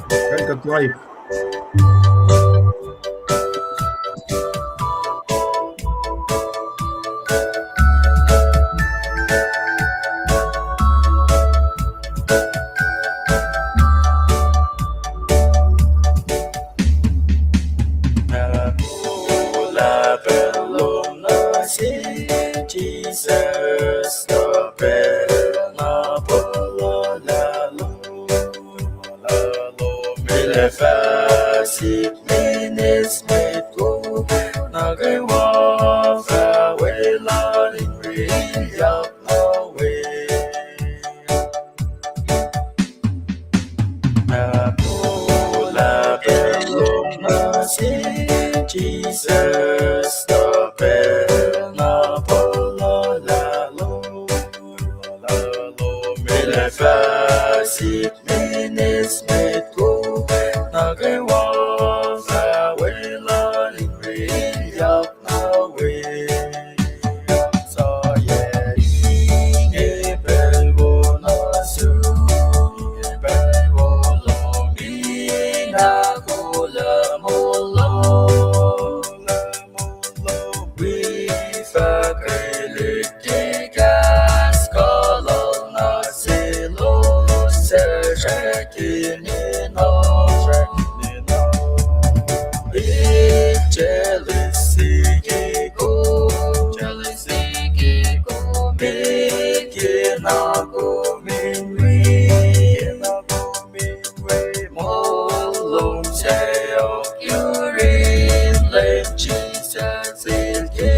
Welcome to life. Jesus, the bell, la la la la, mille facit minis mit tu, na gai wa fa we la linh ri yak na we. Na pu la bell, na si Jesus, the bell, na facit minis mit tu, na gai wa fa we la linh ri yak na we. Sa ye ye bel vo na su, ye bel vo lo mi na ku la mo lo. We fa kai le ke gas ko lo na se lo se ki ni no jealousy ki ko me ki na ko min we mo long se o yurin le Jesus il ki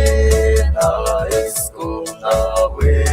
na is ko na we.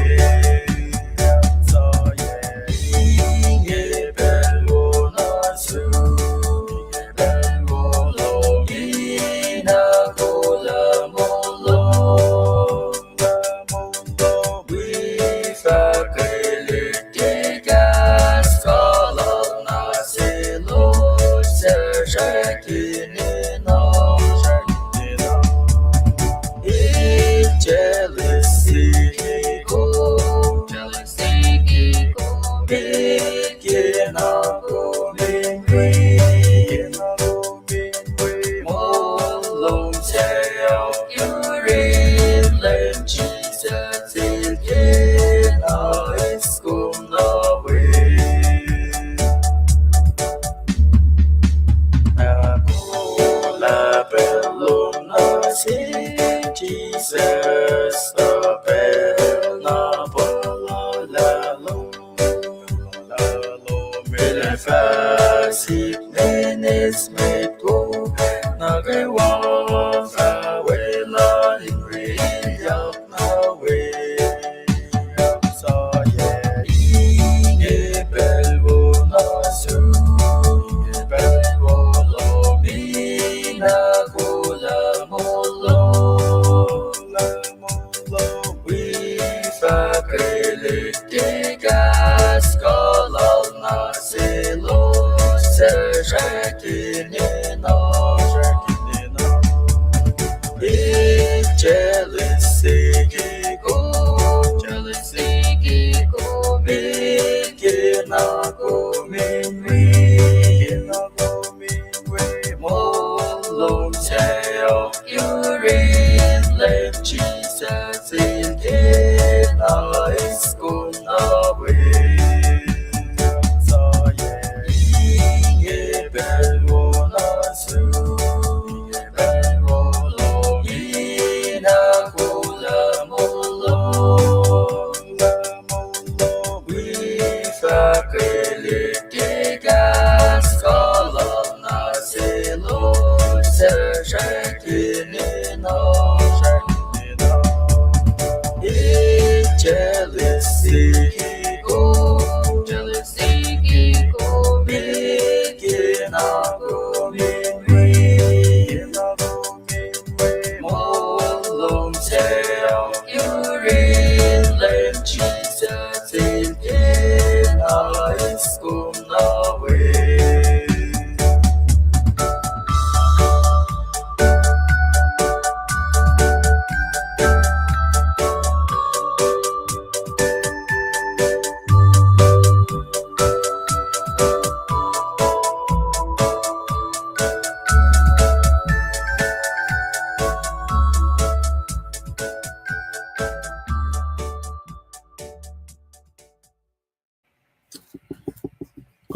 Jesus, the bell, na la la lo, mille facit minis mit tu, na gai wa fa we la linh ri yak na we. Sa ye bel vo na su, ye bel vo lo mi na ku la mo lo. Gas có lâu na se lo se ki ni no jealousy ki ko me ki na ko min we mo long se o yurin le Jesus il ki na is ko na we.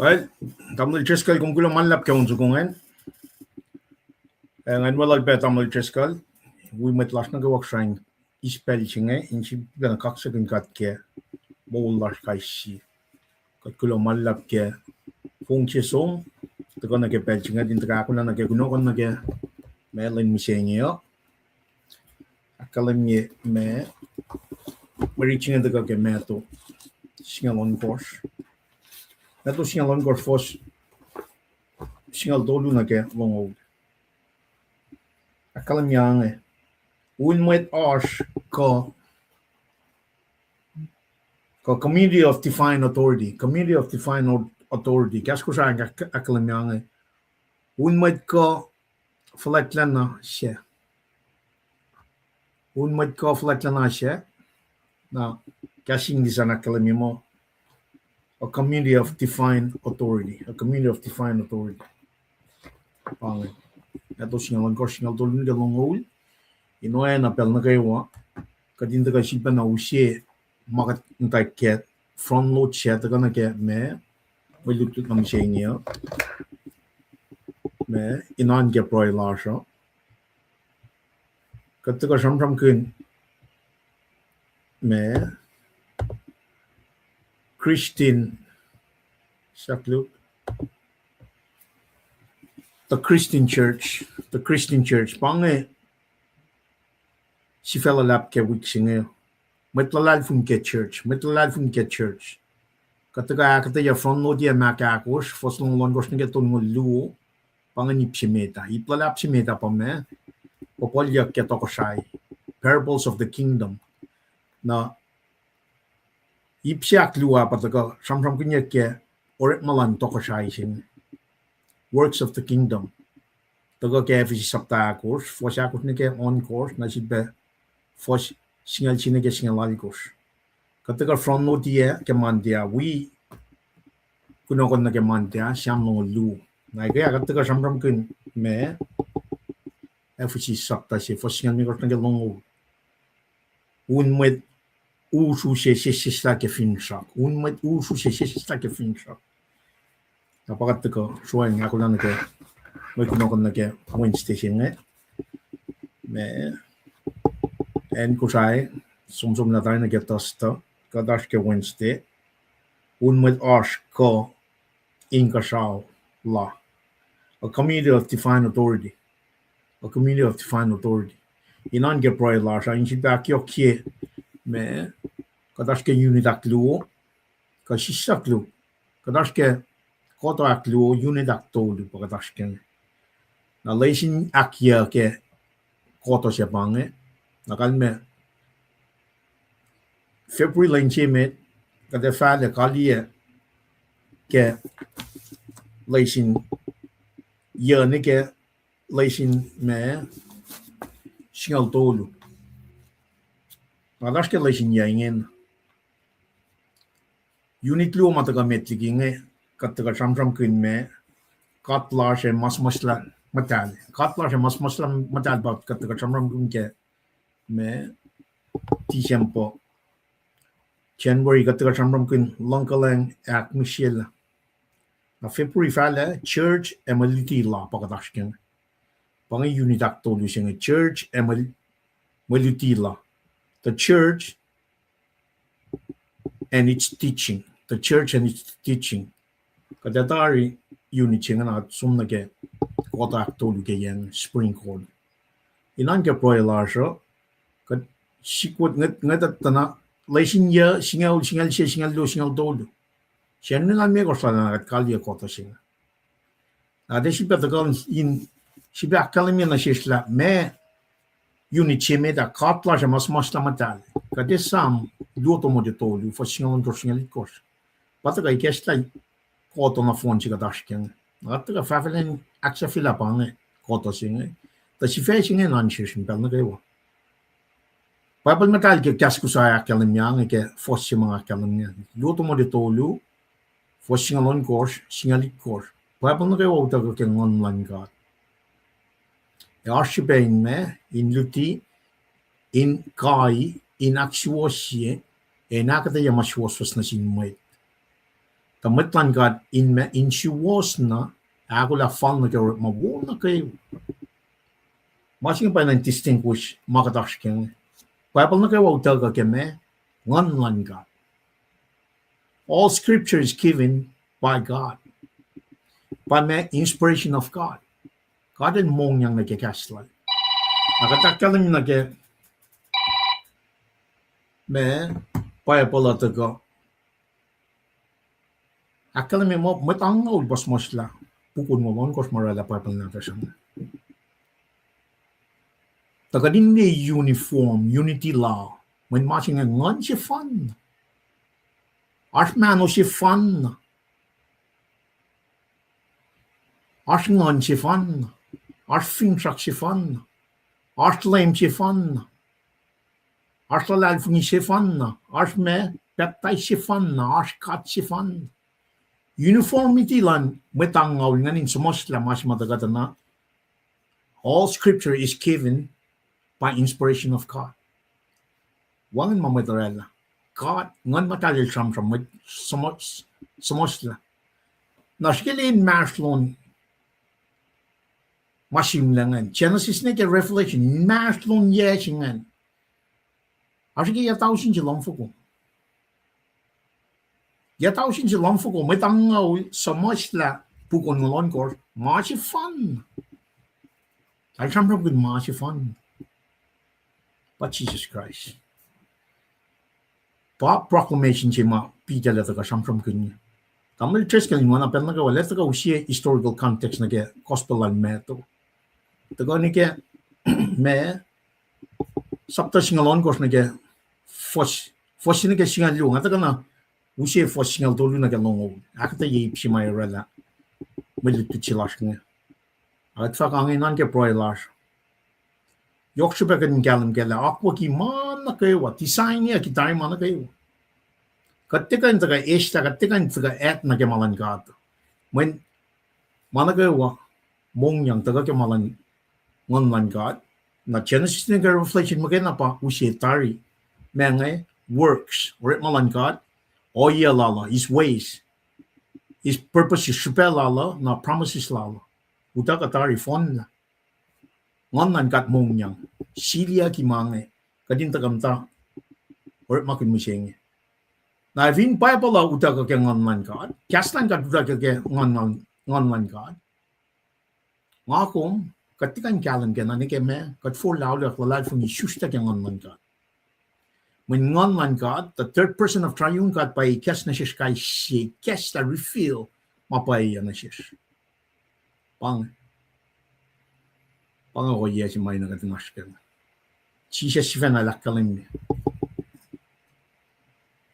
Well, tamil cheskal kung kulo manlap kung zukungan. Ngan walal pe tamil cheskal. We met last na gawak shrine. Ispel chinge in si bang kaksakin kat ke bol las kaisi. Kat kulo manlap ke fung chesong. Tako na ke pel chinge din taka ko na ke kuno kon na ke melin misenyo. Akalam ye me mari chinge taka ke me to singalon course. Na to singalon course fos singal dolu na ke longo. Akalam yang un met ash ko community of divine authority. Community of divine authority. Kas ko sa akalam yang un met ko flatlana she. Un met ko flatlana she. Na kasing di sana akalam mo. A community of divine authority. A community of divine authority. Pangit. Ito singalan ko singal tol ni dalong ul. Inoy na pel na kayo kadinda ka sipa na usye makat ntai ket front load siya taka na ke me lutut na misya niya me inan ke proy lasha katka samsam kun me Christian saklu the Christian church pange si fella lap ke wik singe metlalal fun ke church kata ya front no dia maka akos foslong longos nge ton ngulu pangani psimeta iplalap psimeta pa me popolya ke to kosai parables of the kingdom na ipsyak luwa pataka samsam kunya ke oret malan to kosai sin works of the kingdom taga ke fi sapta akos fosakos ne ke on course na sibe fos singal chine ke singal alikos kataga from no dia ke mandia we kuno kon na ke mandia siam no lu na ke kataga samram kun me fc sapta se fos singal mi ko na ke longo un met u su se sta ke finsa un met u su se sta ke finsa napakat ko soen ako na ke we kuno kon na ke Wednesday singe me en kusai som na tayo nagtasta kadash ke Wednesday un met ash ko inkashaw la a community of divine authority inan ge proy la sa in back yo ke me kadash ke unit aklu ka shisaklu kadash ke koto aklu unit aktolu kadash ke na lesin akia ke koto se bange nakal me February lenche met kada fa le kalie ke lesin ye ne ke lesin me singal tolu nadash ke lesin yaingen unit lu mata ka metliginge katta ka samsam kun me katla she masla matal ba katta ka samsam kun ke me December January got the samram kun lonkalang ak Michelle na February fala church emaliti la pakadashken pang unit acto lusing church emaliti la the church and its teaching kadatari unit chingana sumna ke kota acto lu ke yang spring court inan ke proelasho sikot ngat tana lesin ya singal dolu sian ngal me ko sana kat kalia kota singa ade sipa ta kan in sipa kalmi na shisla me unit cheme da katla ja mas matal kade sam luoto mo de tolu fo singal kos pata ka ikesta kota na fon chiga dashken atta ka fafelen aksha fila pange kota singa ta sifa singa nan shishin pel na kewa Bible metal ke kasku saya kalamyang ke fossi mga kalamyang. Luto mo dito lu fossi ngalon course, singalit course. Bible na kayo wala ke online God. Yarshibain me in luti in kai in aksuosye nakata yamaswos na sinmoy. ta metlan God in she was na ako la fall na kaya mawuna kayo masing pa nang distinguish makatash king Bible na kayo wag talaga keme ngan God. All scripture is given by God, by the inspiration of God. God and mong yang nagkakaslan. Nakatakalang nagke me Bible at go. Akalang me mo matangaw bas mosla. Pukun mo mon kos marala Bible na kasama. Tagadin ni uniform, unity law. When matching a ngon si fun. Armano si fun. Arngon si fun. Arfintrak si fun. Artlem si fun. Artlalfung si fun. Arme petay si fun. Arkat si fun. Uniformity lan metangaw nganin sumosla mas matagata na. All scripture is given by inspiration of God. Wangan mamatarela. God, ngan matalil from sumosla. Nashkilin maslon masim langan. Genesis na ke Revelation maslon yeshingan. Ashki yataw sin jilam fuko. Yataw sin jilam fuko metangaw sumosla pukon ngalon kor machi fun. I come from good machi fun. But Jesus Christ. Proclamation chima Peter letter ka from kunya. Tamil treskeling wana pen naga letter ka usia historical context na ke gospel and meto. Tago ni ke me sapta singalon kos na ke fos ni ke singal lu ngata kana usia fos singal tolu na ke longo. Akta ye psima rela. Melit tu chilash nga. At fa ka nginan ke proilash. Yokshubekan galam gala akwa ki man na kayo design niya ki tayo man na kayo. Katikan taga esta katikan taga at na kemalan gato. When man na kayo mong yang taga kemalan ngonlan gat na Genesis na kayo reflection magana pa usi tari mga works or malan gat o iya lala his ways his purpose is shupel lala na promises lala utaka tari fon la ngonlan gat mong yang silia ki mange kadin tagamta or makin museng na vin Bible la utaka ke ngonlan gat kaslan gat utaka ke ngonlan gat ngakom katikan kalam ke na ni ke me kat for lauda lalal fung shusta ke ngonlan gat when ngonlan gat the third person of triune God by kes na shish kai shi kes la reveal mapai na shish pang Pangawa si may nakatinash Chi siya si Fena lakalim ni.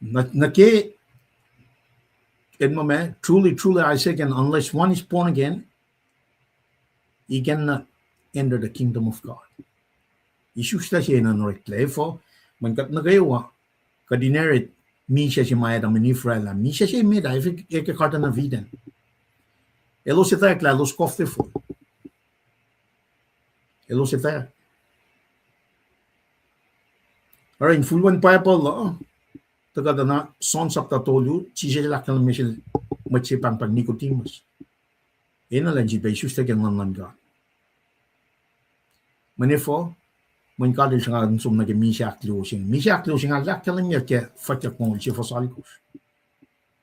Nake, truly I say again, unless one is born again, he cannot enter the kingdom of God. Isu siya na noreklefo, man kat nagayawa, kadinerit, mi siya si Maya da manifrela, mi siya si Meda, eke karta na viden. Elo si tayo klalo skoftefo. Elo si tayo. Alright, full one Bible, taga na son sapta tolu, chi siya lakal misil matsipang pag Nicodemus. Ena lang jibay susta kang nanlanga. Manifo, man kadil siya nga sum naging misyak losing. Misyak losing ang lakal niya kaya fatyak mo siya fasalikos.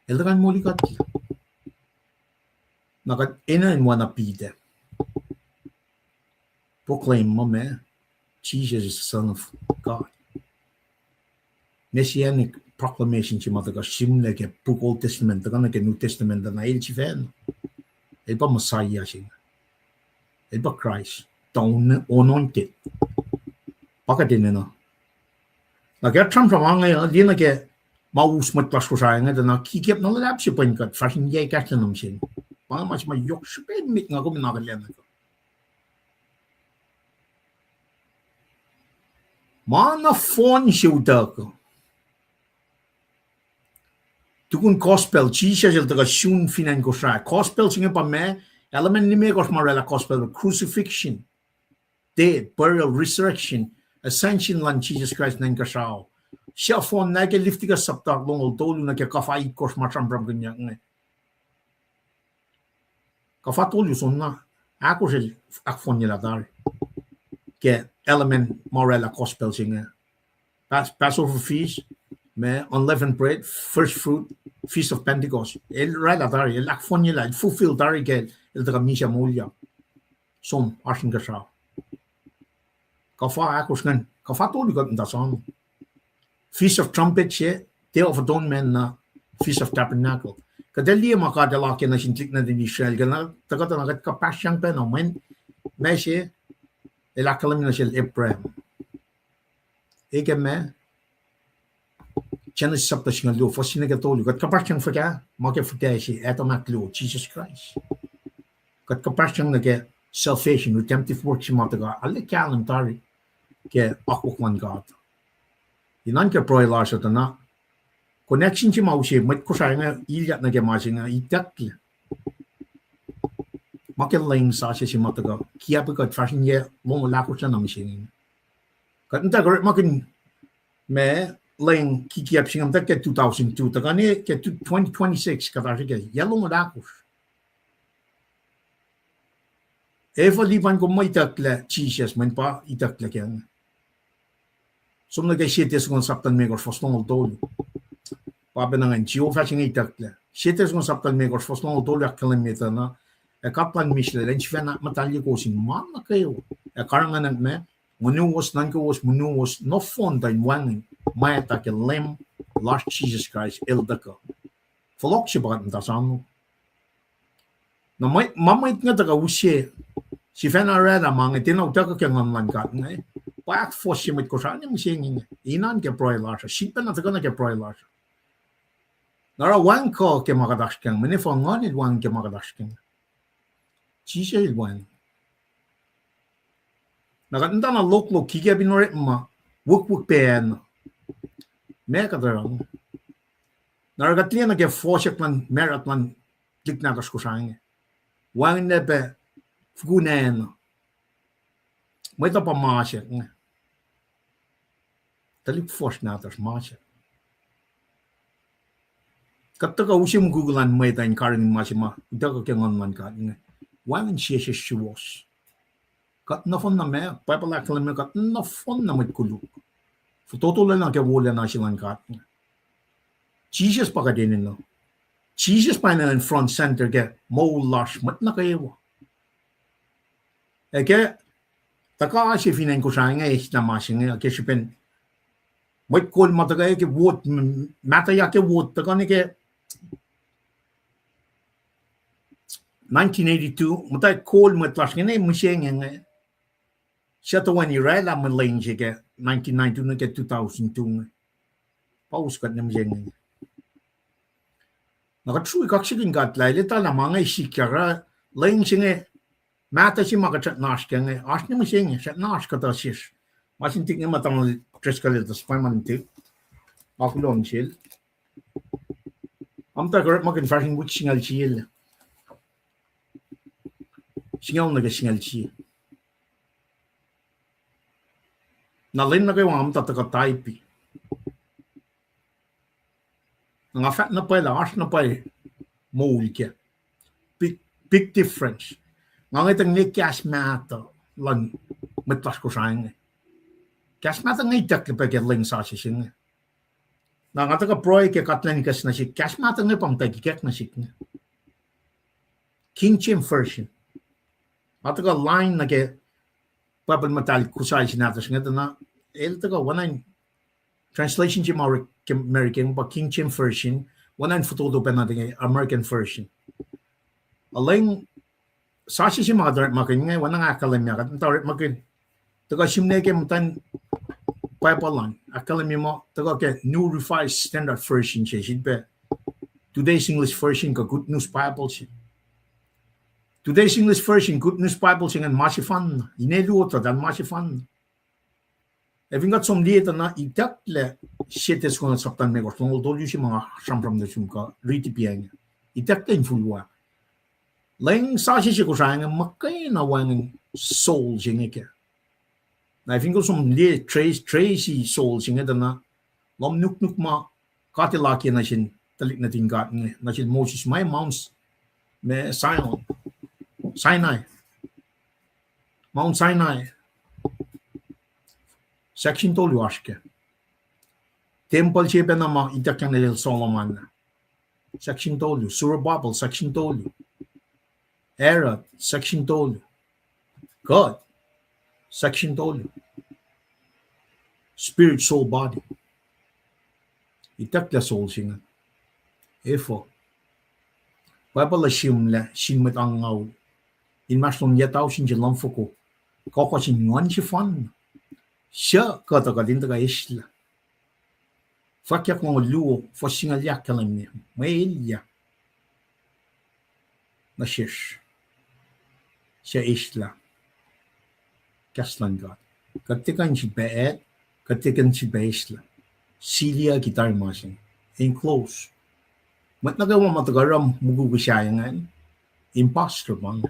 Eldagan mo likat. Nakat ena in wana pide. Proclaim mo Jesus is the Son of God. Messianic proclamation siya mataga simle ke book Old Testament taga na ke New Testament na il chifen. Iba Messiah siya. Iba Christ. Taon anointed. Baka din na. Nagaya Trump sa mga ngayon, di na ke mausmat pas ko siya nga na kikip na lalap siya pangkat fashion yay kasi naman siya. Panga mas mayok siya pinmit nga ko minakalian ko. Mana phone siya ko. Tukun gospel, Jesus el taga shun finan ko siya. Gospel singa pa element ni me kos marela gospel, crucifixion, death, burial, resurrection, ascension lan Jesus Christ nang kasao. Siya phone na ke liftiga saptak long tolu na ke kafai kos matram kanya. Kafatul yusonna ako sel akfonila dar ke element morela gospel singa Passover feast me unleavened bread first fruit feast of Pentecost el rela dar el akfonila el fulfill dar ke el daga misha mulya som asin gasha kafa ako skan kafatul got ndasan feast of trumpet che day of atonement na feast of tabernacle kadali makadala ke na sintik na din Israel gana taga na kat kapasyang pa no men meshe el akalam na sel Abraham eke me Genesis chapter singa lo fosina ke tolu kat kapasyang faka make faka si atomak lo Jesus Christ kat kapasyang na ke salvation redemptive work si mataga alle kalam tari ke akwan God inan ke proila sa na connection ci mausi met ko sa nga ilyat na gemasi nga itakli makel ling sa si mataga kia pa ka fashion ye mo la ko sa nam sing ka nta gre makin me ling ki kiap singam ta ke 2002 ta ne ke 2026 ka ta ke yellow mo la ko eva liban ko mai takla Jesus men pa itakla ke som na ke siete sekon saptan me ko fostong tolu Pabe na ngayon, siyo fashion itakla. Siete sekon saptan me ko fostong tolu ak kilometer na kaplan misle len chfena matalye ko sin man na kayo. Karangan me munuwas nan ko was munuwas no fon da wang maya ta ke lem last Jesus Christ el daka. Folok si bagat ta sanu. Na mai mamay nga daga usye si fena reda mga tinaw ta ka ngan lan kat ngai. Pak fos si mit ko sa ni msingin. Inan ke proilar sa sipen na ta na ke proilar. Nara wang ko ke makadashkang mene fo ngonit wang ke makadashkang. Chisha il wang. Nakatanda na loklo kike binorit ma wuk pen. Me kadarang. Nara katliya na ke fosyak lan merat lan kliknatas ko sange. Wang nebe fugunen. May ta pa masyak. Talik fos natas masyak. Kattaka usim Googlean may tayo karin masima. Ito ka kengon man ka. Wangan siya siya siwas. Kat na fon na me. Paipa lakala me kat na fon na may kuluk. Futotulan na kaya wala na silang kat. Jesus pa ka din no. Jesus pa na in front center kaya mo lash mat na kayo. Kaya taka siya finan ko siya nga na masing kaya siya pen may kol matagay kaya wot mataya kaya wot taka ni kaya 1982, matay call matlas ngene musyeng nga. Siya to when irela man lane siya 1992 na ke 2002. Paus kat na musyeng. Nakatsuy kaksigin kat lai leta la mga isikara lane siya mata si makachat nash kaya nga. As ni musyeng siya nash kata siya. Masintik nga matang tres kalil tas pamantik. Makulong siya. Amta karat makin fashion wich singal siya. Singaw na singal siya. Nalin na kayo ang amta taga-type. Ang afat na pa as na pa mole kya. Big difference. Nga itang ni cash mata lang matlas ko sa nga. Cash mata nga itak pa kaya lang sa siya nga. Nga taga-proy kaya katlaниkas na siya. Cash mata nga pang tagikak na siya nga. King James Version. At ka line na ke papal matalik kusay sinatas nga na el taga wanan translation si American pa King James Version wanan futudo pa natin American version. Aling sasi si mga darat makin nga wanang akalam niya kat tarit makin taga simne ke matan papalan akalam mo taga ke New Revised Standard Version siya pa today's English version ka Good News Bible siya. Today's English version, Good News Bible singen masifan. Ineluota dan masifan. Even got some data na itakle siete skon saptan me goston dolu si mga sampram de sumka riti piang. Itakle infulwa. Leng sa si ko sang makay na wang soul singeke. Na even got some le tracy soul singe na lom nuk ma katilaki na sin talik na tingat na sin Moses my mounts me silent. Sinai, Mount Sinai, section tolu aşke. Temple çebe nama itakyan el Solomon, section tolu. Surababel, section tolu. Era, section tolu. God, section tolu. Spirit, soul, body. Itakya soul singa. Efo. Bible shimla, shimmet angaw. In maslong yataw sin jelam foko. Koko sin yuan si fan. Siya kata ka din taga isla. Fakya kong luo, fosingal yakalang niya. May ilya. Na shish. Siya isla. Kaslan God. Katikan si beet, katikan si beisla. Silia gitar masing. In close. Mat nagawa matagaram mugugusayangan. Imposter bang.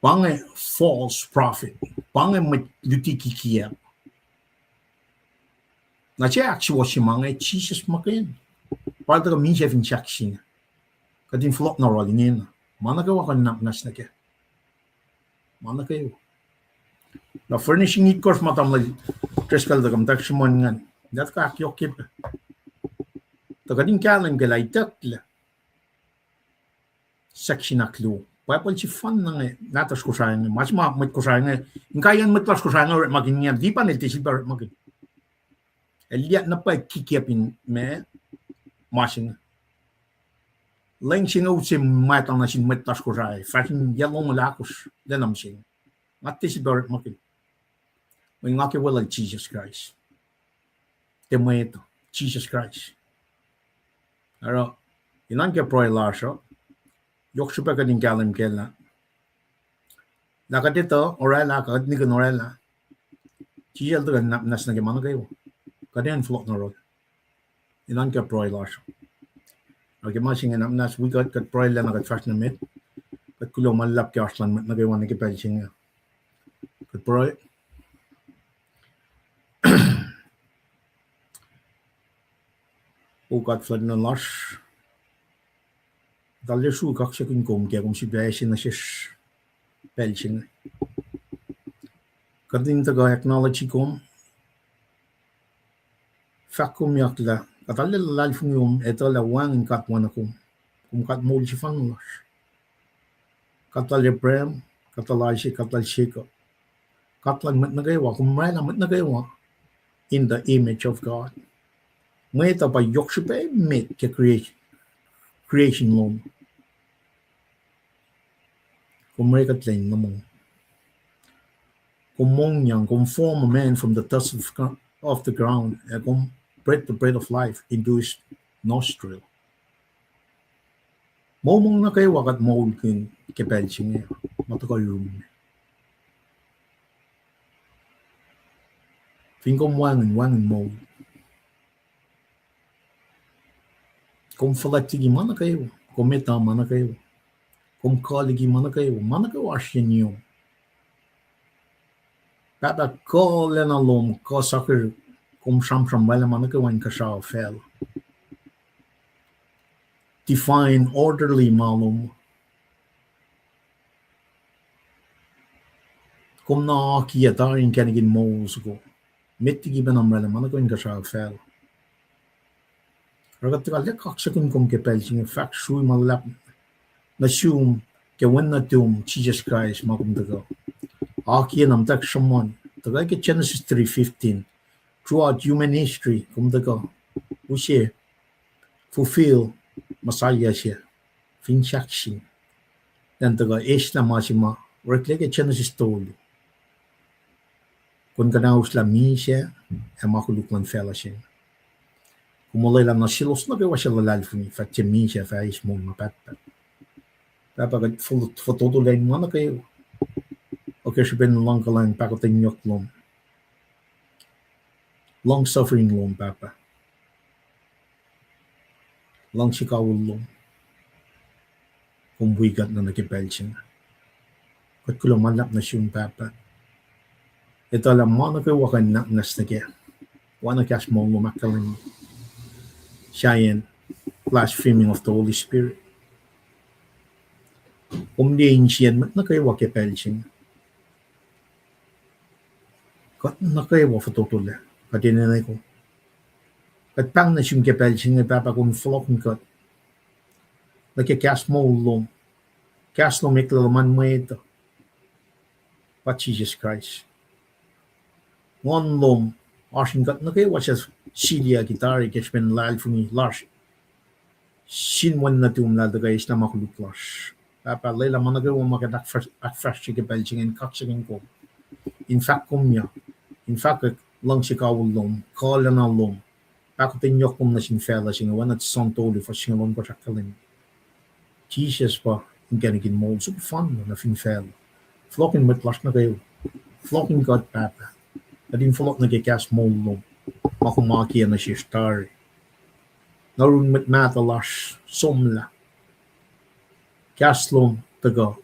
Bange false prophet. Bange matutikikia. Na siya actual si mga Jesus makin. Para taga minsiya finchaksin. Kadin flop na rolingin. Mana gawa ka naknas na kaya. Mana kayo. Na furnishing it course matamlag. Treskal taga mtaksimon nga. Dat ka akyokip. Taga din kalang galay takla. Section na clue. Bible si fan na nga. Natas ko sa nga. Mas mat ko sa nga. Inkayan matlas ko sa nga. Magin nga. Di pa niltisibar magin. Eliat na pa kikiapin me masing lang singa utsim matang na sin metas ko rai fakin yalong lakos denam sing ngati si bar makin may ngaki wala Jesus Christ temeto Jesus Christ aro inan ke proy larso yok supa ka din kalam kela nakadito orala ka ni orala Jesus to nas na ke mana kayo Kadian flok na road. Inan ka proy lars. Okay, masing enam nas we got proy lang nagat fast na met. Kat kulo malap ka aslan met nagawan na kipel singa. Kat proy. O kat flood na lars. Dalle su kak siya kom kaya kung si Bayasin na siya pel singa. Kadin taga acknowledge kom. Fakum yakla katalle lalfung yum etala wang kat wanakum kum kat mol si fanlas katalle prem katal shika katlan mat nagawa kum rai mat nagawa in the image of God may ta pa yokshipe met ke creation lom kum rai katlen namong kum mong yang kum form a man from the dust of the ground kum bread the bread of life into his nostril. Momong na kayo wakat mold kin kepelching niya. Matakay room. Fingkom wangan mold. Kung falagtigi mana kayo. Kung meta mana kayo. Kung kaligi mana kayo asyan niyo. Kata ko lenalom ko sakir Kung sam wala man nagawan ka siya fel. Define orderly malum. Kung nakakiyatarin ka naging moles ko. Mitigi ba naman man nagawan ka siya fel. Ragat ka lekak sa kung kepel sing fact sui malap. Nasum ke when na tum Jesus Christ makumdaga. Aki namtak shaman. Tagay ke Genesis 3:15. Throughout human history, kumdaga, siya fulfill Messiah siya, finchaksin. Dan taga isla masima, workleke Genesis tolu. Kung kanaus la mi siya, makuluklan fella siya. Kumulay lang na silos na gawa siya lalalfuni, fatya mi siya, fa ismo mapatpat. Tapagad fototulay mo na kayo. Okay, siya lang kalang pakotin yoklom. Long-suffering long, Papa. Long-sikawul long. Kung buigat na nakipelsin. Kat ko lang malap na siyong, Papa. Ito alam mo na kayo wakan nas na kaya. Wana kas mo makalang siya yan. Blaspheming of the Holy Spirit. Kumdiin siyan mat na kayo wake pelching. Kat na kayo wa fatutula. Katinanay ko. Kat pang na siyong ke pelching ay papa kung flokon kat. Nakikas mo ulong. Kas lo miklalaman mo ito. But Jesus Christ. One lom. Arsing kat na kayo wa siya silya gitari kespen lal funi large. Sinwan na tumlada kayo na makuluklas. Papa layla man na kayo makadak fresh ke pelching and kaksagin ko. In fact kumya. In fact lang si kawulong. Kala na lom. Ako tinyok kung na sin fela singa wan at son toli for singa lom ko sakalin. Jesus pa. Yung ganagin mold. Super fun na fin fela. Flokin met las na kayo. Flokin God papa. Kadin flok na kikas mold lom. Makumaki na siya star. Narun met mata las somla. Kas lom taga.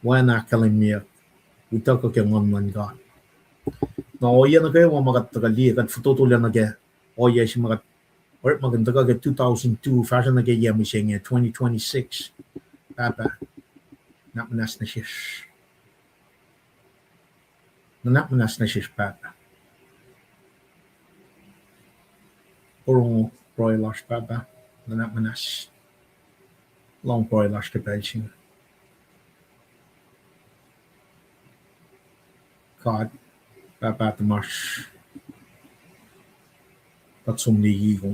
Wana kalimya. Uta ko kaya ngon God. Na oya na kayo mga tagali. Kad fututulan na kaya. Oya si mga or maganda ka 2002 fashion na kaya mi siya 2026. Papa. Napmanas na siya. Napmanas na siya papa. Purong proilas papa. Napmanas. Long proilas ke pelching. God. Papa Tomas. Patsumligi ko.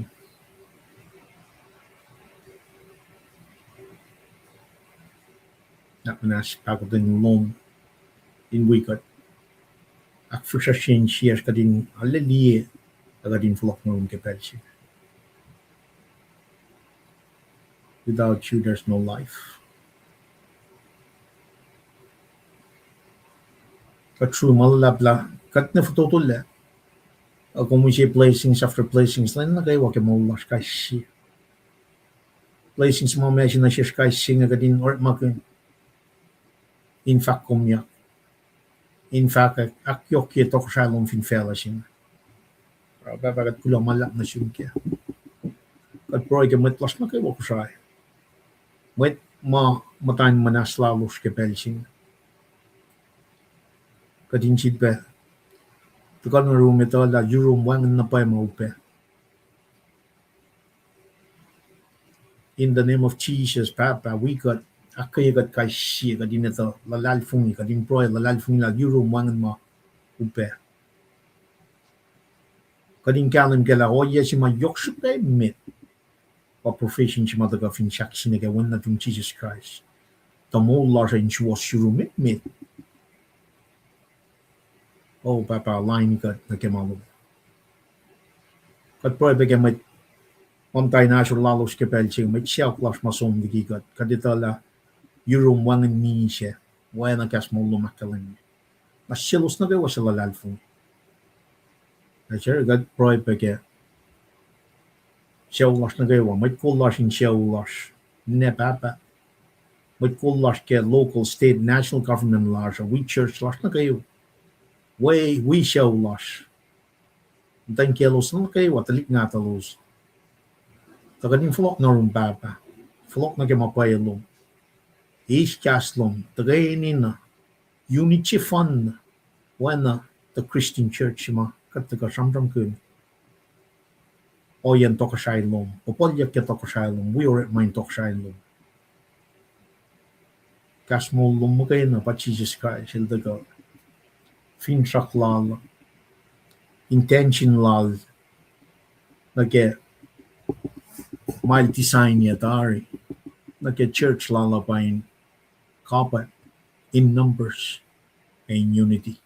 Napmanas pako din long. In wikat. Ak fusha shin siya kadin alaliye. Kadin flok na ke pelching. Without you, there's no life. Kat true malalabla. Kat na fututulla. Kung mo siya blessings after blessings, lang na kayo wake mo las kasi. Blessings mo medyo na siya kasi nga kadin or makin. In fact, kumya. In fact, akyok kito ko siya lom fin fela siya. Babagat kulang malak na siya kaya. Kat proy ka matlas na kayo ko siya. Wait, matayin manas lalos ke pelching. Kadin siya ba? Tukar na room ito, la room wangan na pa maupe. In the name of Jesus, Papa, we got akay got kay siya kadin ito, lalalfungi, kadin proy, lalalfungi la room wangan ma upe. Kadin kalim kala, oya si ma yoksuk kay mit. Pa profession si madaga fin siyak sinaga, wan na tung Jesus Christ. Tamo la sa insuwa siya mit. Oh, Papa, line kat na kemalo. Kat proy bigyan may mamtay national lalos ke pelching may siya klas masom digi kat. Kadita la yurum wangan ni siya. Waya na kas mo lumakalan. Mas silos na gawa sa lalalfong. Na siya kat proy bigyan. Siya ulas na gawa. May kulas in siya ulas. Ne Papa. May kulas ke local, state, national government las. We church las na gawa. We shall lush. Dan kelos na kayo, watalik nga talos. Tagaling flok na rin papa. Flok na kayo mapayalong. Iskaslong, tagayin na. Unity fund. When the Christian church ma, kataga samram kun. O yan toka shailong. Popolyak ya toka shailong. We are at mine toka shailong. Kasmolong mo kayo na, pa Jesus Christ, hildaga. Finchak lal, intention lal, nage mild design ya dari, nage church lalabain, kapat, in numbers, in unity.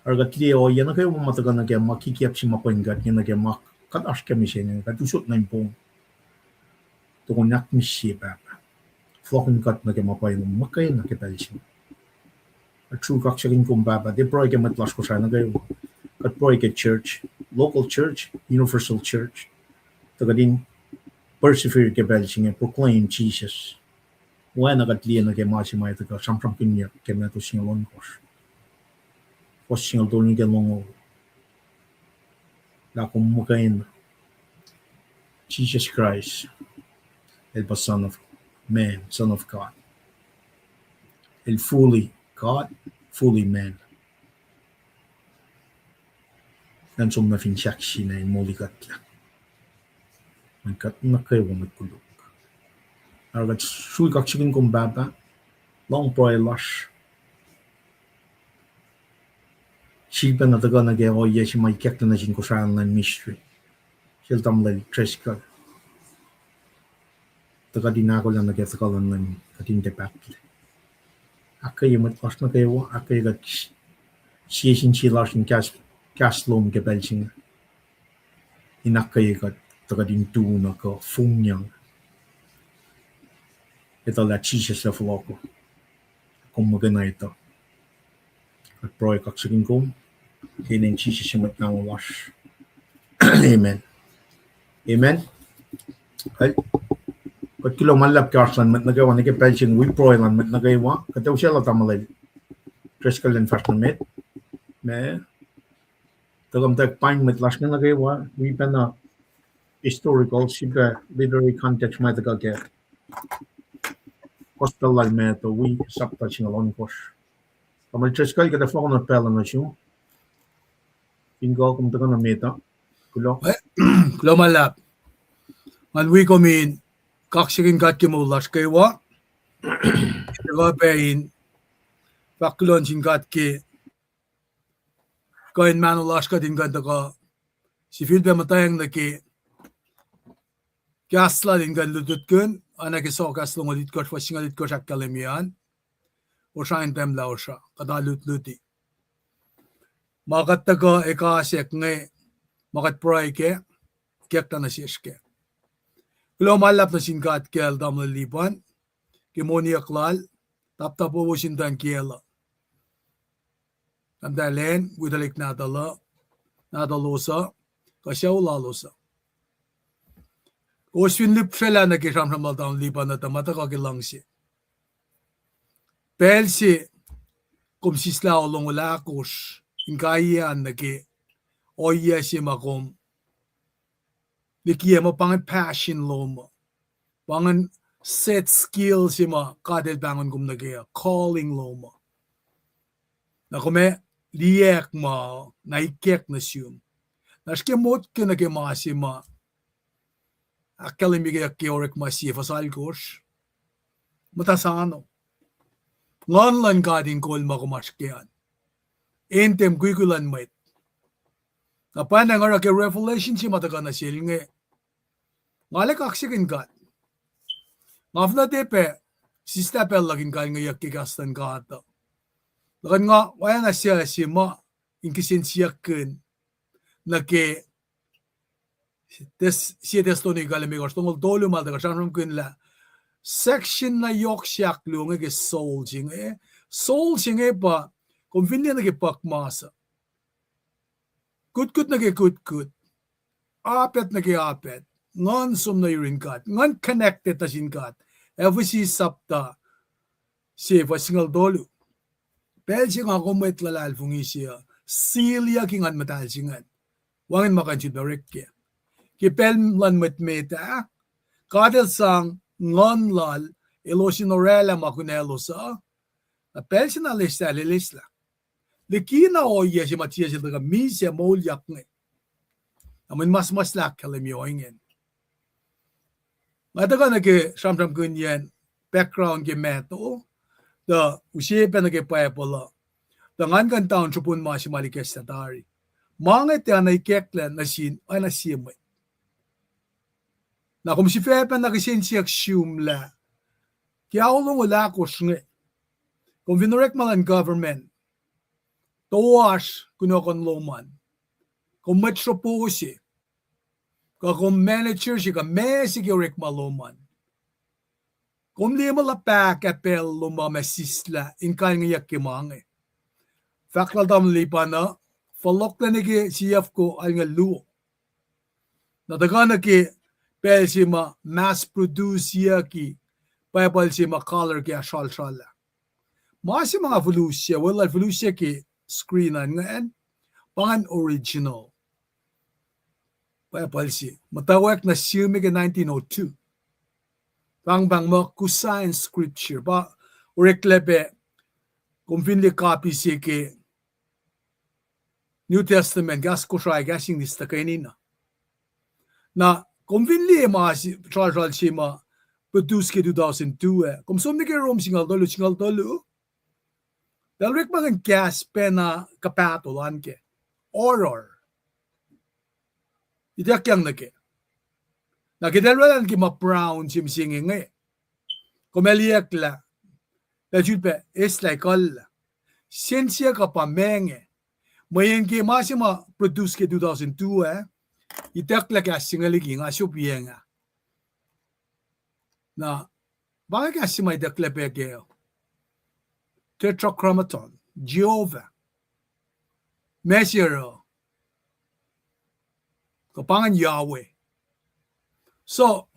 Argat liya o yan na kayo mamatagal nage makikiyap si mapenggat, yan nage makatash kami siya, katusot na yung pong, tukunak mi siya papa. Flokin kat nage mapayang makay nakipal siya. A true kaksaling kumbaba, de proy ke matlas ko sana kayo. Kat proy ke church, local church, universal church. Tagadin persevere ke belching proclaim Jesus. Wala nagatlian na ke masimay taga samsam kinya ke meto singalon kos. Kos singal dolni ke longo. La kumukain Jesus Christ, el Son of Man, Son of God. and fully God, fully man. Dan som na fin saksi na in molikat la. Magkat na kayo magkulog. Aragat sui kaksigin kong baba, long proy lush. Sipa na taga na gaya o yesi may kekta na sin ko saan na mystery. Sil tamlay treskal. Taga dinako lang na gaya taga lang na kating depakli. Akay mat las na kayo, akay gat siyesin silas ng kaslom kapelsing. Inakay gat taga din tuna ka fungyang. Ito la Jesus sa floko. Kung magana ito. At proy kaksigin kong. Kinin Jesus yung matnang wash. Amen. Amen. Ay, kat kilo malap karslan mat nagawa ni kapelsing we proy lan mat nagawa. Kataw siya la tamalay. Treskal and fast na met. Me. Tagam tag pine mat las na nagawa. We pa na historical siga literary context may tagaget. Coastal lang meto we sapta singalon kos. Kamal treskal kada foko na pela na siyo. Tinggal kung taga na meta. Kulo. Kulo malap. Man we komin kaksigin kat kimulas kaywa. Taga pain paklon sin kat ki kain manulas ka din kat taga si Philpe matayang na ki kasla din kat lutut kun ana ki so kaslong ulit ko fasing ulit ko sa kalemian o sa intem la o sa kada lut-luti. Makat taga ekasek nge makat pray ke kekta na siyeske. Kulo malap na sinkat kel dam lipan kimoniak lal tap-tapo wo sintan kiela. Andalen widalik nadalosa kasyaw lalosa. Oswin lipsela na kisam-samal dam lipan na tamata kakilangsi. Pelsi kumsisla olong ulakos ingkayan na ki oya si makom likiya mo pangan passion lo mo pangan set skill si ma kadel bangon kum na kaya calling lo mo na kume liyak mo naikek na siyum naske mot ka na kaya si ma akalimigay kiorek ma siya fasal kos matasano ngon lan kading kol makumaskian entem kuikulan mait Napan nga ra ke revelation si mataga na sil nge. Ngale kaksigin kat. Ngafna tepe sista pel lagin ka nga yakikastan ka ata. Lakan nga waya nga siya si ma inkisin siya kun na ke siya testoni kalemi ko tungol dolo mal daga shanong kun la section na yok siyak lu nga ke soul jing soul jing pa convenient na ke pakmasa. Good na good. Apet na apet. Ngon sum na yurin kat. Ngon connected na sin kat. Every si sapta. Si single dolu. Pel siya nga kumait lalal fungi siya. Silya kingan matal singan. Wangin makansin barek kya. Kipel lan matmeta. Kadel sang ngon lal. Ilo sinorela makunelo sa. Pel siya na lilis la. Likina o iya si Matias ito ka misya molyak nga. Amin mas lak kalim yoingin. Mataga na ke samsam kunyan background ke meto. Da usipa na ke paepala. Da ngan kan taon supun mas malikes sa tari. Mangit yan ay keklan na sin ay nasimay. Na kung si Fepa na kisin siyak siyumla. Kaya ulong ulakos nga. Kung vinorek malan government. Tawas kuno kon loman. Kung metroposi. Kung manager siya ka mesi kiorek maloman. Kung di malapak apel lumamesisla inkay ngayak kimangi. Fakla dam lipa na falok na nigi siyaf ko ay nga luo. Nadaga na ki pel si ma mass produce siya ki payapal si ma color ki asal-sala. Masi mga volusya, wala volusya ki screenan ngayon, pangan original. Payapal si, matawag na siyumi ka 1902. Bang mo kusain scripture, pa ureklebe Convinli copy si ke New Testament gas ko siya gasing nista kanina. Na convinli ma si Charles si ma produce ke 2002 Kung som ni ke rom singal tolu. Dalrek mga gas pena kapatulan ke. Horror. Ito yang na ke. Na kidalwalan ki ma brown sim singing Komeliak la. Dajud pe es like all. Sensya ka pa menge. Mayen ke masima produce ke 2002 Itak la ka singaligi nga supiyenga. Na bakit ka simay daklepe ke tetrachromaton, Jehovah, Messiah, kapangan Yahweh. So,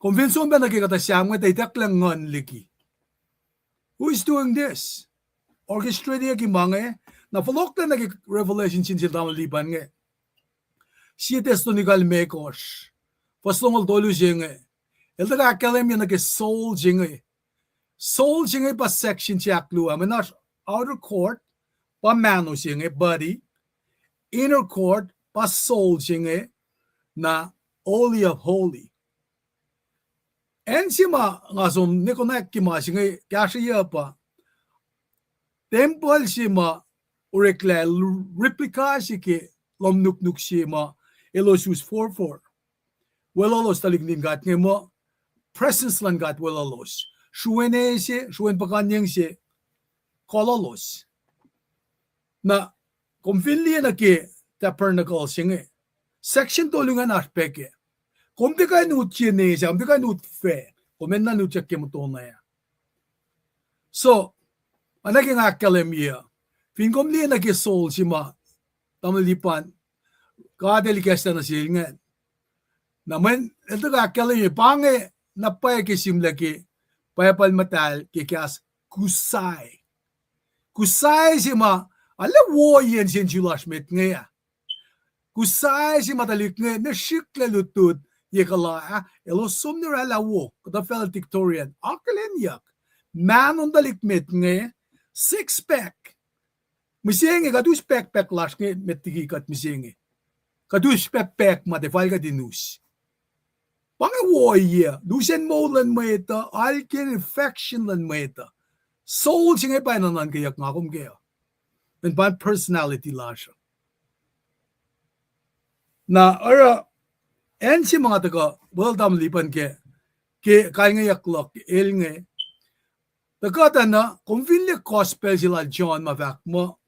convinson ba nakikita siya nga itak lang ngon liki. Who is doing this? Orchestrating ki mga na follow na Revelation sin sila liban nga. Siya testimonial makers. Pasungol tolu siya. Elda ka academia na ke soul siya. Soul siya pa section siya kluwa. Manas outer court pa mano siya body. Inner court pa soul siya na holy of holy. En siya nga som ne connect ki ma siya kasya pa. Temple siya urekla replica siya lomnuk siya Elosus 4:4. Welalos talignin gat nga mo presence lang gat welalos. Shuene siya, shuen pakanyang siya kolalos. Na convinli na ke tabernacle siya section tolungan aspeke. Kung di ka nutye ne siya, kung di ka nutfe, kung na nutye ke mo na ya. So, anaging academia, finkomli na ke soul siya ma tamalipan kadelikasta na siya nga. Naman, ito ka academia, pange napay ke simla ke payapal matal ke kias kusay. Kusay siya ma, ala woyen siya julashmet nga. Kusay siya matalik nga, na shikla lutut, yekala, elo sumnira la wo, kata fellow Victorian, akalen yak, manon dalikmet nga, six-pack. Misenge, kadus pack lash nga, metigikat misenge. Kadus pack matefal ka dinus. Pangawoy, lusen mo lan mo ito, alkin infection lan mo ito. Soul siya nga pa nanan kayak nga kung kaya. And bad personality la siya. Na, en si mga taga, well dam lipan kaya nga yaklok, el nga. Taga na, kung vinli gospel sila John mavak mo,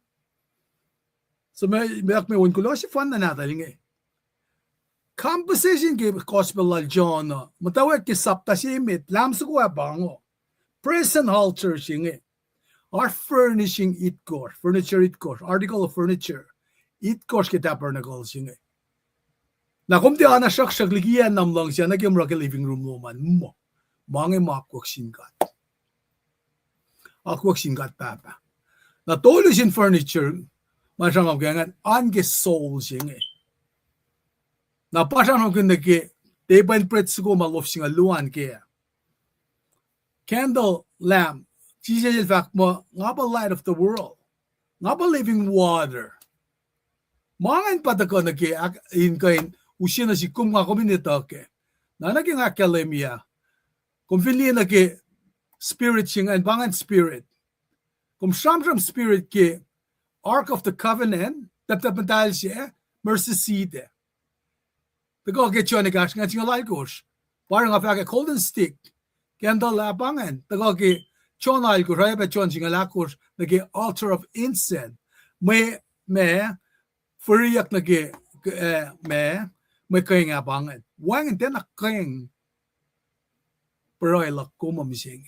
so may unkulo si fan na natin nga. Composition ke gospel la John, matawag ke sapta si imit, lamsa ko abango. Present hall church nga. Our furnishing it course, furniture it course, article of furniture, it course ke tabernacle nga. Na kung di ana shak ligiyan nam lang siya, nagyamra ke living room luman mo. Mga makwak singkat. Akwak singkat papa. Na tolo sin furniture, masyamang gangan, ange soul siya nga. Na pasang kung nagki, table pretz ko malof singa luan kaya. Candle lamp, Jesus fact mo, nga ba light of the world? Nga ba living water? Mangan pa ko nagki, in kain, usya na si kum nga kuminito ke. Na naging academia, kung pili nagki, spirit siya nga, bangan spirit. Kung siyam spirit ke, Ark of the Covenant, taptapantal siya, mercy seat. Tago get you gash nga tinga laikosh. Parang nga faka golden stick. Kanda lapangan. Tago ke chon laikosh. Raya pa chon tinga lakosh. Nage altar of incense. May furiyak nage may kaya nga pangan. Wang hindi na kayang pero ay lakuma mising.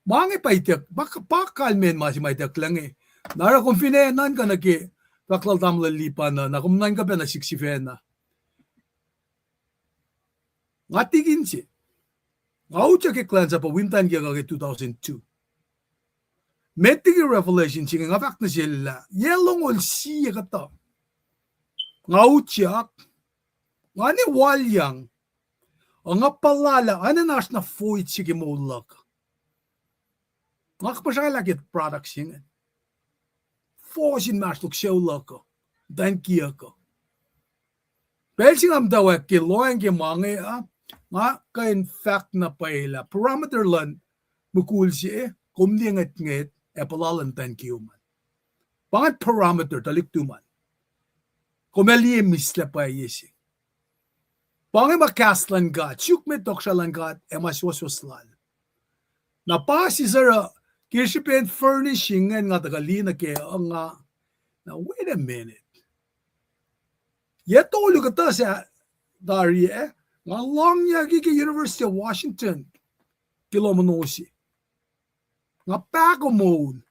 Mga paitak. Baka pakalmen masi maitak lang eh. Nara kung finenan ka nage baklal tamla lipan na kumunan ka pa na siksifen na. Nga tigin siya. Nga ucha ke klansa pa wintan kaya kaya 2002. Metigi revelation siya nga fact na sila. Yelong ol siya kata. Nga ucha. Nga ni walyang. O nga palala. Ano nas na fuit siya kimulak. Ngak pa siya lagi product singan. Fosin masluk siya ko. Dan kia ko. Belsing am dawa kiloan ki mange nga ka in fact na paila. Parameter lan mukul siya kumdi ngat epalalan tan kiuman. Pangat parameter talik tuman. Kumeli misla pa yesi. Pangat makaslan gat. Syuk me tokshalan gat emaswaswaslal. Na pa si Zara kirsipen furnishing nga tagalina ke nga. Now wait a minute. Yetolo ka ta sa dari nga long niya ki University of Washington kilomonosi. Nga pako mode.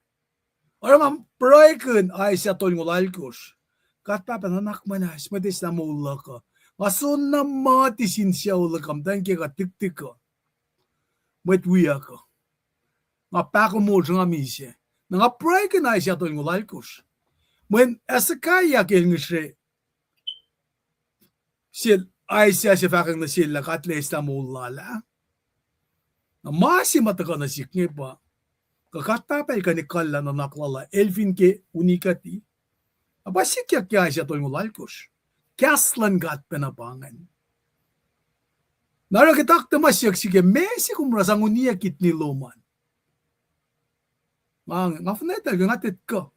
Or nga proyekun ay sa tol ngulalkos. Kat papananak manas madis na mula ka. Nga son na matisin siya ulakam dan kaya ka tik-tik ka. Matwiya ka. Nga pako mode nga misya. Nga proyekun ay sa tol ngulalkos. When asakaya kilngisre sil ay siya si fakang na sila katles na mulala. Na masi mataka na sikngi pa. Kakatapay ka ni kala na naklala elfin ke unikati. Aba sikya kya siya tol ngulalkos. Kaslan gat penapangan. Narakitak na masyak sige mesi kumrasang uniyakit ni Loman. Nga funetal ka ngatit ka.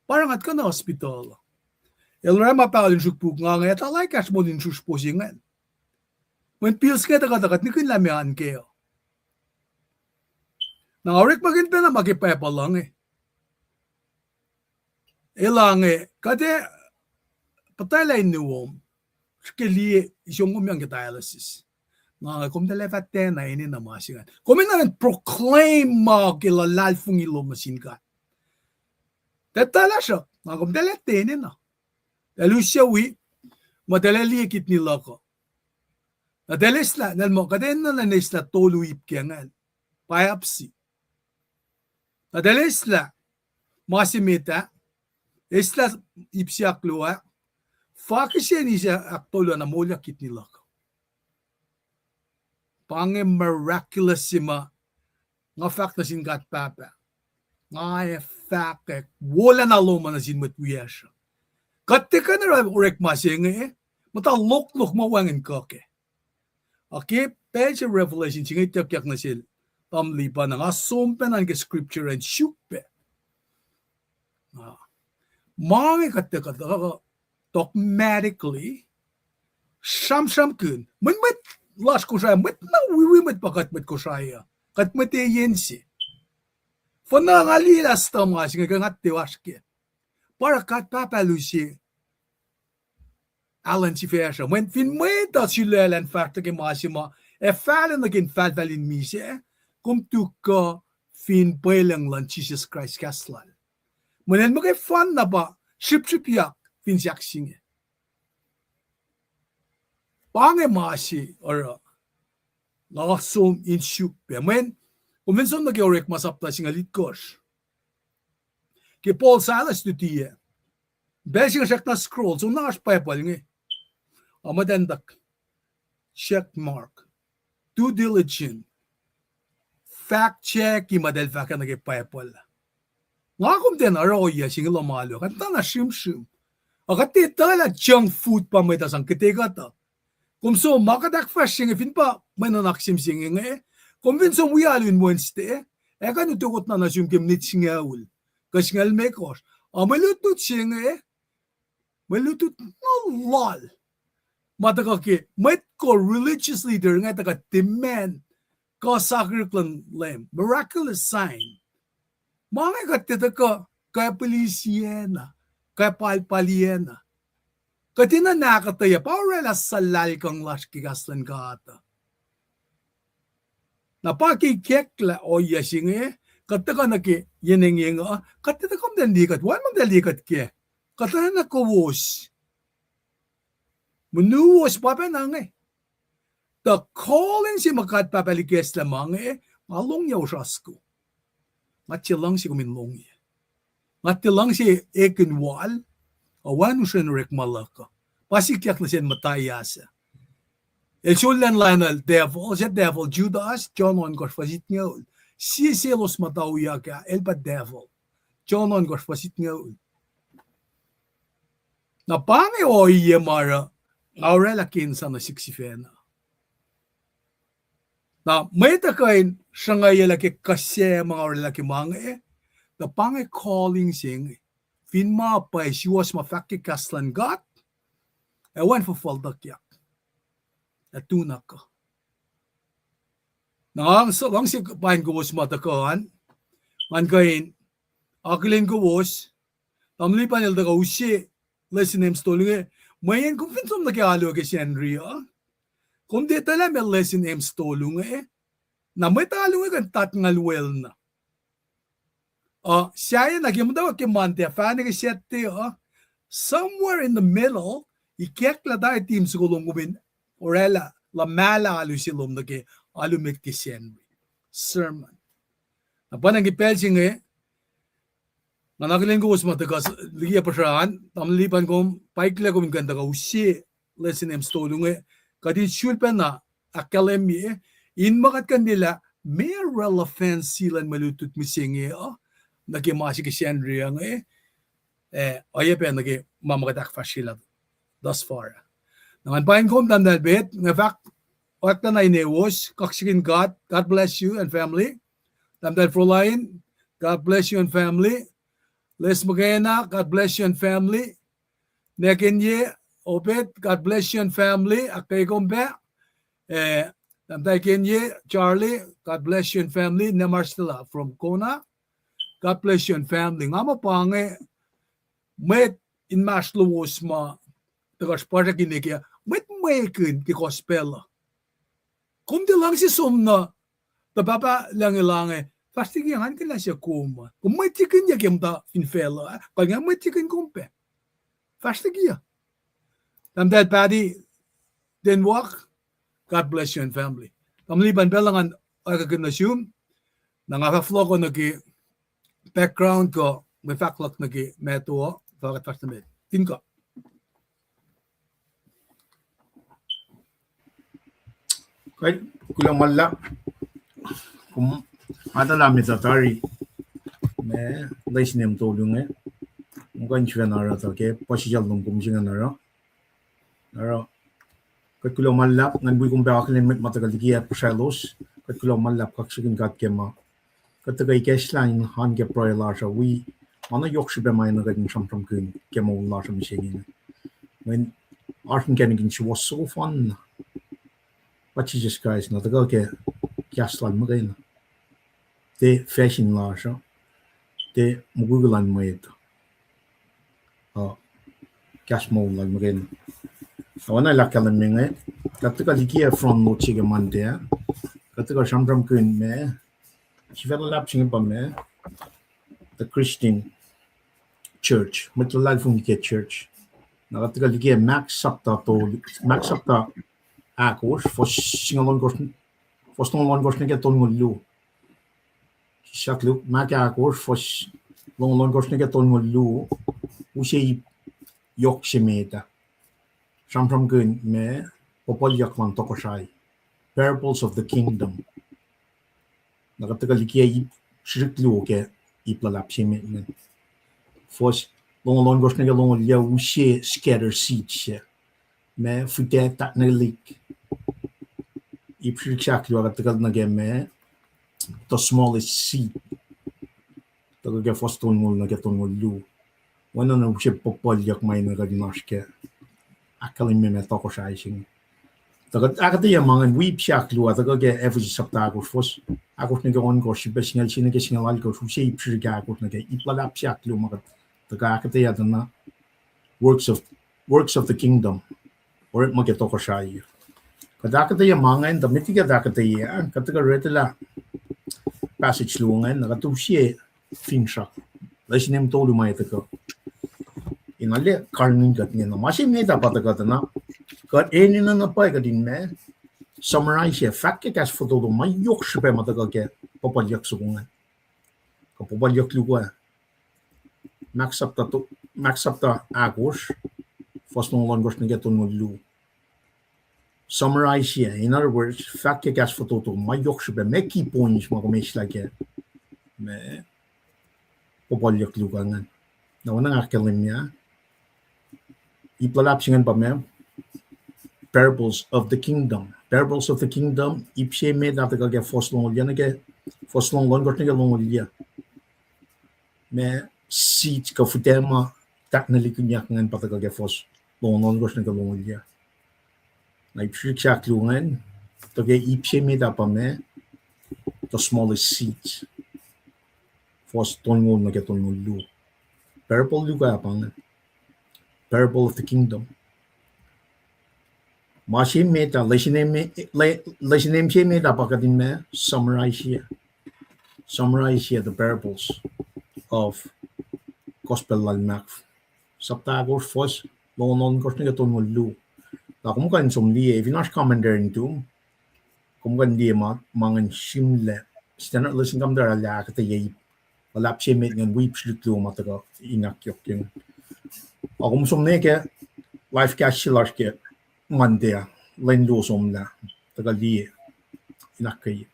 Parang at ka na hospital. Elrema pa kalin sukpuk nga ngayon, talay kas mo din susposingan. When pills ka takat ni kinlamihan kayo. Nangarik magin pa na magipepa lang Ilang kade patay lang niwom. Skili isyong kumyang dialysis. Nga kumdalefate na ini na masingan. Kumin na rin proclaim magilalal fung ilo masin ka. Tatala siya. Nga kumdalete ini na. Elusyawi, madalaliikit nila ko. Nadalis la, nalmo, kaden na nanis la tolu ipkiangan. Biopsy. Nadalis la, masimita, isla ipsiak luwa, fakisya ni siya aktolo na mulakit nila ko. Pange miraculous sima, nga fact na singat papa. Nga fact, wala na loma na sinmatwiya siya. Katika na urek masing mata lok mawangin ka ke. Okay, page of Revelation singit yak na sil. Tamli pa na nga sumpen ang scripture and syupe. Mga katika dogmatically sham kun. Met las ko siya, met na wiwimit pa katmet ko siya. Katmet yensi. Fana nga lilas ta mga singa ngat tiwaske. Para kat papalusi Alan si Fesha. When fin mweta silelan fakta ke masima falen naging falfalin mise kum tu ka fin pelang lan Jesus Christ kaslan. Menen mo kay fan na ba ship yak fin siyak singe. Pange masi or nakasum in shup. Men umenson nag-orek masapta singalit kosh. Ke Paul Silas tutiye. Besing siya na scroll. So nakas payapal nga. Amadandak. Check mark. Due diligent. Fact check. Imadel fact na payapal. Nga kum din aroya sing lomalo. Kanta na shim. Akati tala junk food pa may tasang kitega ta. Kung so makadak fresh sing fin pa may nanaksim sing nga Kung vinso mo yalin Wednesday kan utukot na nasyum kim nit singawul. Kasi ngal may kos. Malutut siya nga malutut na lol. Matakaki, may ko religious leader nga taka demand ka sakir klan lem. Miraculous sign. Mga katita ka, kaya polisiena, kaya palpaliena. Katina nakataya, paurela salal kang laskigaslan ka ata. Napakikekla o yasinge, kataka naki yeneng katita kom dalikat, wan mang dalikat ke. Katana nakawos. Menuwas pa penang The calling si makat papalikes lamang malong yaw sasko. Ngatilang si kuminlong Ngatilang si ekinwal, awan usan rek malaka. Pasikyak na siya matayasa. El sulan lanal devil, Judas, John 1 kos fasit niya. si selos matauya ka elba devil jonon gos pasit nga na pange o iye mara aurela kinsa na siksifena na may takain sangaya laki kasya mga aurela ki mange the pange calling sing finma pa she was mafaki kaslan got ewan for faldak atunak ko nang lang si pain ko was matakaan man kain akilin ko was tamli panel da usi lesson names tolunge mayen kung finsom na kialo ke Henry kung di tala may lesson names tolunge na may talunge kan tatngal well na siya yan nagimdaw ke mante fane ke sette somewhere in the middle ikekla da team sigulong gumin orela la mala alu silom na ke alumit ke Henry sermon apa nang ipelsing nanakilin ko was matagas liya pasaan tamlipan ko paikla ko minkan daga usi lesson names tolunge kadin shulpen na academy in makat kanila may relevance silan malutut misingi nagimasi ke Henry ang ayapen nagi mamakatak fasila thus far nangan pain ko tandal bet nga fact wakta na inewos kaksikin God bless you and family tandal Fräulein God bless you and family Les Magena God bless you and family Nekenye Obed God bless you and family akay kombe tandal Kenye Charlie God bless you and family Nemarstila from Kona God bless you and family nga mapange met in masluwos ma tagas para kinekya met makin ki gospel kung di lang si somna tababa lang ilange fastigihan kila siya kuma kung may tikin niya kimta finfela pag nga may tikin kumpe fastigiya tamdad padi then walk God bless you and family tamliban belangan agaganasyum nangaka-flow ko nagi background ko may faklak nagi meto fakat fastamed tinka Kahit kulang malap kung adalami tatari me lais nem tolung mungkin chwen ara ta ke pasijal nung kumsingan ara kahit kulang malap ngan bui kung bakilin met matagal dikiat pasalos kahit kulang malap kaksikin kat kema kahit tagay keslan han ke proyala sa wi mana yokshi be may nagaging samsam kun kema ulla sa misingin when artin kenigin she was so fun but Jesus Christ na tagal ke kaslan magain te fashion la so te mugulan mayet kasmo lang magain awana lakalan minge katagal ikia from mo chiga mande katagal samram kun me chivela lapsing pa me the Christian church metlal fung ke church na katagal ikia max sapta akos for singalon gos nige ton ngulu shaklu maka akos for long gos nige ton ngulu usi yok shemeta samsam gun me popol yakwan tokosai parables of the kingdom nakatagal ikia shiriklu ke iplalap shemet for long gos nige long ya usi scatter seeds me fute tak na leak ipshikshaklu agatagal na game the smallest seed tagaga foston mul na gaton lu wana na ushe popol yak may na gadinashke akalim me toko shaising tagat akati yamangan weep shaklu tagaga every saptagos fos akos na gon go shibe singal sinige singal algo ushe ipshika akos na iplalap shaklu magat taga akati yadana works of the kingdom or it mag toko shai kadakata yamangan the mitiga dakata ya kataga retela passage lungan nakatusie finshak lesinem tolu mai taka inale karnin gatnya na masi me da pataga na kat enina na pa gadin me summarize ya fakke kas foto do mai yok shpe mataga ke popal yak sugungan ko popal yak lugwa max up ta agos fosnon longos ngeton lu summarize here. In other words, fact gas photo to my yok be me key points mo kami like me popolyo klugangan. Na wana akalim niya. Iplalapsingan pa me parables of the kingdom. Parables of the kingdom ipse me na taga ge foslong yan ge foslong lon got nga long ya. Me seat ka futema taknali kunyak ngan pataga ge fos long got nga long ya. Na ipse kya klungan to ge ipse me da pa me the smallest seat. Fos tongo na ge tongo lu. Parable lu ka pang. Parable of the kingdom. Machine meta lesinem che meta pakatin me summarize here the parables of gospel almak. Saptagos fos non kos nga ton lu. Na kumukan somli vinash commentary to kumukan di mangan shimle. Stanat listen kam dar ala ka ye walap che met ngan weep sluklu mataga inak yok yung. Ako somne ke life cash shilar ke Monday, lendo som na taga li inakay.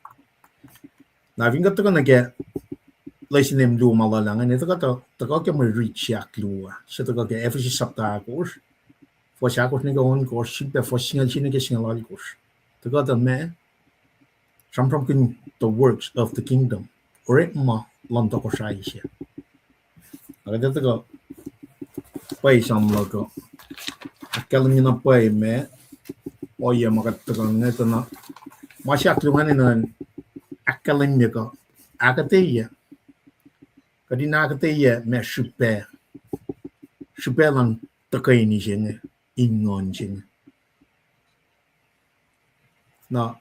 Na vinga taga nage lesinem lu malalangan ito taga ke mo reach yak lu sa taga ke every sapta course for siya course nega on course sipe for singal sinige singal course taga ta me from the works of the kingdom ore ma lanto ko siya siya aga taga pai sam logo akalim na pai me oya makatagal nito na masya klungan na akalim niya ko akateya kadina akateya me shupe lang takay ni siya ingon siya na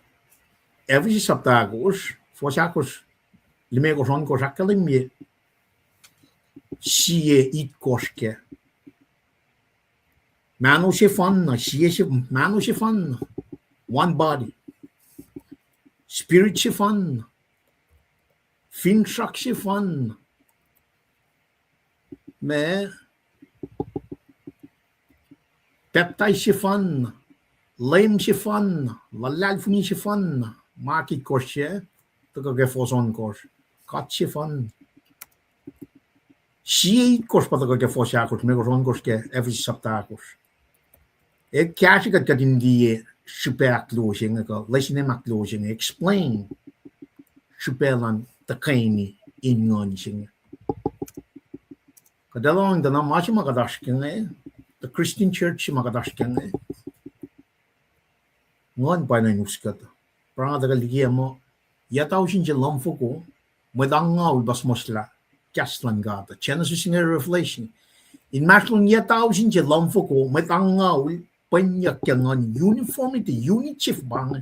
every saptagos fosakos limego son ko akalim niya siye it koske Manu shifan, manu shifan, one body. Spirit shifan, fin shak shifan. Me peptide shifan, lame shifan, lalalfuni shifan, market koshe, toka gefoson kosh, kat shifan. She kosh pataka gefosakos, megoson koske, every saptakos. Ik krijg ik het in die superclosing, lesinema-closing, explain superlan de kaini ingonjing. Kadalong dana machi makadashking the Christian Church makadashking ngon pa na nuskat. Parang dagal mo yataw sinja lamfo ko madangaw bas mosla kaslan gata. Genesis in Revelation. In maslong yataw sinja lamfo ko madangaw panyakangan uniformity, unity bang.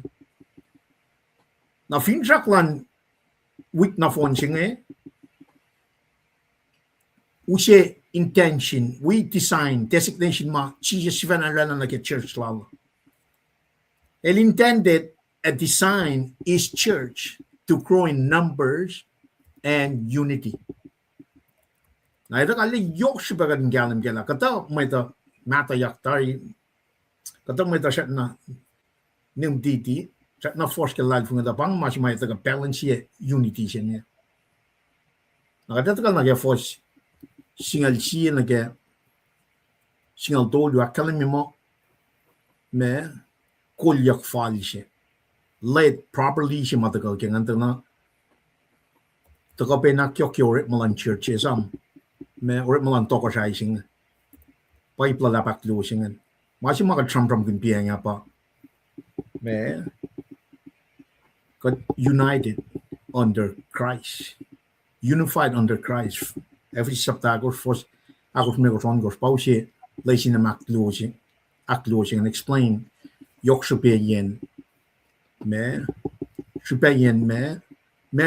Na finjak lan wik na fonsing use intention, we design, designation ma Jesus sivanalana na ke church lala. El intended a design is church to grow in numbers and unity. Na ito kali yok sibagan galam gala. Kata may ta mata yaktari kata may ta siya na nim diti siya na force ke lal funga da bang mas may ta balance ye unity siya niya. Nakata ta na ke force singal siya na ke singal dolu akalim mo me kolyak fali siya. Led properly siya matagal kaya nga na taka pe na kyokyo orit malan church esam me orit malan toko siya ising pa iplalapak lo siya nga masih maka tram kumpiya nga pa me got united under Christ, unified under Christ. Every saptagos first agos megoton gos pausi lesin na akloosing and explain yok supeyen me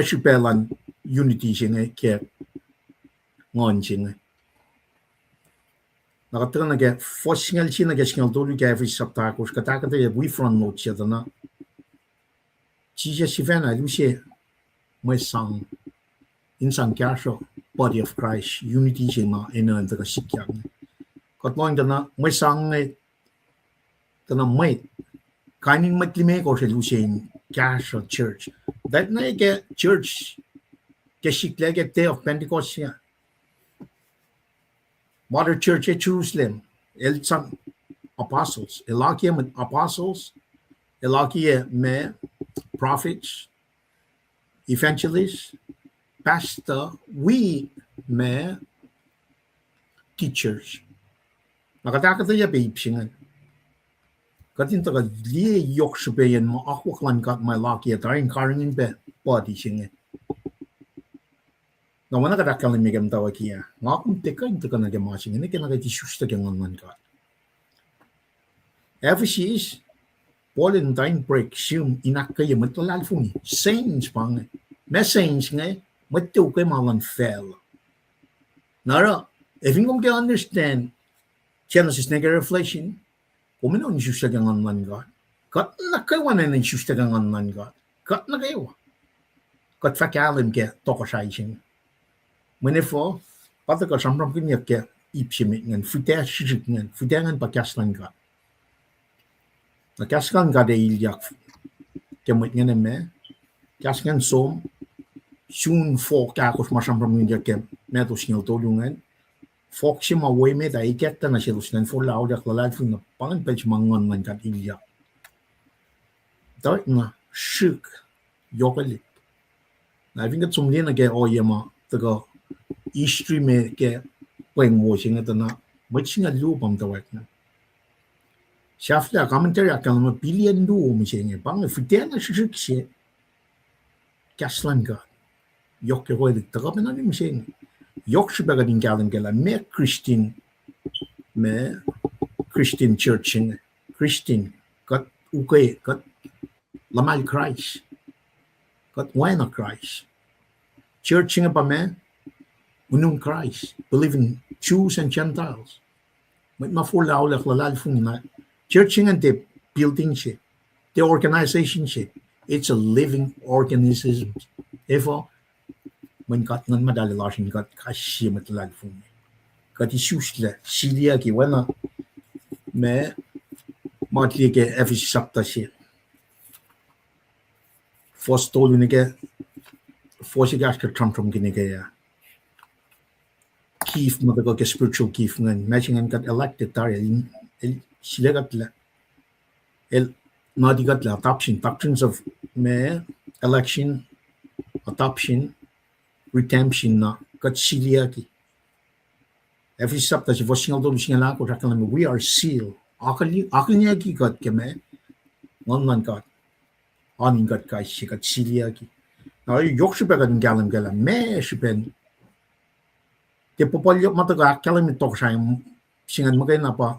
supelan unity siya ke ngon siya nakatira na ke first singal siya na ke singal dolu ke every saptagos katakata ye we front note siya na Jesus Sivana Lucia my song in San Casho body of Christ unity siya ma ina ang taga sikyang katloing dana my song dana may kainin matlime ko sa Lucien Castle Church. That na ke church ke shikle ke day of Pentecost ya. Mother Church at Jerusalem. El some apostles. Elakia med apostles. Elakia me prophets. Evangelists. Pastor. We me teachers. Nakataka tayo beipsingan. Katin taka liye yok sibayan mo ako klan kat may laki at aring karingin be body singe. Na wana kadakal ni megam tawa kiya. Nga akong teka yung taka nagamasing. Ini kaya nagaytisusta kaya ngan kat. Ephesus, Paul and time break siyum inak kaya matlalfuni. Saints pang. May saints nga, matiw kay malan fell. Nara, if you can understand Genesis nega reflection, kung ano yung sustagang ngan God. Kat na kayo na yung sustagang ngan God. Kat na kayo. Kat fakalim kaya toko siya ising. Manifo, pata ka samram kanya kaya ipsimit ngan, futaya sisik ngan, futaya ngan pakaslan God. Nakaslan God ay ilyak kemut ngan eme, kaslan som, soon folk akos masamram kanya kaya metos nyo tulungan, folk si maway me da iketta na silusnan for laudak lalad fun na pangan pech mangon man kat ilyak. Dart na shuk yokalit. Na vingat sumli na kaya oyama taga istri me kaya brainwashing ito na matching a lupam tawag na. Shafla commentary akal ma billion do umisenge pang fiten na shuk siya kaslan ka. Yok ke hoy taga na ni misenge. Yok shibaga din galing gala me Christian churching Christian kat ukay kat lamal Christ kat wena Christ churching pa me unong Christ believe in Jews and Gentiles may mafulaw lak lalal fung na churching and the building siya the organization siya it's a living organism efo man kat ngan madali lasin kat kashi matlal fung kat isusla silia ki wana me matli ke Ephesus chapter siya first told ni ke first gas ke tram kini ke ya kif madaga ke spiritual kif ngan matching kat elected tar sila kat la nadigat la adoptions of me election adoption redemption na kat silia ki every chapter si vosingal do singal ko rakal we are sealed akali niya ki kat ke me ngan kat aning kat kai si kat silia ki na yok siya kat galam me siya te popolyo mataga kalam tok siya singan magay na pa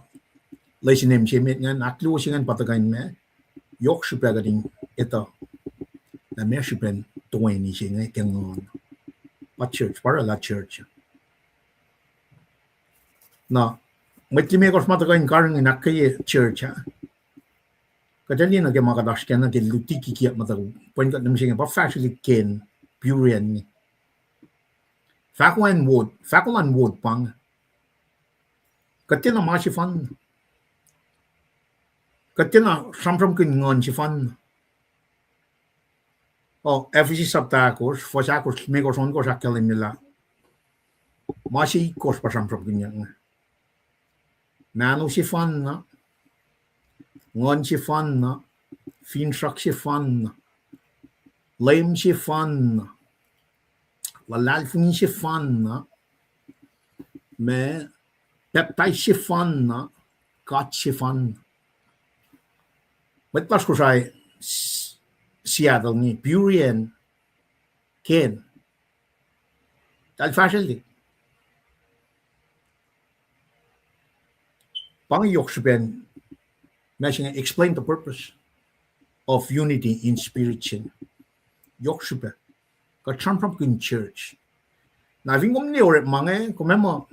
laisinem siya met ngan aklu singan patagain me yok siya kat ito na me siya tuwin ni siya nga kengon pa church para la church na matime ko mataga in karang inakay church ha kadali na ke makadash ken na ke lutiki kiya mataga point ka naman siya pa factually ken purian ni fakuan wood pang katina ma si fan katina samsam kin ngon si fan Ephesus saptakos fosakos megos on ko sakalen nila masi kos pa samsam kin yang nano si fan na ngon si fan na finsak si fan na lame si fan na lalalfung si fan na me peptay si fan na kat si fan met pas ko say Seattle ni Purian Ken tal fashion di pang yok siben machine explain the purpose of unity in spirit chin yok siben ka from in church na vingom ni ore mange komemo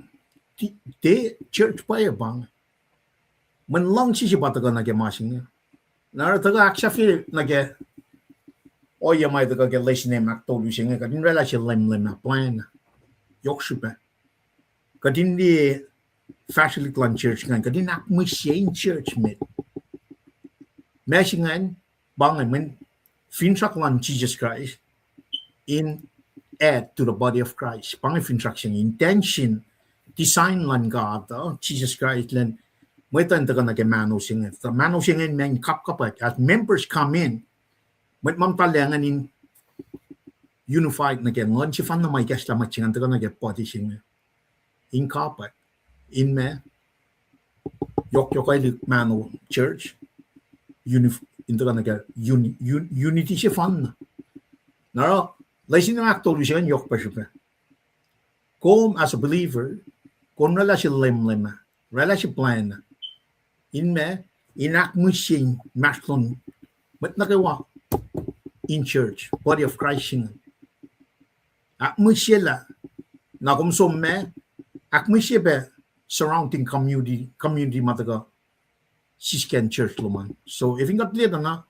te church pa bang man long si bataga na ke machine na taga aksha fi na ke oya mai taga ke lesson name akto using ka din rela si lem na plan yok siben ka din di facility plan church kan ka din ak mo church met Messingan, bangamin, finshaklan Jesus Christ in add to the body of Christ. Pangay fintraction intention design lan God Jesus Christ lan may tan taga nage manusing. The manusing in men kap as members come in, may mamtalangan in unified nage ngon si fan na may gas lamat singan taga nage body sing in kapat in me yok ay manu church unity si fan naro laisin ang actually siya yok pa siya kom as a believer kon rela si lem rela si plan in me inak mo sing maslon mat nakawa in church body of Christ sing ak mo siya na kom som me ak mo siya be surrounding community mataga Sisken church luman. So if you got later na,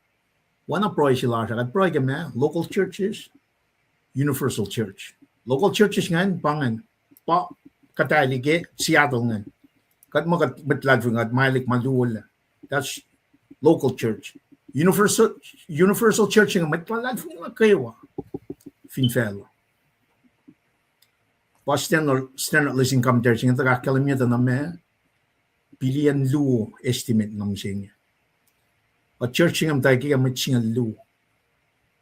wana proy sila siya. At proy kami, local churches, universal church. Local churches ngayon, pangan, pa, katalige, Seattle ngayon. Kat mo kat batlad nga, malik maluwal. That's local church. Universal church nga, matlad nga kayo. Finfello. Pa standard listing commentary nga, tagakalimita na me, billion lu estimate ng siya. At church ng tayo kaya may siya lu.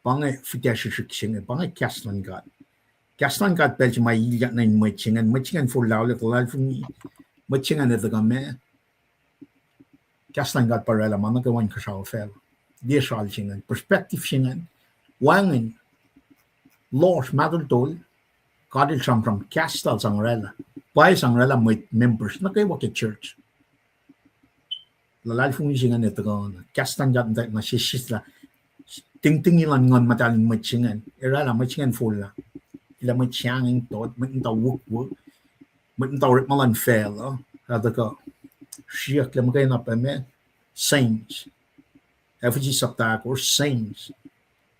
Pangay fitasya siya. Pangay kaslan God. Kaslan God pwede may ilat na yung may siya. May siya for laulit. May siya na ito kami. Kaslan God para laman. Nagawan ka siya o fel. Di siya siya. Perspective siya. Wangin. Lord, madultol. Kadil siyang from kastal sang rela. Pwede sang rela may members. Nagkawa ka church. Lalali fung singan ito ko kastan jat na sisla ting ilan ngon mataling machingan era machingan full la ila machang tot matinta wuk matinta rit malan fail ada ko siya klam kay na pa me saints FG sapta or saints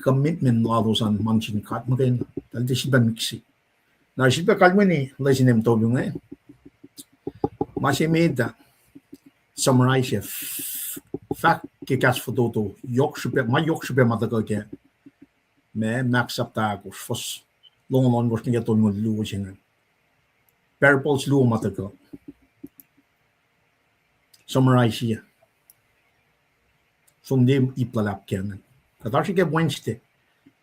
commitment laws on manchin kat magay dal di siya mixi na siya kalmo ni lesinem to yung masimeda summarize fact kikas foto yok super matagal ke me max up tagos fos long gos niya to ng luwo siya parables luwo matagal summarize siya sumdim iplalap kenan katashi ke Wednesday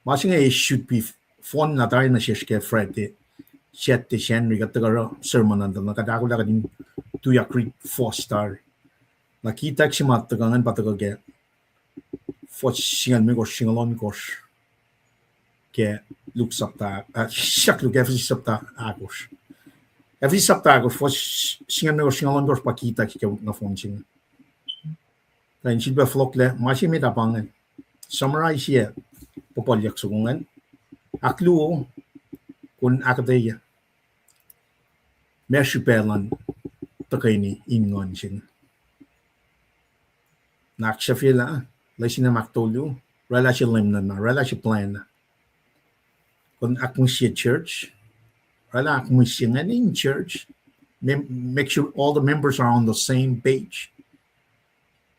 masing it should be fun na tayo na siya ke Friday 7 January kataga sermon nandun nakadako lang din 2 Creek 4 star nakita si matagangan patagal for singan me gos singalon gos ke look sapta siak look every sapta agos for singan me gos singalon gos pakita ki na phone singa then silba flock le mashi me tapangan summarize here popolyak sugungan aklu kun akadaya mershipelan takayni ingon singa Nakshafila, Lashina Maktolu, Relashi Limna, Relashi Plan. Kun Akmushia Church, Rela Akmushia in church, make sure all the members are on the same page.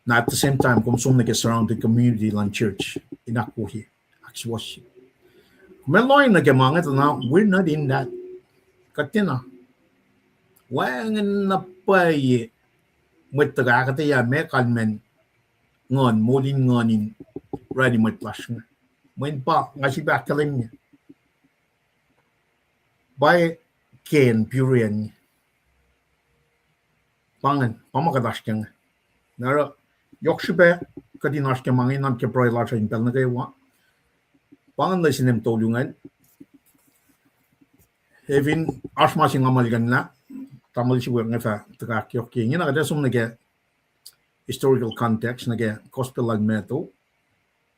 Not at the same time, come some niggas around the community land church in Akuhi, Akswashi. Meloy Nagamangat now, we're not in that. Katina. Wang na pay with the Akataya Mekalmen. Ngon molin ngonin ready my flash nga when pa nga si bakalim niya by ken purian pangan pamakadash kang nara yokshibe kadinash ke mangin nam ke proila sa impel na kaywa pangan la sinem tolungan even asma sing amalgan na tamal si nga fa tagak yok king na kada sum nage historical context nage gospel lag meto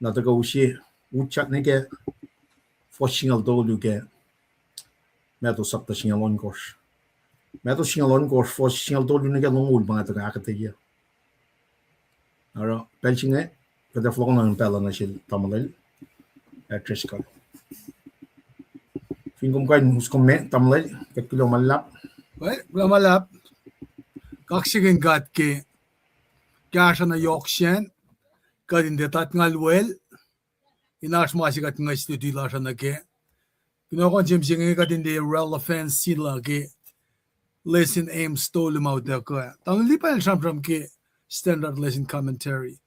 na taga usi uchat nage foshingal dolu ge meto sapta singalon kos foshingal dolu nage longul mga taga akatiya ara pensinge kada flong ng pela na sil tamalel actress ka fingom kain huskom me tamalel ket kilo malap well malap kaksigin gat ke kaya siya na yoksyen kadin detat ngal well inash masikat nga studio la siya nage pinokon jim singe kadin de relevance sila ke lesson aim stole mo de ko tang lipan from ke standard lesson commentary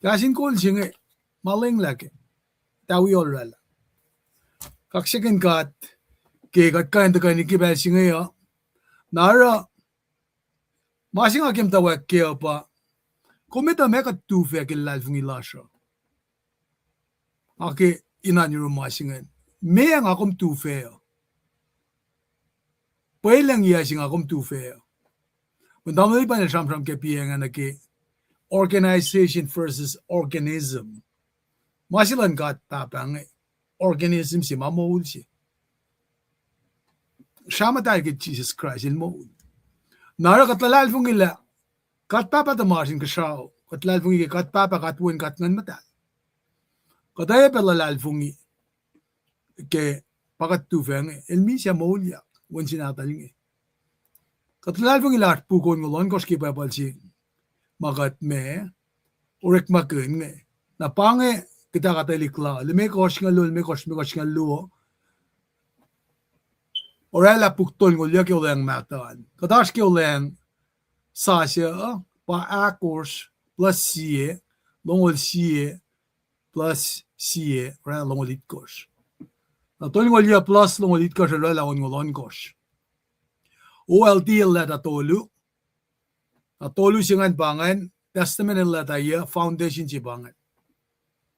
kasin kol singe maling lake tawi olral kaksekin kat ke kat kain to kain ki ba singe ya nara masinga kem tawa ke pa kometa me ka tu fe ke lal fungi lasha ake inan yung masingen me ang akom tu fe pweleng iya sing akom tu fe undamali pa na sam ke pienga na ke organization versus organism masilan kat tapang organism si mamul si sama tayo ke Jesus Christ il mo nara katlal fungi la kat papa ta masin ka sao katlal fungi kat papa katwin kat ngan mata kadaya pelalal fungi ke pakat tu fenge el mi sia molia wen sinatal ngi katlal fungi lat pukon ngolon koski pa palsi magat me urek maken nge na pange kita katelikla le me kos ngalul me kos ngaluo orela puktol ngolya ke oleng matan kadash ke oleng sasia pa akors plus sie longol sie plus sie ora longolit kos na tol ngolia plus longolit kos ora la ngolon kos OLT la da tolu singan bangan testament la da ya foundation si bangan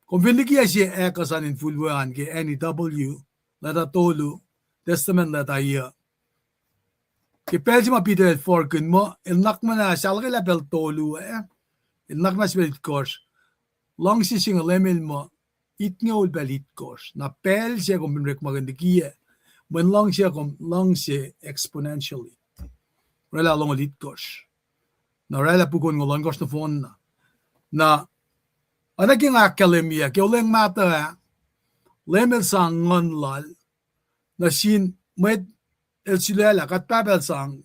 konviniki asi ekasan in fulwan ke NEW la da tolu testament la da ya ke pelsi ma Peter for kun mo el nakmana salga la pel tolu el nakma spel kos long si singa lemel mo itngol belit kos na pel siya kung binrek magandikiye when long siya exponentially rela long lit kos na rela pukon ngolon kos na phone na anaking akademia ke oleng mata lemel sang ngon lal na sin med el silela kat papel sang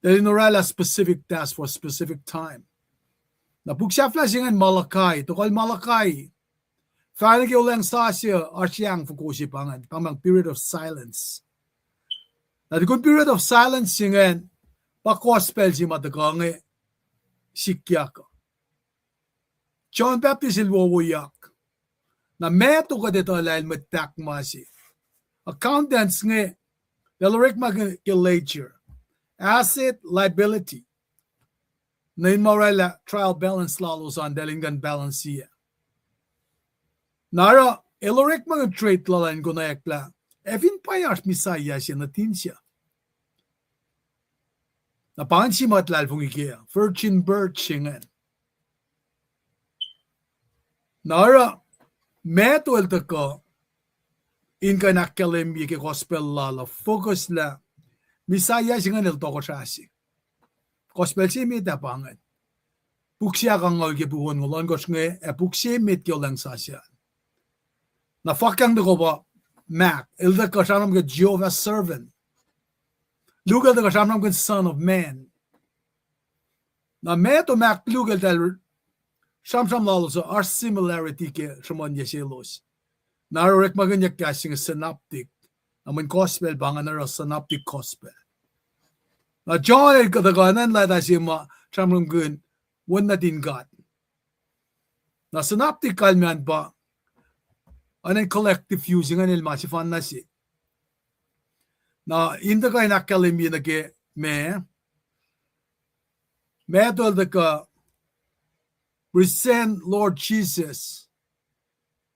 elinorala specific task for specific time na puksya flashingan Malakai to call Malakai Fane ke oleng sasya arsyang fukusi pangan pamang period of silence na di kun period of silence singan pa gospel si matakange sikyak John Baptist ilwowoyak na meto ka dito lail matak masi accountants nge dalorek mag ke ledger asset liability na inmorala trial balance lalos on delingan balance siya nara elorek mga trait lalan ko na ekla evin payars misaya siya natin siya na pansi matlal fung ikea virgin birth singan nara meto el tako in ka nakalembi ke gospel lala focus la misaya singan el toko sasi gospel si mi tapangan puksya kang ngol ke buhon ngolon kos nge puksya mit ke lang sasya na fakang ko ba Mac ilda ka shanam ke Jehovah's servant lugal da ka shanam ke son of man na meto Mac lugal dal sham lalo so our similarity ke shamon yeselos na rek maganya kasing synoptic amun gospel bangan na synoptic gospel na John el kadaganan la da sima shamram gun one na din God na synoptic kalman ba anan collective using anil masifan na si na inda ka inakalemi na ke me tol da ka present Lord Jesus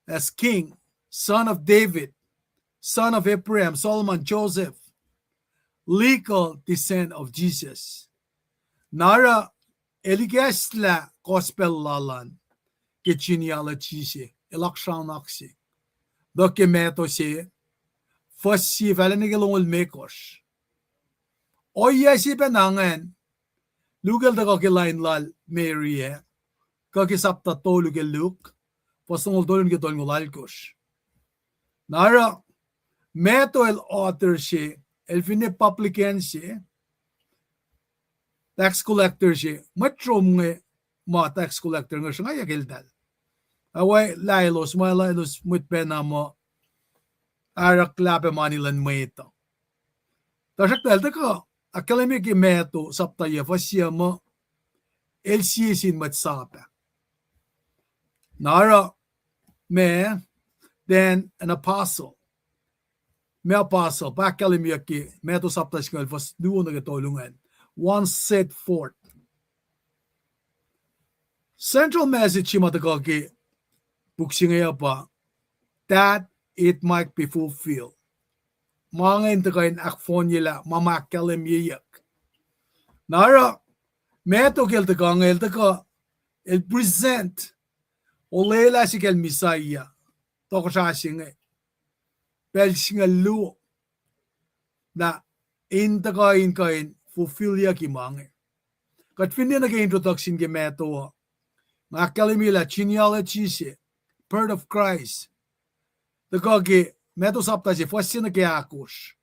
as king son of David son of Abraham Solomon Joseph legal descent of Jesus nara eligesla gospel lalan ke genealogy si election aksi documento si fasi valenigilongol mekos oya si penangan lugal da ke line lal Mary ka kisapta tolu ke Luke pasungol dolun ke tolong lalkos nara meto el author si el fine publican si tax collector si matrom nge ma tax collector nga siya gildal Away lailos mut penamo arak lape manilan meto. Tasak telta ko akademi ki meto saptaya fasiyamo LCSin matsapa. Nara me then an apostle. Me apostle pa akademi ki meto saptas ngal fas duo na katulungan. One set forth. Central message matakoki buksingaya pa that it might be fulfilled. Mga intakain akfon nila mamakalim yiyak. Nara, meto kelta ka ngelta ka el present olela si kel misaya toko sa singe pel singa luo na intakain kain fulfill ya ki mange. Kat finna na ka introduction ke meto makalim yila genealogy si birth of Christ. Takagi meto sapta si fasina ke akos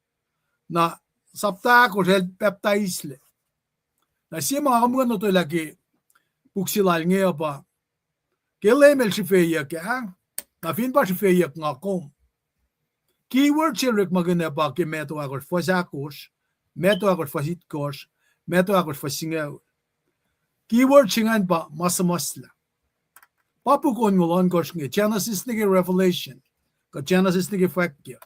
na sapta akos el baptizle. Na siya mga kamungan no to lagi puksilal ngayon pa. Kailemel si feya ka na fin pa si feya nga kom. Keyword siya rik maganda pa ki meto akos fasakos, meto akos fasitkos, meto akos fasingaw. Keyword siya pa masamasla. Papukon ngulon kos nga Genesis nige Revelation. Genesis nige fakya.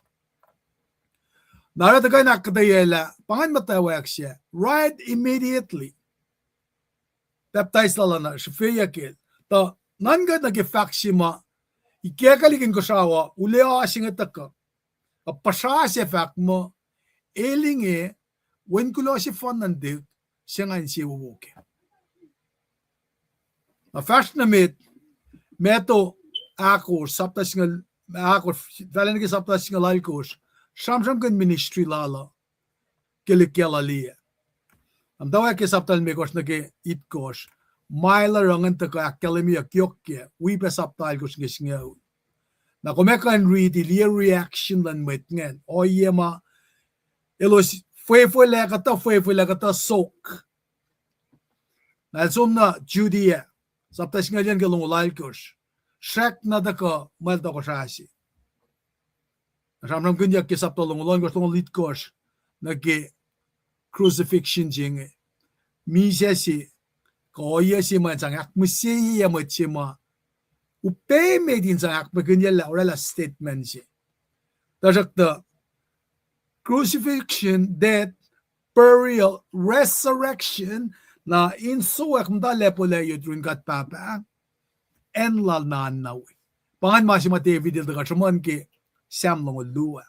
Narada ka nakatayela, pangan matawag siya, right immediately. Baptize lala na, siya fiyakil. Ta, nanga nag-fact siya ma, ikekalikin ko siya, uleo asing ataka. Pasya siya fact mo, elinge, when kulo siya fanandig, siya nga siya wuwuki. Na first na meto ako, saptas nga, ako, dahil naging saptas nga lalkos, Samsam kan ministry lala kilikela liya. Am dawa ke saptal me kos nage itkos maila rangan ta ka akademia kyokye we be saptal kos ngisngaw. Na kumekan read the reaction lan metngen o yema elos fue la kata sok. Na somna Judea saptas nga yan galong lalkos. Shak na da ka malta ko shasi. Ramram kunyak ke saptolong ulon gostong litkos nage crucifixion jinge misya si koya si man sangak musi ya machima upe medin sangak bagunya la orala statement si tajak the crucifixion, death, burial, resurrection na insuak mdale pole yudrun kat papa en lal na nawi pangan masima David il daga ke Samlong Lua.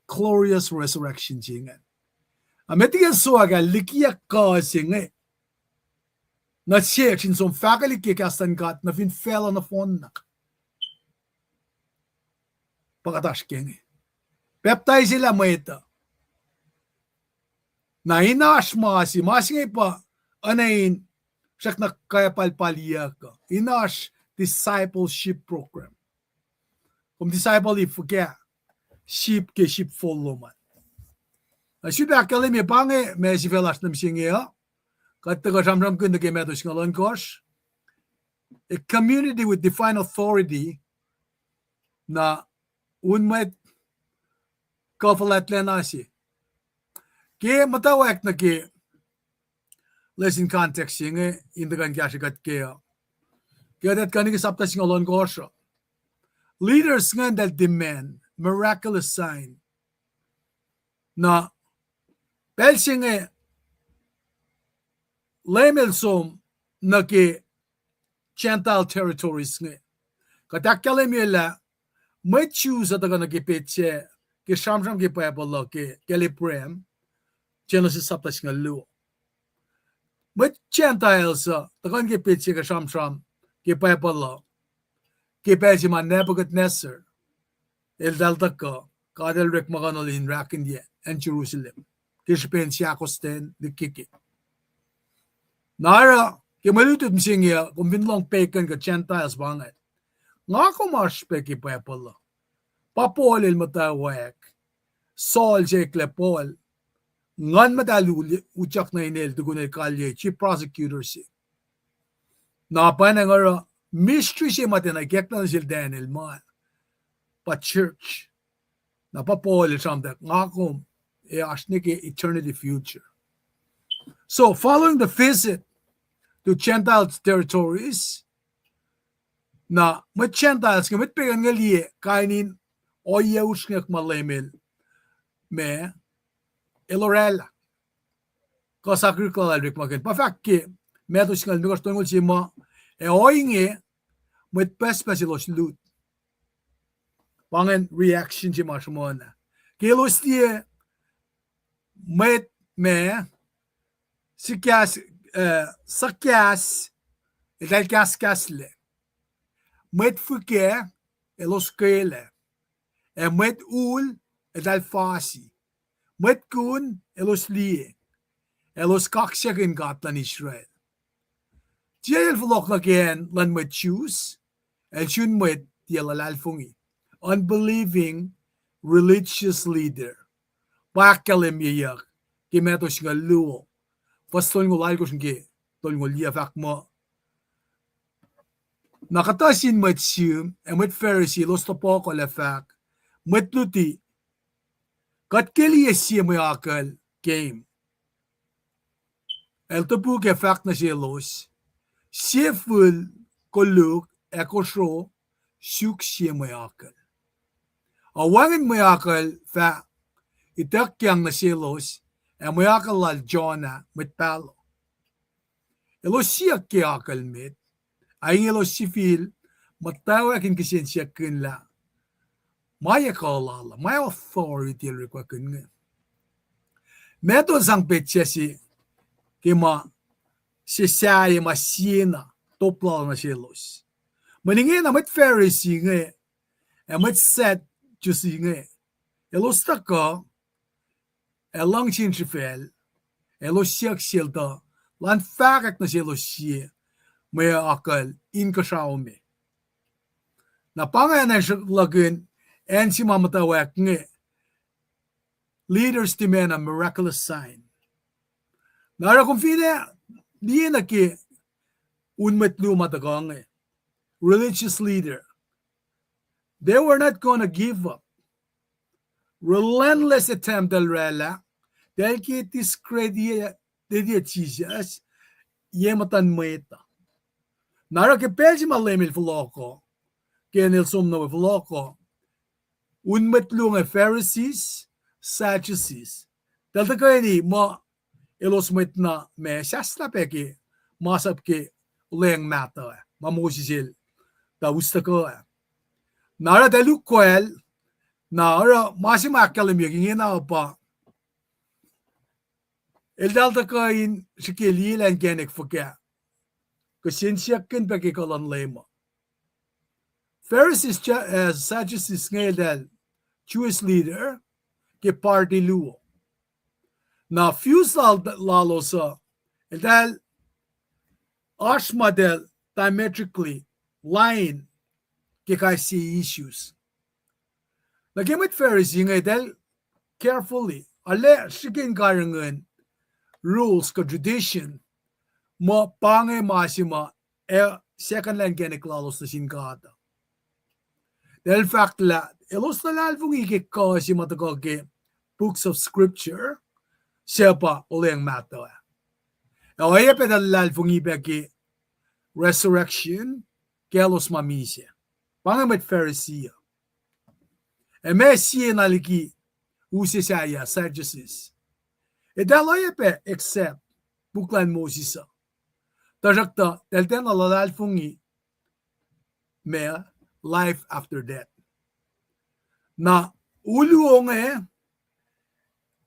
Glorious resurrection jingan. Ametiga suaga likia ka singe. Na siya sin som fakali ke kastan kat na fin fell on the phone na. Pagatash kenge. Baptize sila mo ito. Na inash masinge pa anayin siyak na kaya palpaliya ka. Inash discipleship program. Kung disciple forget sheep ke sheep follow man. Sheep akali me pange me si velas nam singia. Kataga samram kun ke meto singalon kos. A community with divine authority na unmet kafalat lenasi. Ke matawak na ke lesson context singe indagan kashikat ke. Kaya dat kanigi sapta singalon kos. Leaders nga that demand miraculous sign na pelsi nga lemel som na ke Gentile territories nga. Katakale mila may choose at aga nagipitse ke shamsham ke paebalo ke keliprem Genesis saptas nga luo. May Gentiles tagan gipitse ke shamsham ke paebalo Kipesi man Nebuchadnezzar, el dalta ko, kadel rek maganol in Rakindia and Jerusalem. Kispen siyakosten de kiki. Nara, kimalutod msingya, kung binlong pekan ka Gentiles banget. Nga ko marspeki pa pala. Papol il matawak. Saul jekle Paul. Ngan madaluli, uchak na inel, dugunay kalye, chief prosecutor si. Napan nga mystery siya matinagyak na sila Daniel man. Pa church. Na pa Paul samdak ngakom asnike eternity future. So following the visit to Gentile territories, na met Gentiles nga met pegan nga liye kainin oyeus ngak malemel me elorella. Kasakri klalalrik makin. Pa fakki metus ngal nukos tungul sima oinge met pespesilos lut. Pangen reaction sima semana. Kilos dia met me sikas sakas etal kaskasle. Met fuke elos kele. Met ul etal fasi. Met kun elos lie. Elos kaksyakin gatlan Israel. Tiel vlog again lan met choose. El shun met tiel alalfungi. Unbelieving religious leader. Pakalim yayak. Kimetos nga luo. Fastol ngol algos nge. Tol ngol liafak mo. Nakatasin met siyum. Met Pharisee los topo ko lafak. Met luti. Kat keli siya mo akal game. El topu ke fak na siya los. Siya full koluk ekosro suk siya mo akal. Awangin mo akal fa itakyang na siya los. Mo akal lal Jonah met palo. Elos siya ke akal met. Ay elos si fil matawakin kisyan siya kunla. Maya kalala, my authority requakun nga. Meto sang petya si kima si saya masina topla na silos. Maningin na met Pharisee nga, met set jusi nga. Elos taka, elang sin si fel, elos siyak silda, lan fakak na silos siya, may akal in kasaume. Napangayan siya lagun, and si mamatawak nga, leaders demand a miraculous sign. Nara kung fina, di na ki unmetlu matagang religious leader. They were not going to give up. Relentless attempt alrela, dahil ki discredit Jesus, yematan meta. Nara ki pelsi malemil fuloko, kaya nilsum na fuloko, unmetlu nga Pharisees, Sadducees. Dahil kayo ni mo elos met na me shasta peki masap ke uleng mata mamusisil da ustako nara dalu koel nara masima kalim yingina pa el dalta kain sikeli lan genek fuka kasinsia kin peki kolon lema Pharisees Sadducees ngedal Jewish leader ke party luo na fusal lalo sa dahil model diametrically line kikasi issues. Nagamit Pharisee nga dahil carefully ale sigin karangan rules ka tradition mo pangay masima second line genek lalos na sinkata. Dahil fact la elos na lalvong ikik ko si matagog books of scripture siya pa uling mato. Oye pedalal fungibeki resurrection kelos mamisia. Pangamet Pharisee. Messi naliki usi saya Sadducees. Daloye pe except buklan Mosisa. Tajakta telten alalal fungi me life after death. Na uluong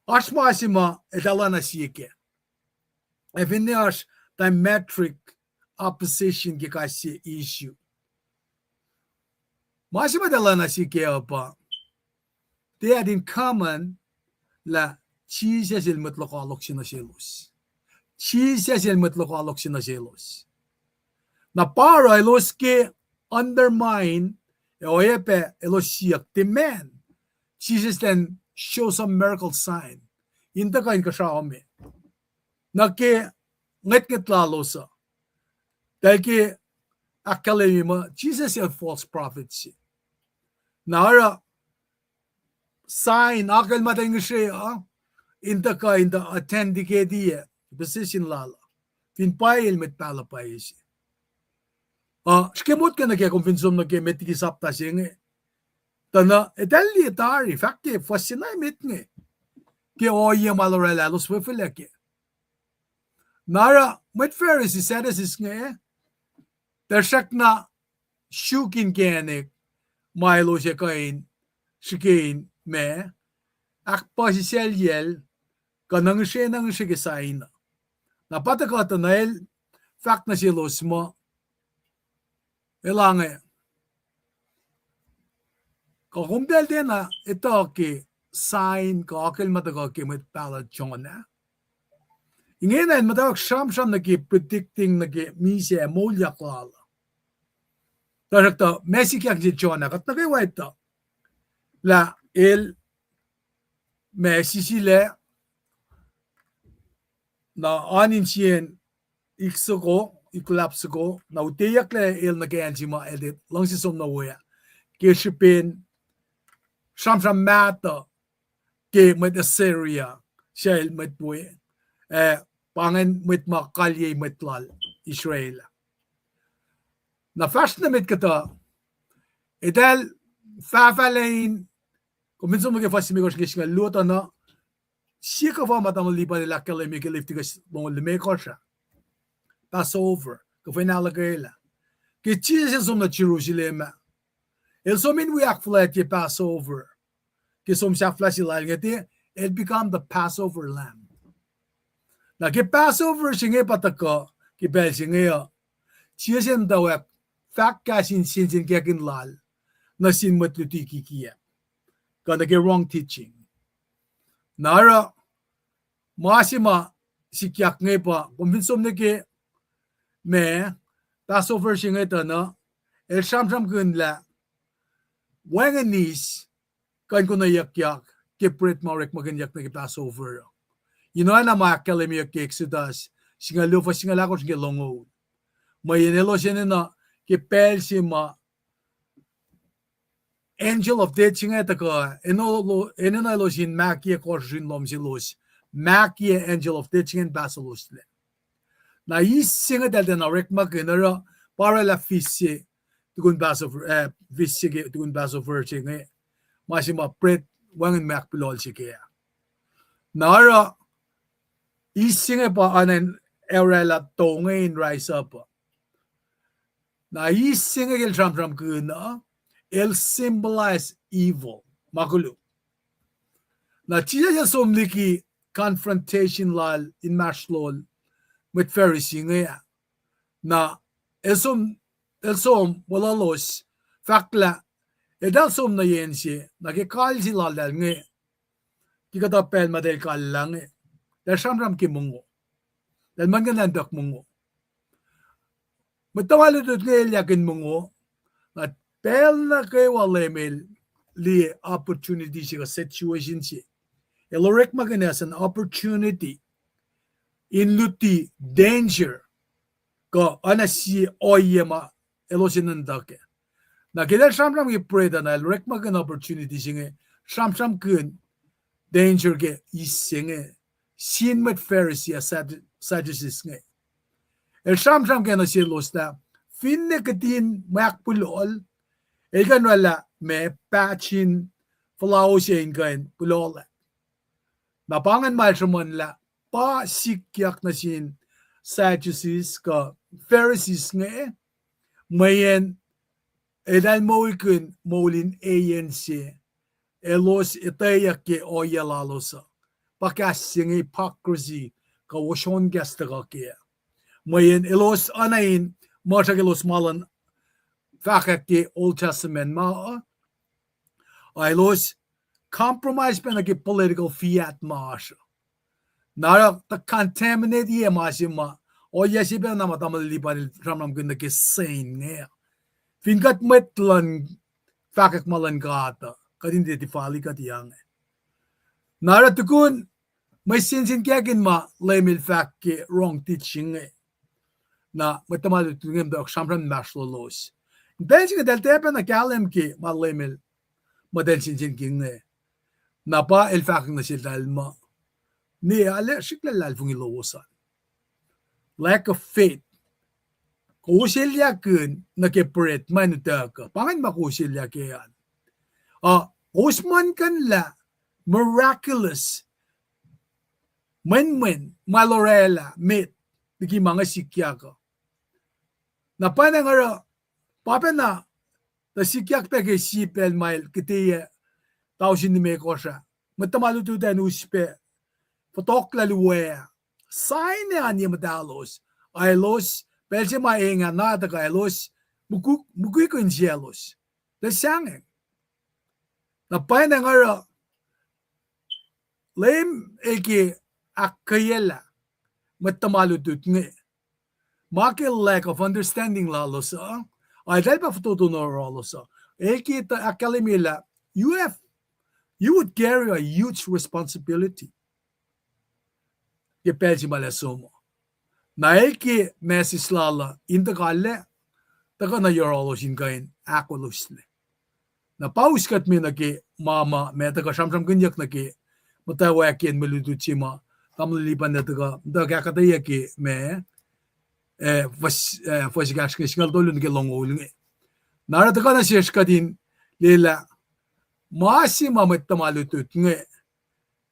Asmasima etalana sike. Eviniash diametric opposition kikasi issue. Masima etalana sike apa. They had in common la Jesus el metlokalok sinasilos. Jesus el metlokalok sinasilos. Na para elos ke undermine eoyepe elos siyak demand. Jesus then show some miracle sign. Inta kain ka siya kami. Naki nget lalo sa. Dahil ki akkalemi ma Jesus is a false prophet si. Nara sign akal matang siya inta ka inta attend ke dia position lala. Fin pail met pala paisi. Skemot ka na kaya konvinsum na kaya met kisapta siya nga. Tana etalli tari fakti fascinai met nga. Kaya oya malarala los wefileke. Nara met Pharisee Sadducees nga tersak na shukin kenek Milo siya kain shikain me akpa si selyel kanang siya nang siya kisain. Napatakata na fact na siya los mo ilang kakumpel din na ito ki sign kakil matagak ki met pala chona. Ingin matawag siyam na ki predicting na ki misya molyak lala. Tarakta Messi kyak si chona kat na kay ito. La Messi sila na anin siyen ikolapsiko na utiyak le na kaya sima edit lang si som na waya. Kishipin siyam mata ke met Assyria siya met buhay. Pangan met makalye met lal Israel. Na fast na met kata edal fafalain kuminso mo ke fast mi ko siya luto na siya ka fa matang lipa nila kala mi ke lifti kas mo lime ko siya Passover ko final gela ke Jesus som na Jerusalem el som in we akflat ke Passover ke som siya flash ilal ngati it become the Passover lamb na ke Passover singe pataka ke bel singe Jesus daw fact kasin sin ke kin lal na sin matluti kikiya kana ke wrong teaching nara masima sikyak nge pa kumbinsom ne ke me Passover singe ta na el sham kun la wanganis kan ko na yak ke pret marek maganyak na ke Passover na makakala ke Exodus singa lufa singa lakos ke longo may inelo siya na ke pel si ma angel of death singa taka enalo sin makia korsin lom si los makia angel of death singa basalos le na is singa dal na rek makinara para la fisi tukun Passover fisi ke tukun Passover singa masima pret wangan mak pilol si kaya nara is singa pa anan erela tongain rise up na is singa gel tram kuna el symbolize evil makulu na tiya ya somliki confrontation lal in mashlol with Pharisee nga na elsom wala los fakla edalsom na yensi na ke kal si lal dal nga kikata pel madel kal lang dal shamram ki mungo dal manganan dak mungo matawalo dot nga yakin mungo at pel na kay walemel li opportunity siya situation siya elorek maganas an opportunity in luti danger ko anasi oyema elosinandake na kidal shamram ki preda na elorek magan opportunity siya shamram kun danger ke isinge sin met Pharisee Sadducees nga el shamram ke na siya losta finne katin makpulol Egan wala me patchin flausin kain pulola. Napangan malshamon la pa sikyak na sin Sadducees ka Pharisees nga mayen edal moikun molin ANC elos itayak ke oyalalosa pakasing hypocrisy ka washon gasta ke mayen elos anain mashagelos malan fakak ke Old Testament ma ay los compromise pa nagi political fiat masha nara ta contaminate ye masima o yesi pa na matamali pa ramram kun nagi sane nga finkat metlan fakak malan gata kadin de tifali katiyang nara tukun may sinsin kyakin ma lemil fak ke wrong teaching na matamalut ngem dok shamram mashlo los belji del tepe na kalem ki malemel model sin kingne na pa el fak na sil dalma ni ale shikla lal fungi losa lack of faith kusilya kun na ke pret manutaka pangan makusilya ke yan Usman kan la miraculous men malorela met bigi mga sikya ko na panangara papena the sikyak peke sipel mail kitiye tausin ni mekosha matamalutu den uspe fotokla luwe sign ani madalos ailos belje ma enga nada ailos muku ko injelos the sangen na panangara lem eke akayela matamalutut nge market lack of understanding la losa I tell pa foto no losa eke ta akalimila you would carry a huge responsibility ye pelji malasomo na eke mesis lala intagalle taga na yorolosin kain akolusle na pauskat mi na ke mama me taga shamsham gunyak na ke matawakin melutuchima tamliban na taga daga kataya ke me was gaskingal dolun ke longolunge nara taga na sheshkadin lela masima matamalutut nge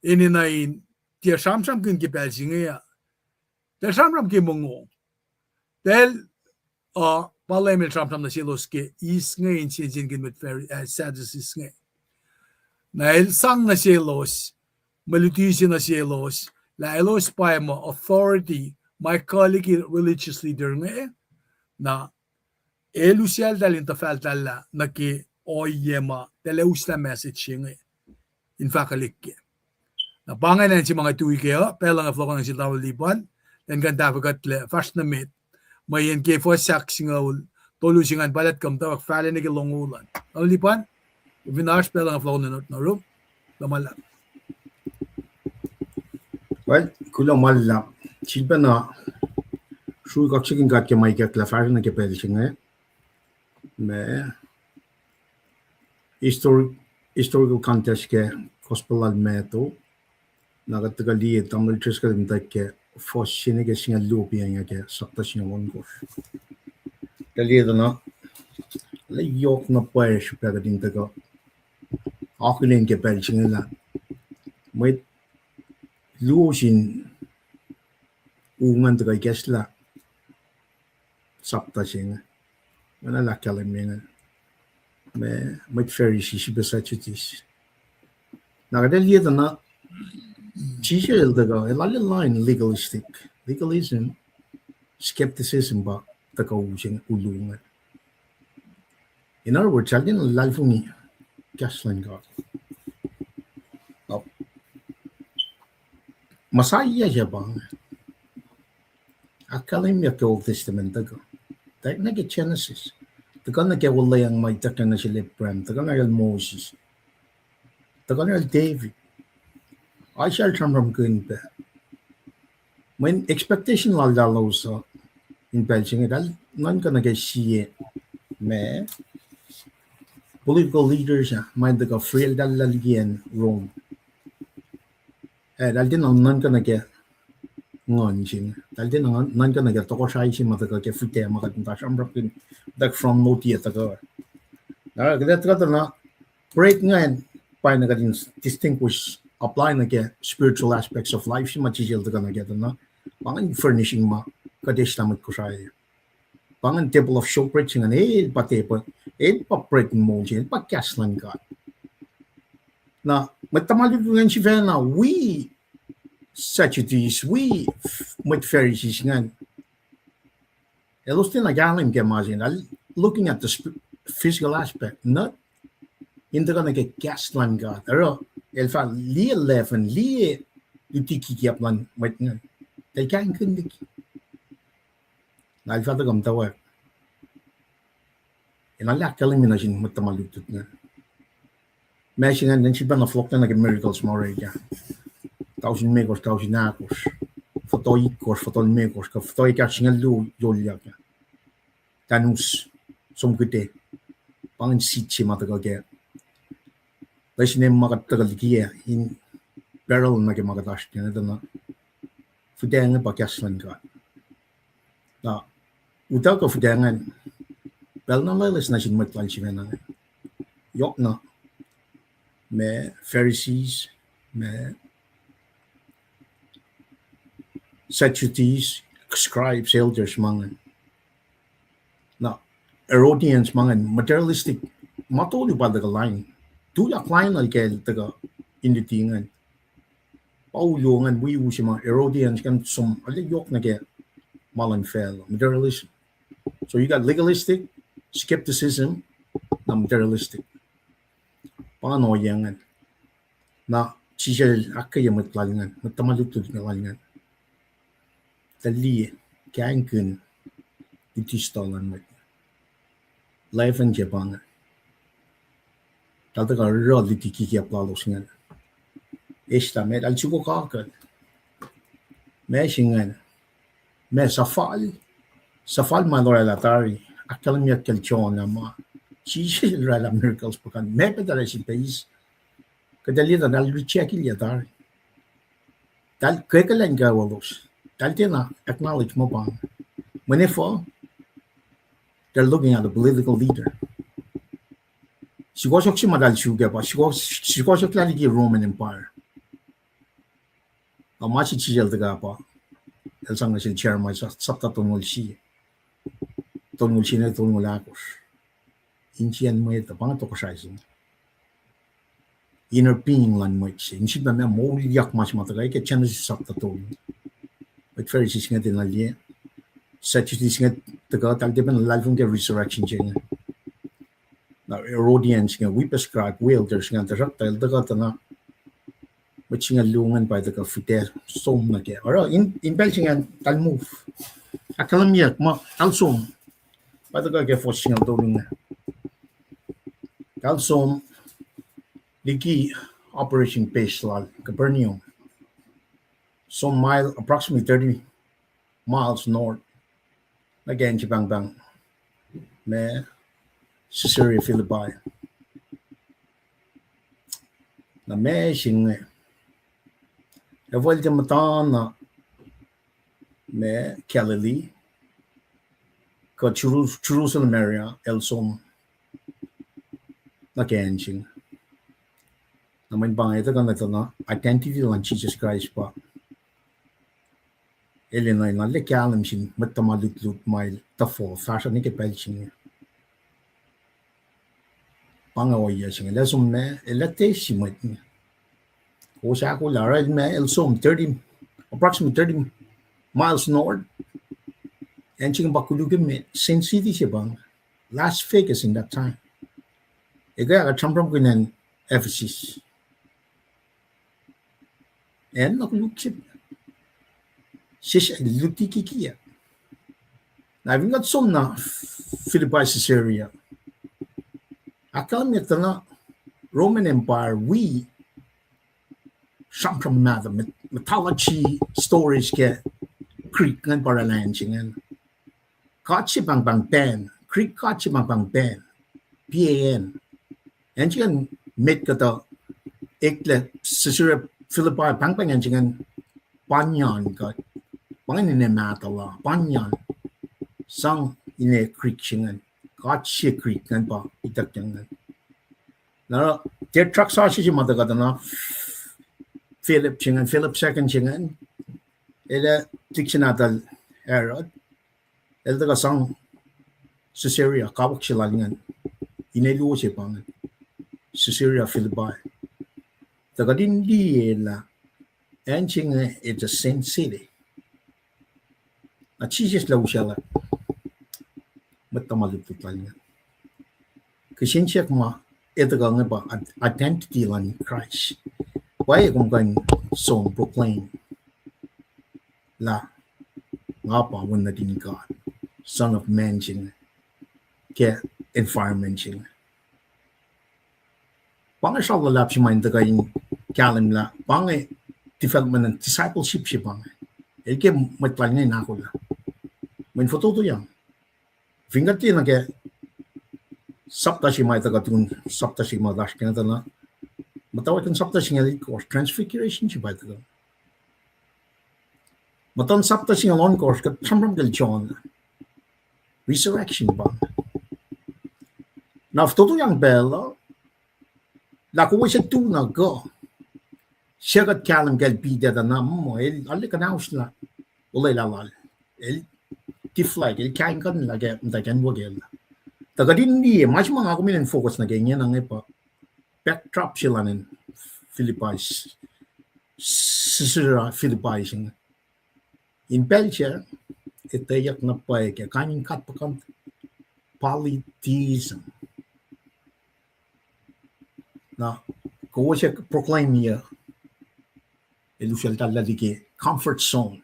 ininain tia shamsham gun ke pelsinge ya tia shamsham ke mongo tel Palemil shamsham na silos ke is nge in sinjin gun mit very sadis nge nail sang na silos malutisi na silos la elos pa mo authority my colleague religious leader nge na elusial dalin ta faltalla na ke oyema teleusla message nge in fakalikke na panganan si mga tuwi kaya pelang aflokan si tawal lipan dan kan dapat le fast na mit mayan ke for sax ngawul tolusingan balat kam tawak fala ni longulan ang lipan vinash pelang aflokan na room lamala well kulang malla silba na shui kaksigin gat ke mai ke la fara na ke pelsinge me historical context ke gospel al meto nagatagali tamil triska din ke fossine ke singa lupianga ke sakta singa wongos dali na le yok na paes pega din taga akulen ke pelsinge la mai lusin ungan taga kesla sakta singa mana la kalemenga me mit ferry si besachutis nagadali na Teacher daga a line legalism skepticism ba daga using ulungan in other words alin lalfungi gaslan god masaya ya ba akalimya ke Old Testament daga tak na ke Genesis daga na ke wala yang may taka na sila Abraham daga na Moses daga na David I shall come from good. When expectation la losa in Belgium, it not gonna get see me political leaders mind the free again Rome. And I didn't not gonna get ngonjing. I didn't not gonna get toko shai si mata ke fite maka tinta shamrakin that from no theater go. Now that got na break ngan by na distinguish applying again spiritual aspects of life si machijil ta kana get na pangan furnishing ma kadesh tamat ko siya pangan table of show preaching and pate pa breaking motion pa kaslan ka na matamali ngan si na we Sadducees we mit Pharisees ngan elos tin agalim ke mazin looking at the physical aspect not in the gonna get kaslan God el fa li eleven li utiki yaplan met ngan tay kan kundik na fa da gam tawa en alla elimination matamalutut na meshingan den si bana flok na miracles more ja 1000 megos 1000 akos fatoi kos fatol me kos ka fatoi ka singal lu yolya ka tanus som kute pangin sitsi mata ka ke lesine magat tagal kia in barrel na ke magadash na dana fudangan pa kaslan ka na uta ka fudangan bel na leles na sin matlan si na yok na me Pharisees me Sadducees scribes elders mangan na Herodians mangan materialistic matoli pa daga line tu ya line al ke daga inditingan paulungan wiu si mga Herodians kan sum ali yok na ke malan fel materialism so you got legalistic skepticism na materialistic paano yangan na chisel akay matlalingan matamalutud na lalingan tali kanken itistolan mat life Japan talta ka ro litiki ki aplalos ngan esta med al chuko kakan me singan me safal malora latari akalamia kelchon ma chisel rala miracles pakan me pedara si país kadali dal richeki liatar dal kekalan gawalos dal tena acknowledge mo bang Whenever they're looking at a political leader. Sigosok si madal suga pa. Sigosok lang di Roman Empire. Ang machi chijal taga pa. El sang na siya chairman sa sapta tungol si. Tungol si na tungol akos. Inchian mo ito. Pangato ko siya isin. Inner being lang mo ito. Inchi ba may mo yak mas matagay. Kaya siya na si sapta tungol. But Pharisees nga tinalye. Sadducees nga taga talde ben lalfung ke resurrection jing na Herodians nga we prescribe wielders nga tarak tal taga tana machinga lungan pa taga fite som na ke ora in belching an tal move akalamia ma tal som pa taga ke forcing to ning tal som liki operation base lal Capernaum some mile approximately 30 miles north again Jibang Bang me Caesarea Philippi na me sing e volta matana me Galilee ko Jerusalem area el som na kenching na main bang ito kan na identity lang Jesus Christ pa Elena na le kalam sin matamalut mail tafo fashion ni ke pelching pangawoya sing la som me elate si mat ko sa ko la red me el som 30 approximately 30 miles north and ching bakuluge me Sin City si bang Las Vegas in that time ega ka champram kunen Ephesus and nakulukip Shisha lutiki kia. Na vingat som na Philippi Caesarea. Akal mi na Roman Empire we sampram mada mythology stories ke Greek ngan para lanchingan. Kachi bang pen Greek kachi bang pen PAN. And chikan met kata ekle Caesarea Philippi bang anjingan panyan ka Pangin ne matala, panyan, sang ine creek chingan, gotcha creek ngan pa itak jangan. Na their truck sausage madaga na Philip second chingan, ele dictionatal Herod, el daga sang Caesarea kawak silalingan, inelu si pangan, Caesarea Philippi. Daga din di la, and chingan it's a Saint City. Na Jesus la usala matamalut tanya kishinchak ma etaga nga ba identity lan Christ why kung kan song proclaim la nga pa wala din God son of man jing ke environment jing pangasal la lapsi mind taga in kalim la pangay development and discipleship si pangay el ke met plan ngay na ko la men photo to yang fingerti na ke saptashima taga tun saptashima dash kena tana matawat kan saptashima course transfiguration chi ba taga matan saptashima on course ka thamram gel john resurrection ba na photo yang bella la ko se tu na go shagat kalam gel bi da na mo el alle kan ausla olay la el tiflag el kain kan la ge da kan wo gel taga din ni mas mga ako minin focus na ganyan ang ipa backdrop sila ng Philippines sisira Philippines in Belgium itayak na pa kaya kanin kat pa kan polytheism na ko siya proclaim niya ilusal tala di comfort zone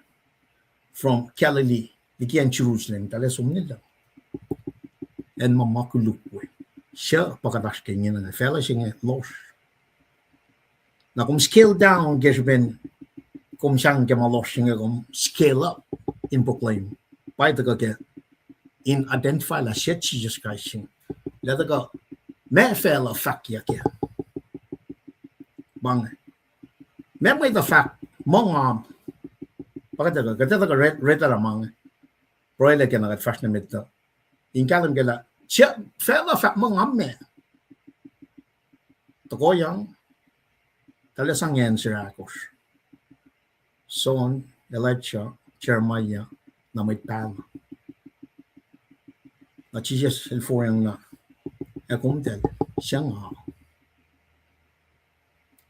from Galilee di kiyan Jerusalem tala sumnila en mamakulukwe siya pagkataas kanya na fella siya los na kung scale down gesben kung siyang kamalos siya kung scale up in proclaim pa ito ka in identify la siya Jesus Christ siya leta ka may fella fact ya kaya bang may the fact mga pagkataas ka red alamang proyle kaya nagat fast na mito in kalam gala siya fella fak mga me to ko yang talasang yan sirakos son Elijah Jeremiah na may tama na Jesus el foreign na akumtel siya nga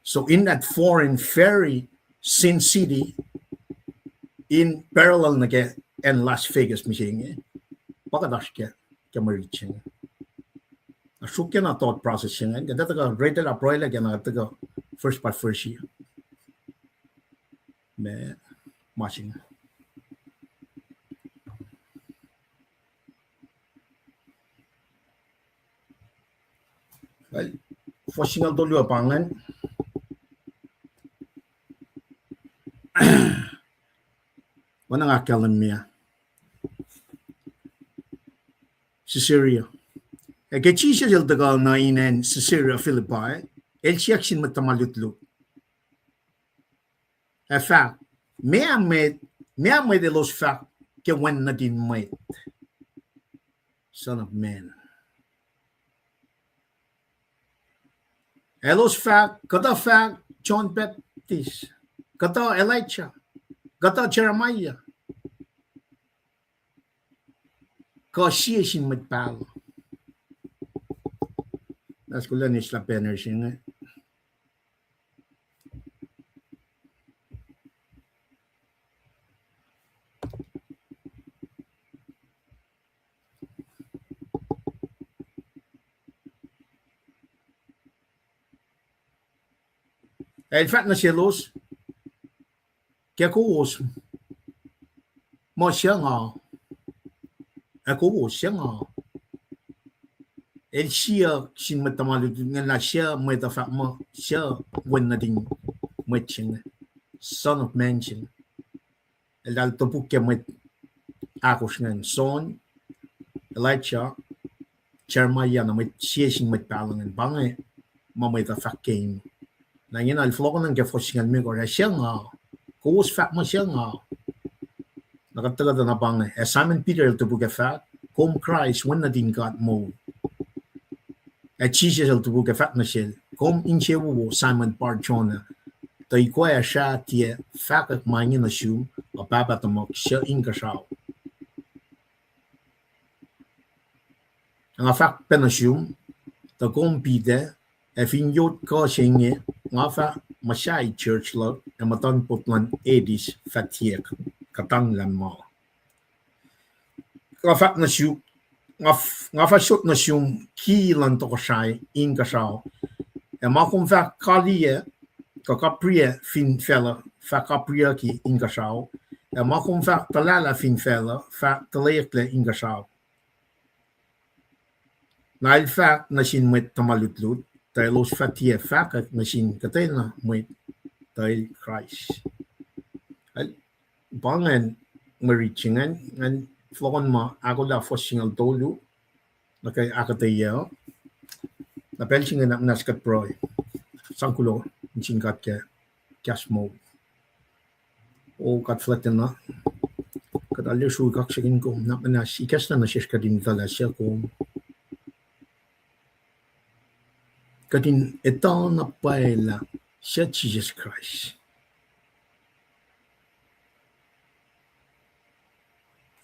so in that foreign very sin city in parallel na ke and Las Vegas missing pagkadash kaya mariching asukya na thought process yan ganda taga rated up royal again na taga first year me matching well for single dollar pangan wana nga kalan miya Syria. Kaya siya sila tagal na inen sa Syria, Philippi, el siya sin matamalutlo. In fact, may amay de los fact ke when na din may son of man. Elos fact, kata fact, John Baptist, kata Elijah, kata Jeremiah, kasi sin magpalo. Das ko lang isla peners yun. In fact na sielos, kaya kuos, mo siya nga, ako siya nga, el siya sin matamalud nga na siya may tafa mo, siya when na ding may ching, son of man ching, el alto po kaya may akos nga, son, Elijah, Jeremiah na may siya sin may palangan, bangay, mamay tafa kain, na yun alflo ko nang kafosingan mi ko, siya nga, kuos fa mo siya nga, nakataga na bang Simon Peter to buka fat kom Christ when na din God mo at Jesus to buka fat na siya kom inche wo Simon Parchona to ikoya siya tie fat at mangin na siya o baba to mo siya inka siya ang fat penasyon to kom Peter finjot ko siya nga fat masyay church log e matan potlan edis fatiek katang lan mo. Kafak na siya, nga fa shot na siya kilan to ko siya, in ka siya. E ma kung fa kaliye, kakapriye fin fella, fa kapriye ki in ka siya. E ma kung fa talala fin fella, fa talayakle in ka siya. Na il fa na siya met tamalutlut, tayo los fatiye fa na siya katay na met tayo Christ. pangan marichingan and flokon ma ako la for single tolu na kay akatayo na pelchingan na naskat proy sangkulo singkat ke kasmo o kat flatten na kat alle shu kak sigin ko na sikasta na siya kadin tala siya ko kadin etal na paela siya Jesus Christ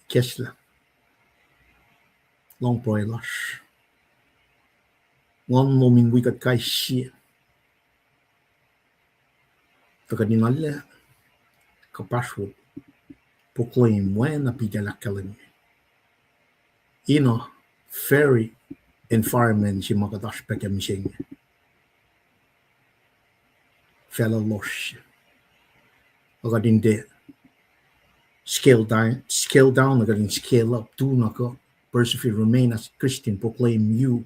kesla long proilash ngon no min wikat kai siya kadin alle kapashwo proclaim when a pita la kalim ino very environment si makatash pekem sing fellow losh agadin de scale down agadin scale up do nako persevere remain as Christian proclaim you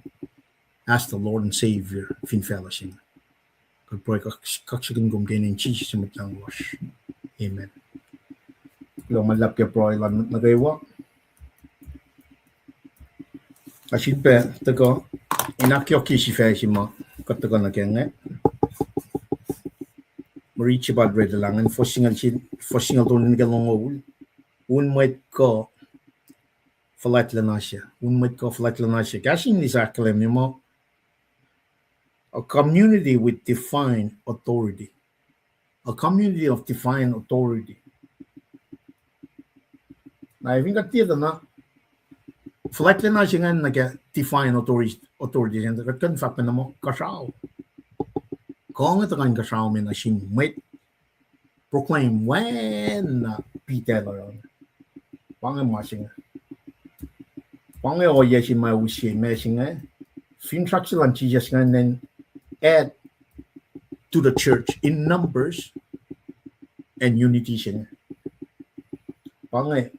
as the Lord and Savior fin fellowship kad proy kaksigin gum din in Jesus matlang wash amen lo malap ke proy lan nagaywa asin pe tako inakyoki si fe si ma kataga na kenge reach about red lang and for single to nigga long old un might go flat lanasha cashin is acclaim mo a community with defined authority a community of defined authority na even got na flat lanasha nga naga defined authority and the kan fa na mo kasao kong ito kan kasao men asin might proclaim when Peter around pang masing pang o yes in my wish messing fin traction Jesus and then add to the church in numbers and unity sing pang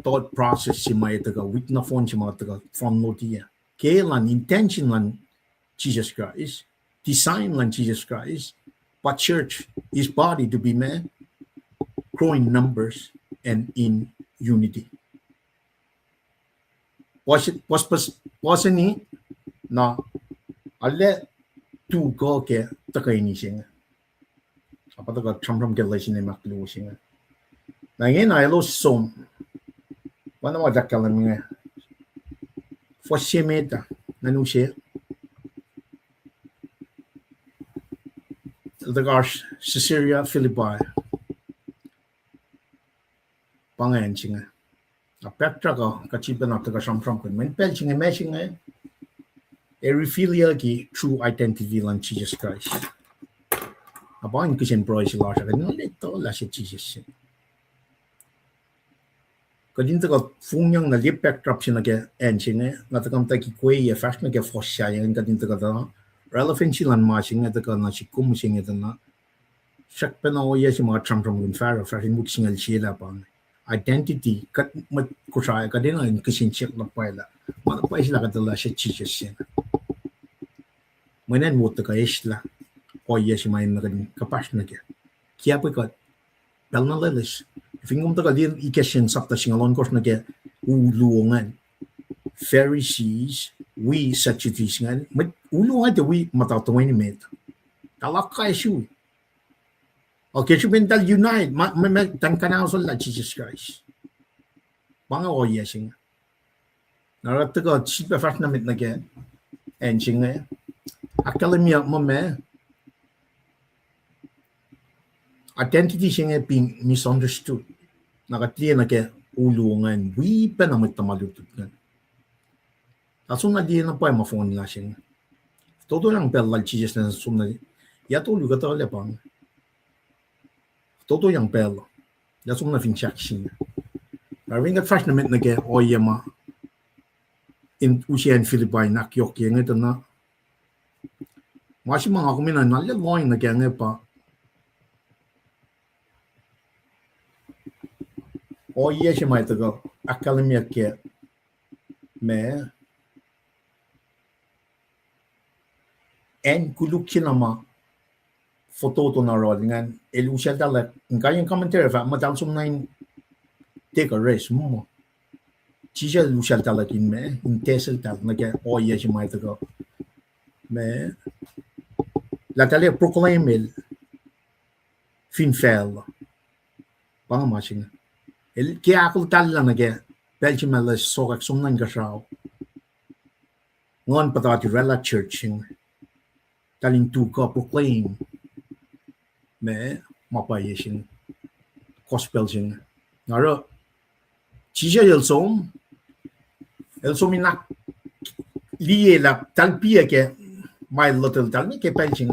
thought process si may taga with na phone si mga taga from notia kailan intention lan Jesus Christ design lan Jesus Christ but church is body to be man growing numbers and in unity was ni na alle tu go ke takay ni sing apa taga chamram ke lesin ni maklu sing na ngayon ay lo som wana mo dakalan nga fosimeta nanu siya the gosh Caesarea Philippi pangan singa a petra ka kachiba na taga samsam kun men pel singa me singa e refilia ki true identity lan Jesus Christ abang kisen brois la sa no leto la si Jesus kadin taga fungyang na lip backdrop singa ke en singa na taga ta ki kwe e fashion ke fosya yang kadin taga da relevant silan ma singa taga na si kum singa na sak pena o yes ma chamram gun fara fashion book singa sila pang identity kat mat kusaya kadin ang kisin check na paila mana pa isla kadala si Jesus sin menen mo taga isla o yes ma in kadin kapas na ke kya pa kat pelna lelis Fingum taga din ikeshin sapta singalon kos na ke uluongan Pharisees we Sadducees ngan uluongan te we matatuwa ni met talakay siya okay siya mental unite tan kanao sa Jesus Christ banga o yesing nara taga sipa fast na met na ke en singa akalamia mame identity singa being misunderstood nakatiya na ke ulungan we pa na magtamalutod nga aso na di na pa ma-phone na siya todo lang pelal Jesus na sumna yato luga ta lepang todo yang pel ya sumna fin check siya ring at first na met na ke oyema in Usian Philippine nakyok yang ito na masi mga kumina nalaloy na kaya nga pa o yes may taga akademia ke me en kuluk sinama foto to na rod ngan elusia dala ngai commentary fa matal sum nine take a rest mo chỉ là lu shal tala kin me in tesel tal na ke o ye chi mai to go me la tale proclaim el fin fel pa ma ching el ke akul tal la na ke bel chi mal so ka sum nan ga shao ngon pata ti rela churching talin tu ko proclaim me ma pa ye shin gospel sing ngaro chỉ là el som ina lié la tal pia ke mai little tal ni ke pelching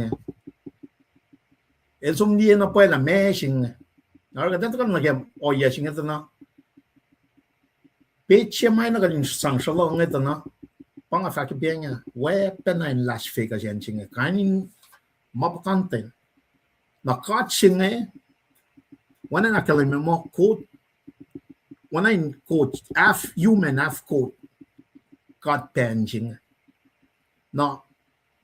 el som lié na pa la meshing ahora que tanto con la que oye sing eto na peche mai na galin sang shalo eto na panga fa ke pianya we pena in Las Vegas yan sing kanin mapakante na kat sing wana na kalime mo quote wana in quote af human af quote kat penjing na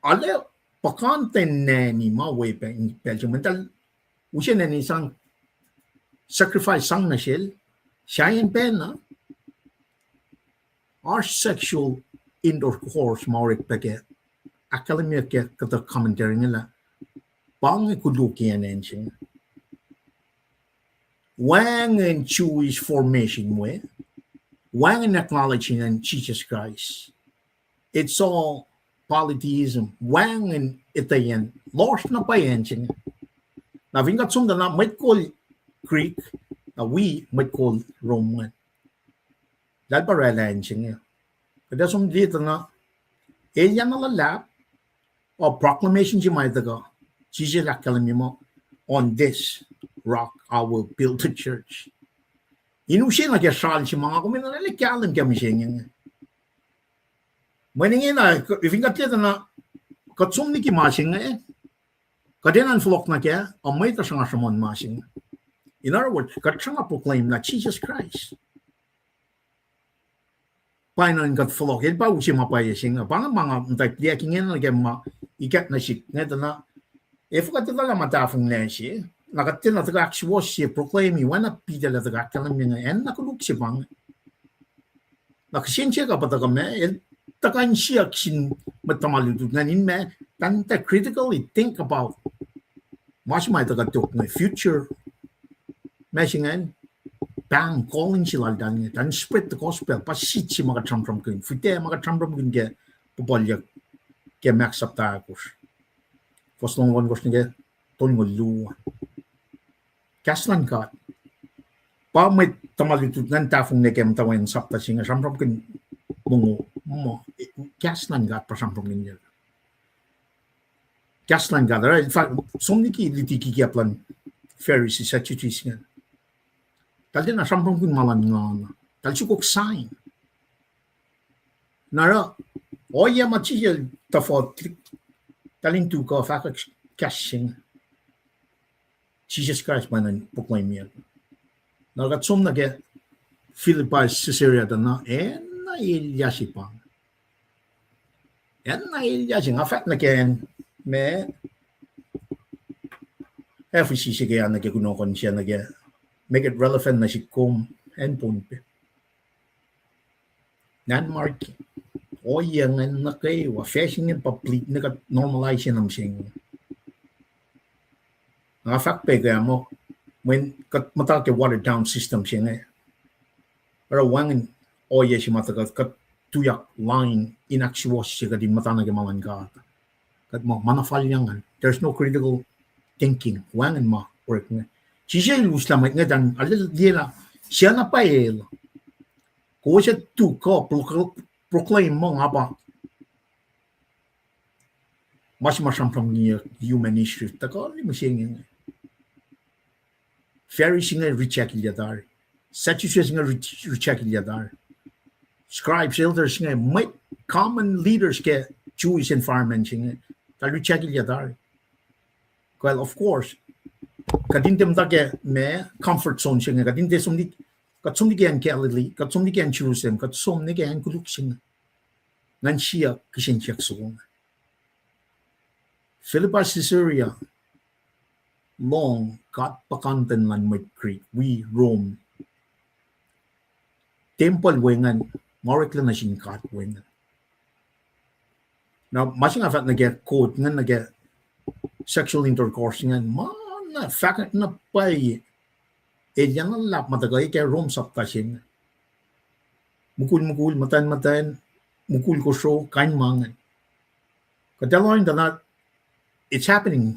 ale pakante nani ma we penjing mental ushe nani sang sacrifice sang na shell shayin pen na our sexual intercourse maurik peke academia ke kata commentary nila bang kuluki enching wang and Jewish formation way wang and acknowledging and Jesus Christ. It's all polytheism. Wang and Italian lost na pa yan. Na vingat sum na might call Greek, na we might call Roman. Dahil pa rela yan siya. Kada sum dito na alien na lalap o proclamation siya may taga. Jesus lakalam mo on this rock I will build a church. Inusin na kaya sal si mga kuminalikalan kami siya niya. Maningin na, ifingat kita na katsum ni kimasing kadenan flok na kaya, may tasang asamon masing. In other words, katsang proclaim na Jesus Christ. Painan kat flok, il pa usi mapayasing, pang mga type diakingin na kaya ikat na sik, neta na, if katitala matafong na siya, nakatil na taga actuos siya proclaim iwan na pita na taga kalam niya en nakuluk siya pang nakasin siya kapag taga me takan siya sin matamalutut na nin me tanta critically think about mas may taga tuk na future mesingan bang calling sila dan niya dan spread the gospel pasit si mga tram-tram kun fite mga tram-tram kun ke popolyak ke max sapta akos foslong wan kos niya ton ngulu Kaslan kat. Pa may tamalitut nan tafong nekem tawen sapta singa samram kin bungo mo kaslan kat pa samram kin yel. Kaslan kat. In fact, somniki litiki kiaplan Pharisee sa chichis nga. Tal din na samram kin malan nga. Tal sukok sign. Nara oya machiyel tafot talin tu ka fakak kashing. Jesus Christ manan proclaim yan. Nagatsum na ke Philippi Caesarea na na ilyasi pa. Na ilyasi nga fact na ken me FCC kaya na ke kunokon siya na ke make it relevant na si kum and punpe. Nan mark o yang na kay wa fashing and public na normalize yan ang sing. Nga fact pe kaya mo when kat mata ke watered down system siya nga pero wangin oye si mata kat tuyak line inactuous siya kadin mata na gemalan ka kat mo manafalyangan there's no critical thinking wangin ma work nga siya ilus lamay nga dan alil dila siya na pa ko siya tu ko proclaim mo nga ba mas masampang niya human history tako ni masing Pharisees nga reject ilyadar. Sadducees nga reject ilyadar. Scribes, elders nga may common leaders ke Jewish environment nga tal reject ilyadar. Well, of course, kadintim ta ke me comfort zone siya nga kadinte sumdik katsumdik yan Galilee, katsumdik yan Jerusalem, katsumdik yan kuluk siya nga. Ngan siya kishin siya suong. Philippi Caesarea long kat pakanten lan mit Creek we Rome temple wengan morekla na sin kat wengan now masing afat na get code ngan na get sexual intercourse ngan man fakat na pay yan ang lap matagay kay Rome saptasin mukul matan mukul ko show kain mangan kadaloin that it's happening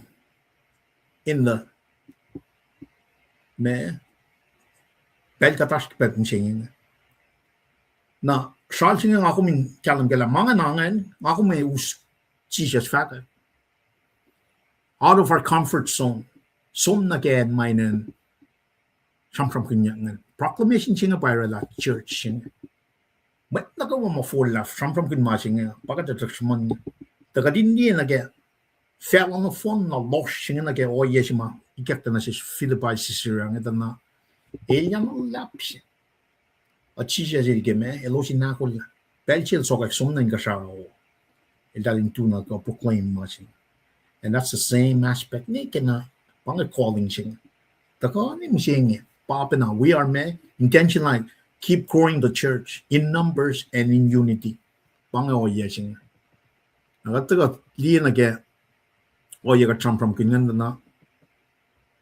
in the me bel katask pet singing na shal singing ako min kalam gala mga nangan ako may us Jesus fakat out of our comfort zone som na kaya mainen from kunyangan proclamation singa para la church singa but nagawa mo full laugh from kun masinga pagkatataksman tagadindi na kaya fell on the phone na loss singa na kaya oyesima ikakta na si Philippi sisirang ito na yan ang laps at siya me elosin na ako pelchil so kak som na yung kasaro dalin tuna ko proclaim masinga and that's the same aspect ni kina pang calling singa tako ni mo singa Papa now, we are intentionally keep growing the church in numbers and in unity. Pang oyesing. Nagataga liyan na kaya oya ka champram kinyan na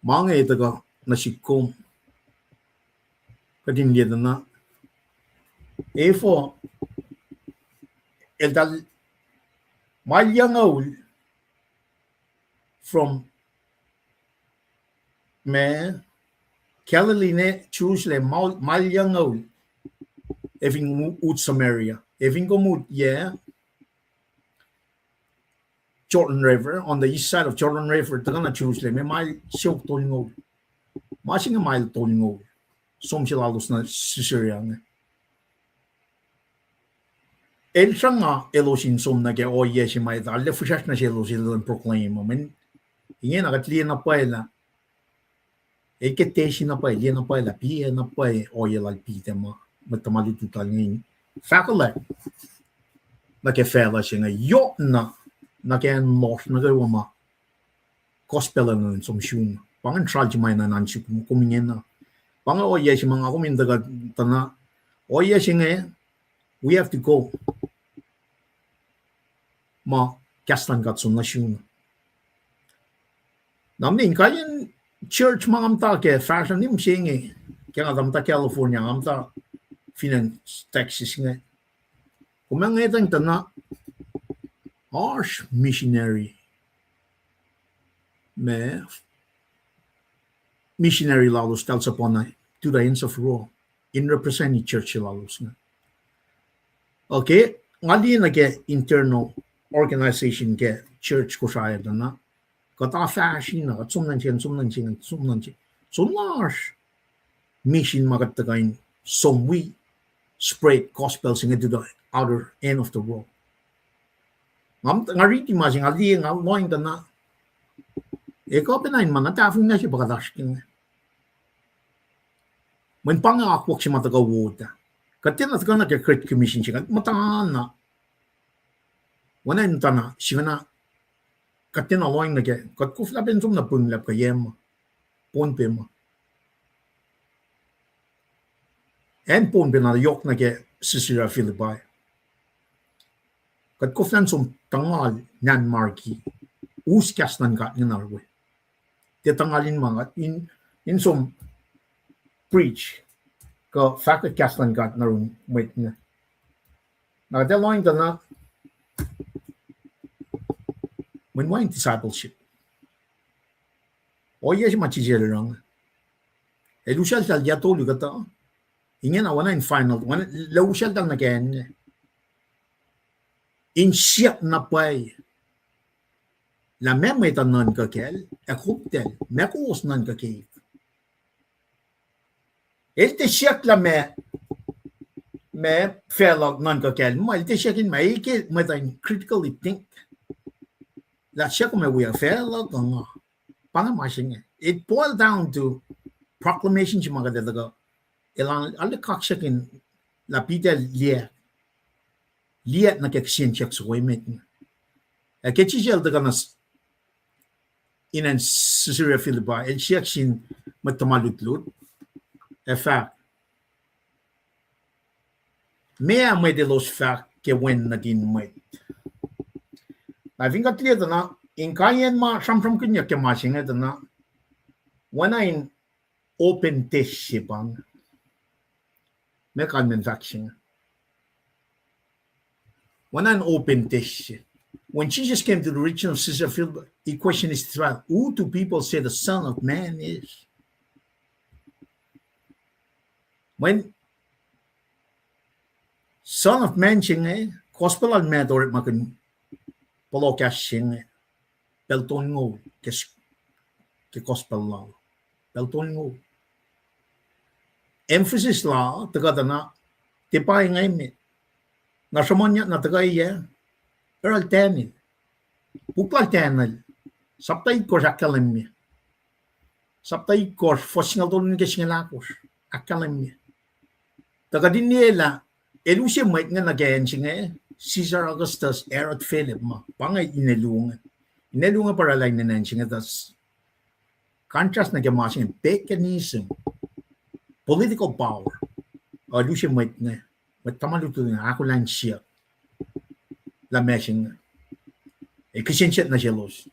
mga itaga na sikom kadin liyan na efo el dal malyangaul from Kalaline choose le malyangaul eving ut Samaria eving go mut Jordan River on the east side of Jordan River tagana choose le me mal siok tolingol masing mile tolingol som silalos na sisiriang el sanga elosin som na ke oye si mai dalle fushash na elosin proclaim men ingen agatli na paela Eketesi na pa, na pa, la pia na pa, oye la pita ma, matamali tutalin. Fakala, na ke fela singa, yo na ke nos na ke wama, gospel na som shun, pangan tralji mai na nansi kumingen na, panga oye si mga kumin daga tana, oye singa, we have to go, ma kastan gat som na shun. Namni kayan church mga amta ke fashion nim singi kaya amta California amta finance Texas nga kumang itang tana harsh missionary lalos tells upon na to the ends of raw in representing church lalos nga okay ngali na ke internal organization ke church ko siya na kata fashion na sum nan chen so large mission magatagain some we spread gospel sing into the outer end of the world ngariti masing ali nga loin na eko penain man ta fun na si bagadash king when panga akwok si mataga wuta katina tagana ke credit commission singa matana wana intana sivana katina loin na ke kat kufla ben som na punglap ka yem pon pe ma en pon pe na yok na ke sisira Philippi kat kuflan som tangal nyan marki us kasnan ka ni narwe te tangalin mga in som preach ka fakat kasnan ka narun wait na de loin na when wine discipleship o yes machijel rang elushal sal ya tolu gata ingen awana in final one leushal dal na ken in siap na pai la même étant non que quel a couptel mais cause non que qui este siap la mais faire la non que quel moi este siap in mai que moi critically think la siap me we faire la ganga pang machine it boils down to proclamation chimaga de laga elan alle kaksakin la pita liet na ke sien chek so met a ke chijel de ganas inan Caesarea Philippi, el siya sin matamalutlut. In fact, mea may de los fact ke wen naging may. I think at liya na, in kayan ma, sam kanya ke masing ito na, when I open test sipang, may kalmen vaccine. When I open test, when Jesus came to the region of Caesarea Philippi, he questioned his tribe, who do people say the Son of Man is? When Son of Man sing gospel al medor makin polokas sing pelton ngo ke gospel law pelton ngo emphasis law taga na tipay ngay mi na samanya na taga iya eral tenil pupal tenil saptay ko akalam mi saptay ko fosingal dolun ke singilakos akalam mi taga din nila elusia might nga nag-ensin Caesar Augustus Herod Philip ma pangay inelungan para lang nanensin tas contrast na gamasing paganism political power elusia might nga tamaluto nga ako lang siya la messing kisensya na jealous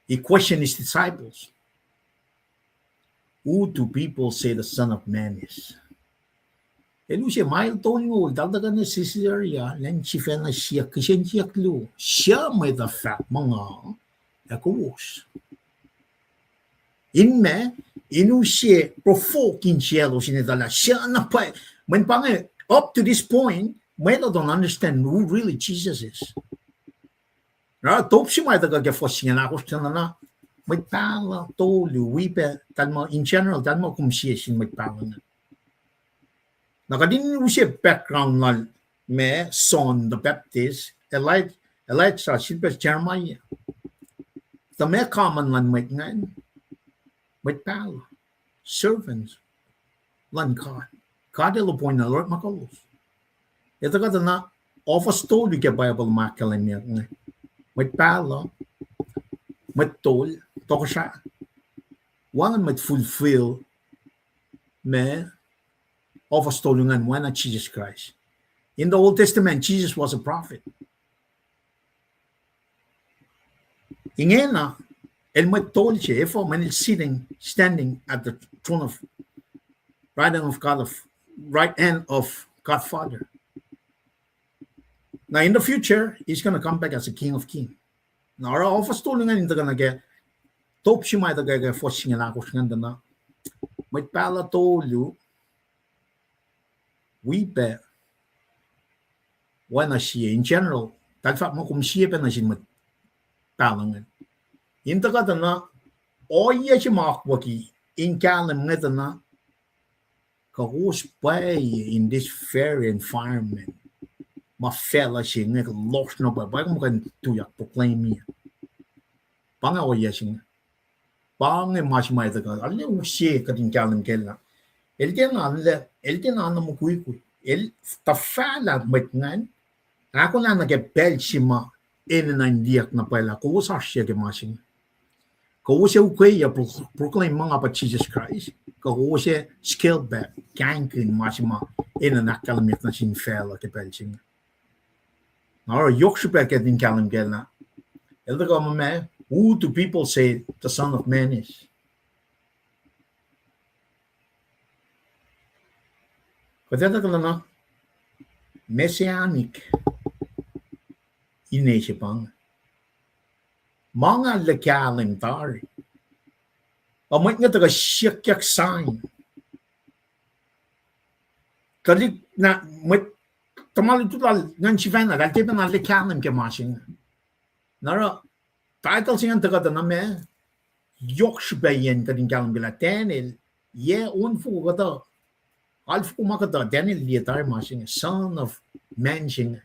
he questioned his disciples, who do people say the Son of Man is? Elusia milestone ngo dagdagan na si Caesarea len chief na siya kisensya klo siya may the fact mga akos inme inusie provoking jealous sinidala siya na pa when pang up to this point may don't understand who really Jesus is. Na top si may daga forcing na ako na may pala tolu wipe talmo in general talmo kung siya sin may pala na. Nakadin siya background na may Son the Baptist, Elijah, silpa Jeremiah. The may common lan may ngayon, may pala, servants, lan God. God ilo po na Lord makalos. Ito ka na, office told you ka Bible makalan niya ngayon. May pala, may tol, toko siya. Wangan may fulfill, may office tolungan when not Jesus Christ. In the Old Testament, Jesus was a prophet. Ingena, el may tol siya, if man is standing at the throne of right hand of God Father. Now in the future, he's gonna come back as a King of Kings. Now our office tolungan hindi gonna get top siya may tagay forcing na ako siya na may pala tolu we bet when I see in general, that fact mo kung siya pa na siya magtalangan. Inta ka na, o iya siya makakwaki, in kalam nga na, kahus pa in this fair environment, mafela siya nga, lost na ba, bago mo kan tuyak, proclaim niya. Pangawa iya siya nga. Pangay masimay ka, alam mo siya ka din kalam kailan. El na mo kuy. El tafala matngan. Ako na nagepel sima inandiak na pala. Ko sa siya gemasing. Ko siya ukay proclaim mga pa Jesus Christ. Ko siya skill back kankin masima inanakalamit na sin fela kepel sing. Now yok siya ka din kalam gelna. El da ko me who do people say the Son of Man is? Kaya na messianic inisip ang mga lakaling tari. Pamit nga taga siyakyak sign. Kali na tamali tutal ngan sifena dal tipa na lakaling kemasing. Nara title singan taga na me yoksbayen kading kalang bila tenil ye unfu kata Alf kumakata Daniel liatar masing Son of Man sing.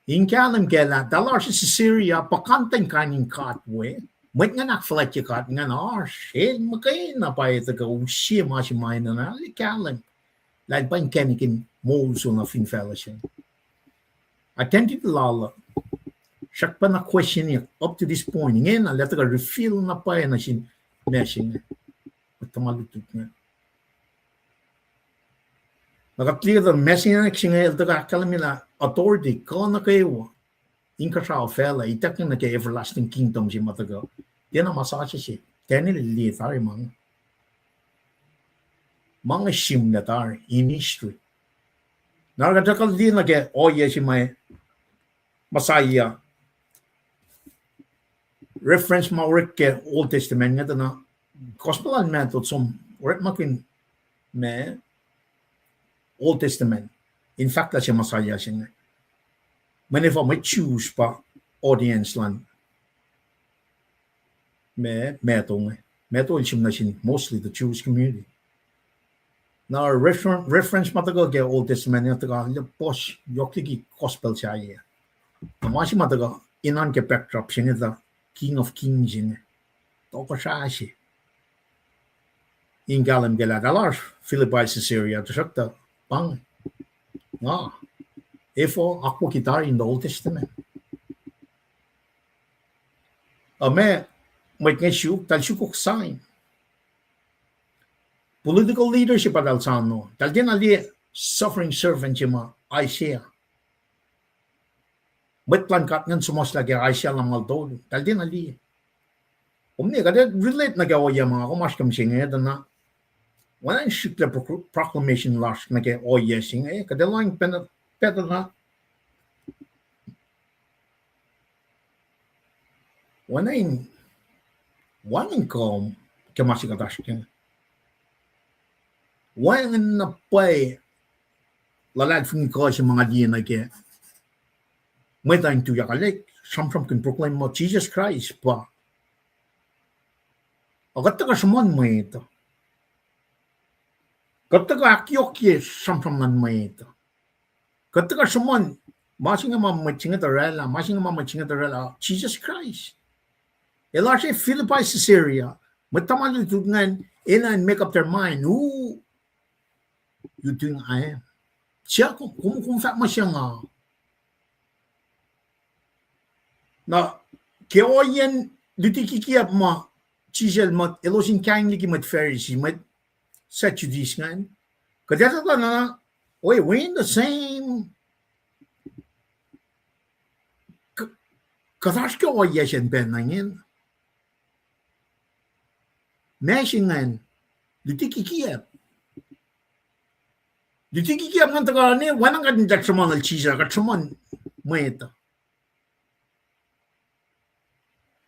In kalam kela dalar si Syria pakanteng kaning katwe. Met nga nakflat ya kat nga na shit makay na pa ito ka usiya masimay na kalam. Like pan kenikin molso na fin fellowship. Attended lala. siya pa na question niya up to this point. Ngayon na, letter ka refill na pa na sin meshing. At tumalutut niya. Nakatliga the messing na siya ngayon, kalamila authority, ka na kayo, inka siya fella, itak na kay everlasting kingdom si mataga. Yan ang masasya siya. Kaya nililiit tayo mga sim na tayo in history. Nakakakal din na kaya, yes, si may Masaya. Reference maurik ke Old Testament nga na gospelan method som urik makin me Old Testament. In fact, siya Masaya siya nga. Manifa may choose pa audience lan. Metong siya na siya mostly the Jewish community. Now reference matagal ke Old Testament nga taga posh yokligi gospel siya iya. Namasi mataga inan ke backdrop siya nga King of Kings in toko siya siya. In galam galagalar Philippi Caesarea to sakta pang nga efo ako kita in the Old Testament. May ngesyu tal syukok sign. Political leadership adal sano. Tal din ali suffering servant siya Isaiah. Plan kat ngan sumos lagi Isaiah lang maltolo. Tal din ali. Umni kada relate na gawa mga kumas kam singa na wala yung shikla proclamation last na kaya yes singa kada lang pedo na wala yung kom kamasi katash kaya wala na pay lalag fung ko sa mga diyan na kaya may tayong tuyakalik some can proclaim mo Jesus Christ pa agad ka saman mo ito Kataga akyokye samsam nan mayito. Kataga suman masinga mamachinga tarela, masinga mamachinga tarela, Jesus Christ. Elashe Philippi Caesarea, mataman tutungan and make up their mind, who you think I am? Siya kung fact siya nga. Na kaya yan litikikiyap ma chisel mat elosin kain liki mat Pharisee mat Sadducees nga. Kadata ka na, we're in the same. Katash ka o yesen ben nangin. Meshingan, litikikiyap. Litikikiyap ng tagalani, wanang ka din daksaman al chisa, katsaman mo ito.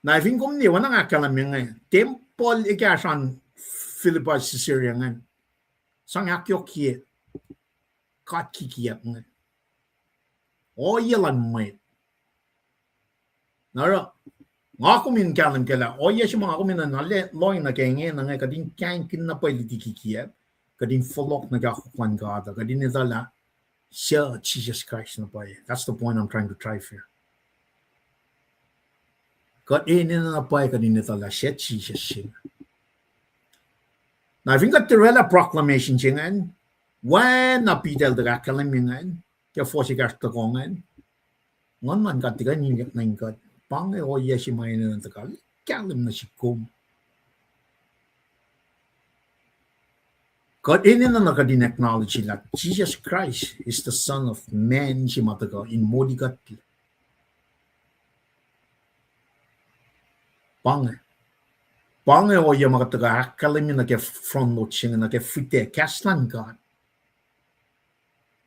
Na ifin kumni, wanang akalam yung ngayon. Temple ikasan Philippi Caesarea nga. Sang akyokye. Kat kikiyap nga. O yalan mo ito. Nara, nga kumin kalam kala. O yes yung mga kumin na loy na kaya nga nga kading kain kinapay liti kikiyap. Kading folok na kakukwan ka ata. Kading nitala siya Jesus Christ na pa. That's the point I'm trying to drive here. Kading na pa kading nitala siya Jesus siya. Now, if you got the real proclamation singan, when na pitel the kakalam yungan, kaya force gas the kongan, ngon man kat tiga ninyak na ingkat, pang o yes yung mga yun takal, kalam na si kum. God in na nakadin acknowledge that Jesus Christ is the Son of Man si matagal in modigat. Pang o yung mga taga kalam yung nag-front note siya nga nag-fite kaslan God.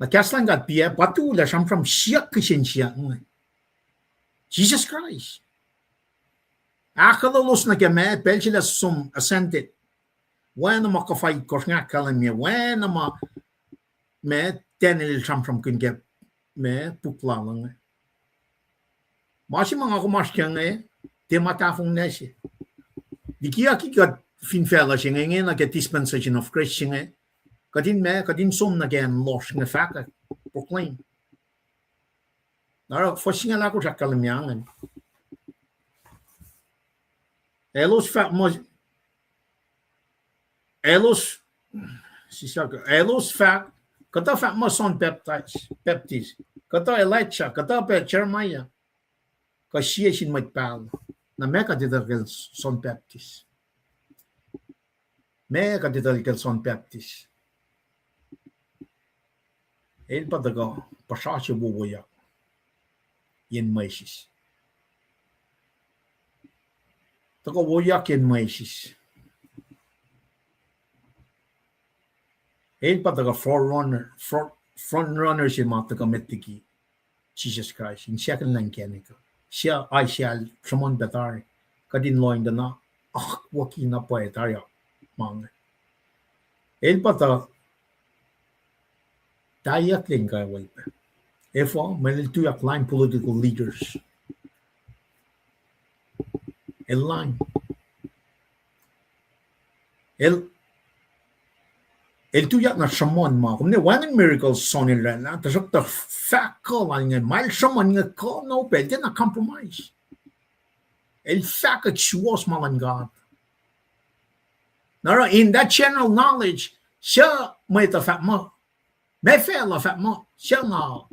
Na kaslan God piya patula siyang from siya kishin siya nga. Jesus Christ. Akalalos na kaya pel sila sum ascended. When na makafay ko nga kalam niya. When na tenil siyang from kun get pukla lang. Masi mga kumas kaya nga tematafong na siya. Di kaya kikat finfella siya ngayon na dispensation of Christ siya ngayon. Kadin sum na gan lost nga fact proclaim. Nara, first nga lako sa kalamyangan. Elos fact mo, Elos fact, kata fact mo son baptized, kata Elijah, kata pe Jeremiah, ka siya sin may pal na me ka dito kel Son Baptist. Me ka dito kel Son Baptist. El pa daga pasasya bubuya yen maisis. Taga buyak yen maisis. El pa daga front runner si mga taga metiki Jesus Christ. In second line kaya ka. Siya ay siya samon betar kadin loin da na waki na po etarya mga. El pa ta tayak ling kaya wal pa. Efo may tuyak line political leaders. El line. El tuyak na samon mga. Kung ne wangan miracles son nila na tasok ta fact ko lang nga mal samon nga ko no pwede na compromise. El fact at was malan God. Now in that general knowledge, siya may ta fact mo. May fail la fact mo. Siya nga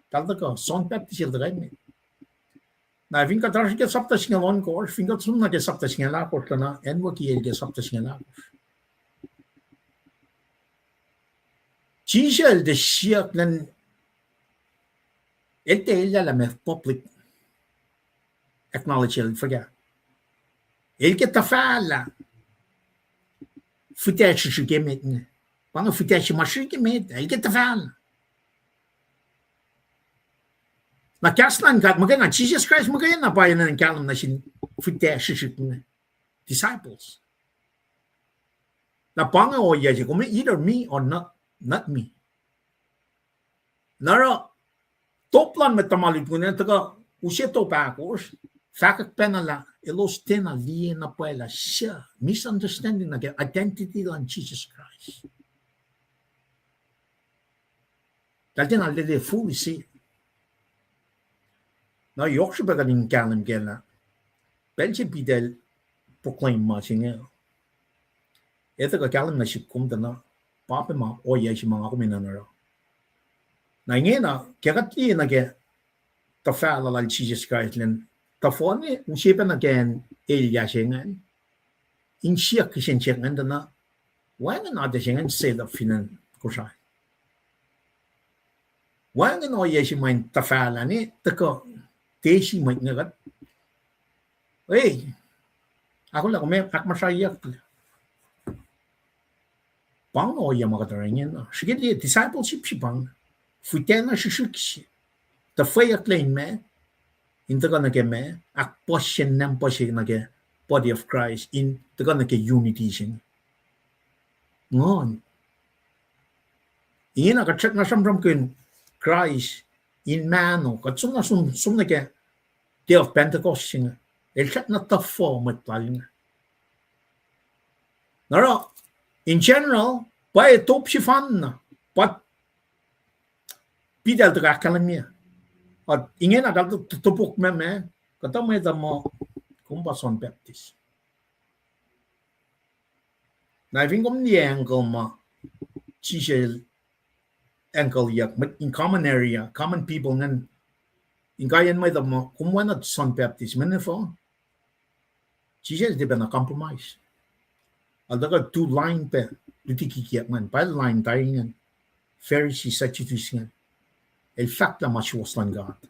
talda ko Son Baptist il dagay me. Na vinka trash ke sapta singalon ko, vinka sunna ke sapta singala ko na enwo ki el ke sapta singala. Chisel de siak nan el te la me public acknowledge el forget. El ke tafala. Futache shi gemet. Panga futache mashi gemet, el ke tafala. Na kaslan kat magana Jesus Christ magana pa yan ang kalam na sin futache shi disciples. Na panga o yaji kung either me or not me. Nara toplan met tamalit ko na taga usieto pa ako. Fakak penala elos tena liye na pala siya misunderstanding na identity lang Jesus Christ. Dahil na lele fully see. Na yoksho ba galing kalam gela. Belje bidel proclaim matching el. Ito ka kalam na sikum na papa ma oya si mga kuminanara. Na ingena kagat liye na ke tafala lang Jesus Christ len tafone usipan na ken Elia sengan. In siya kisen sengan na wala na de sengan say the finan kusay. Wala na oya si main tafala ni tako tesi mai ngagat. Hey, ako lang may akmasayak. Pang oya makatarangan na. Sige di discipleship si pang. Futena si shukshi. Ta faya claim me. Inta ka nage me. Ak posyen nam posyen nage body of Christ. Inta ka nage unity sin. Ngon. Iyan na kachak na samram kun Christ in mano. Katsum na sum nage Day of Pentecost sin. El chat na tafo matpaling. Naro. In general, pa top si fan na. Pat pidal to kalamia. At ingin agad tutupok me kata may damo kumpa Son Baptist. Na ving kom ni angle ma chisel angle yak in common area, common people nan in kayan may damo kumwana Son Baptist menefo. Chisel di ba na compromise. Aldaga two line pe dutikikiyak man pa line tayo nga Pharisee Sadducees nga el fact la machwas lang God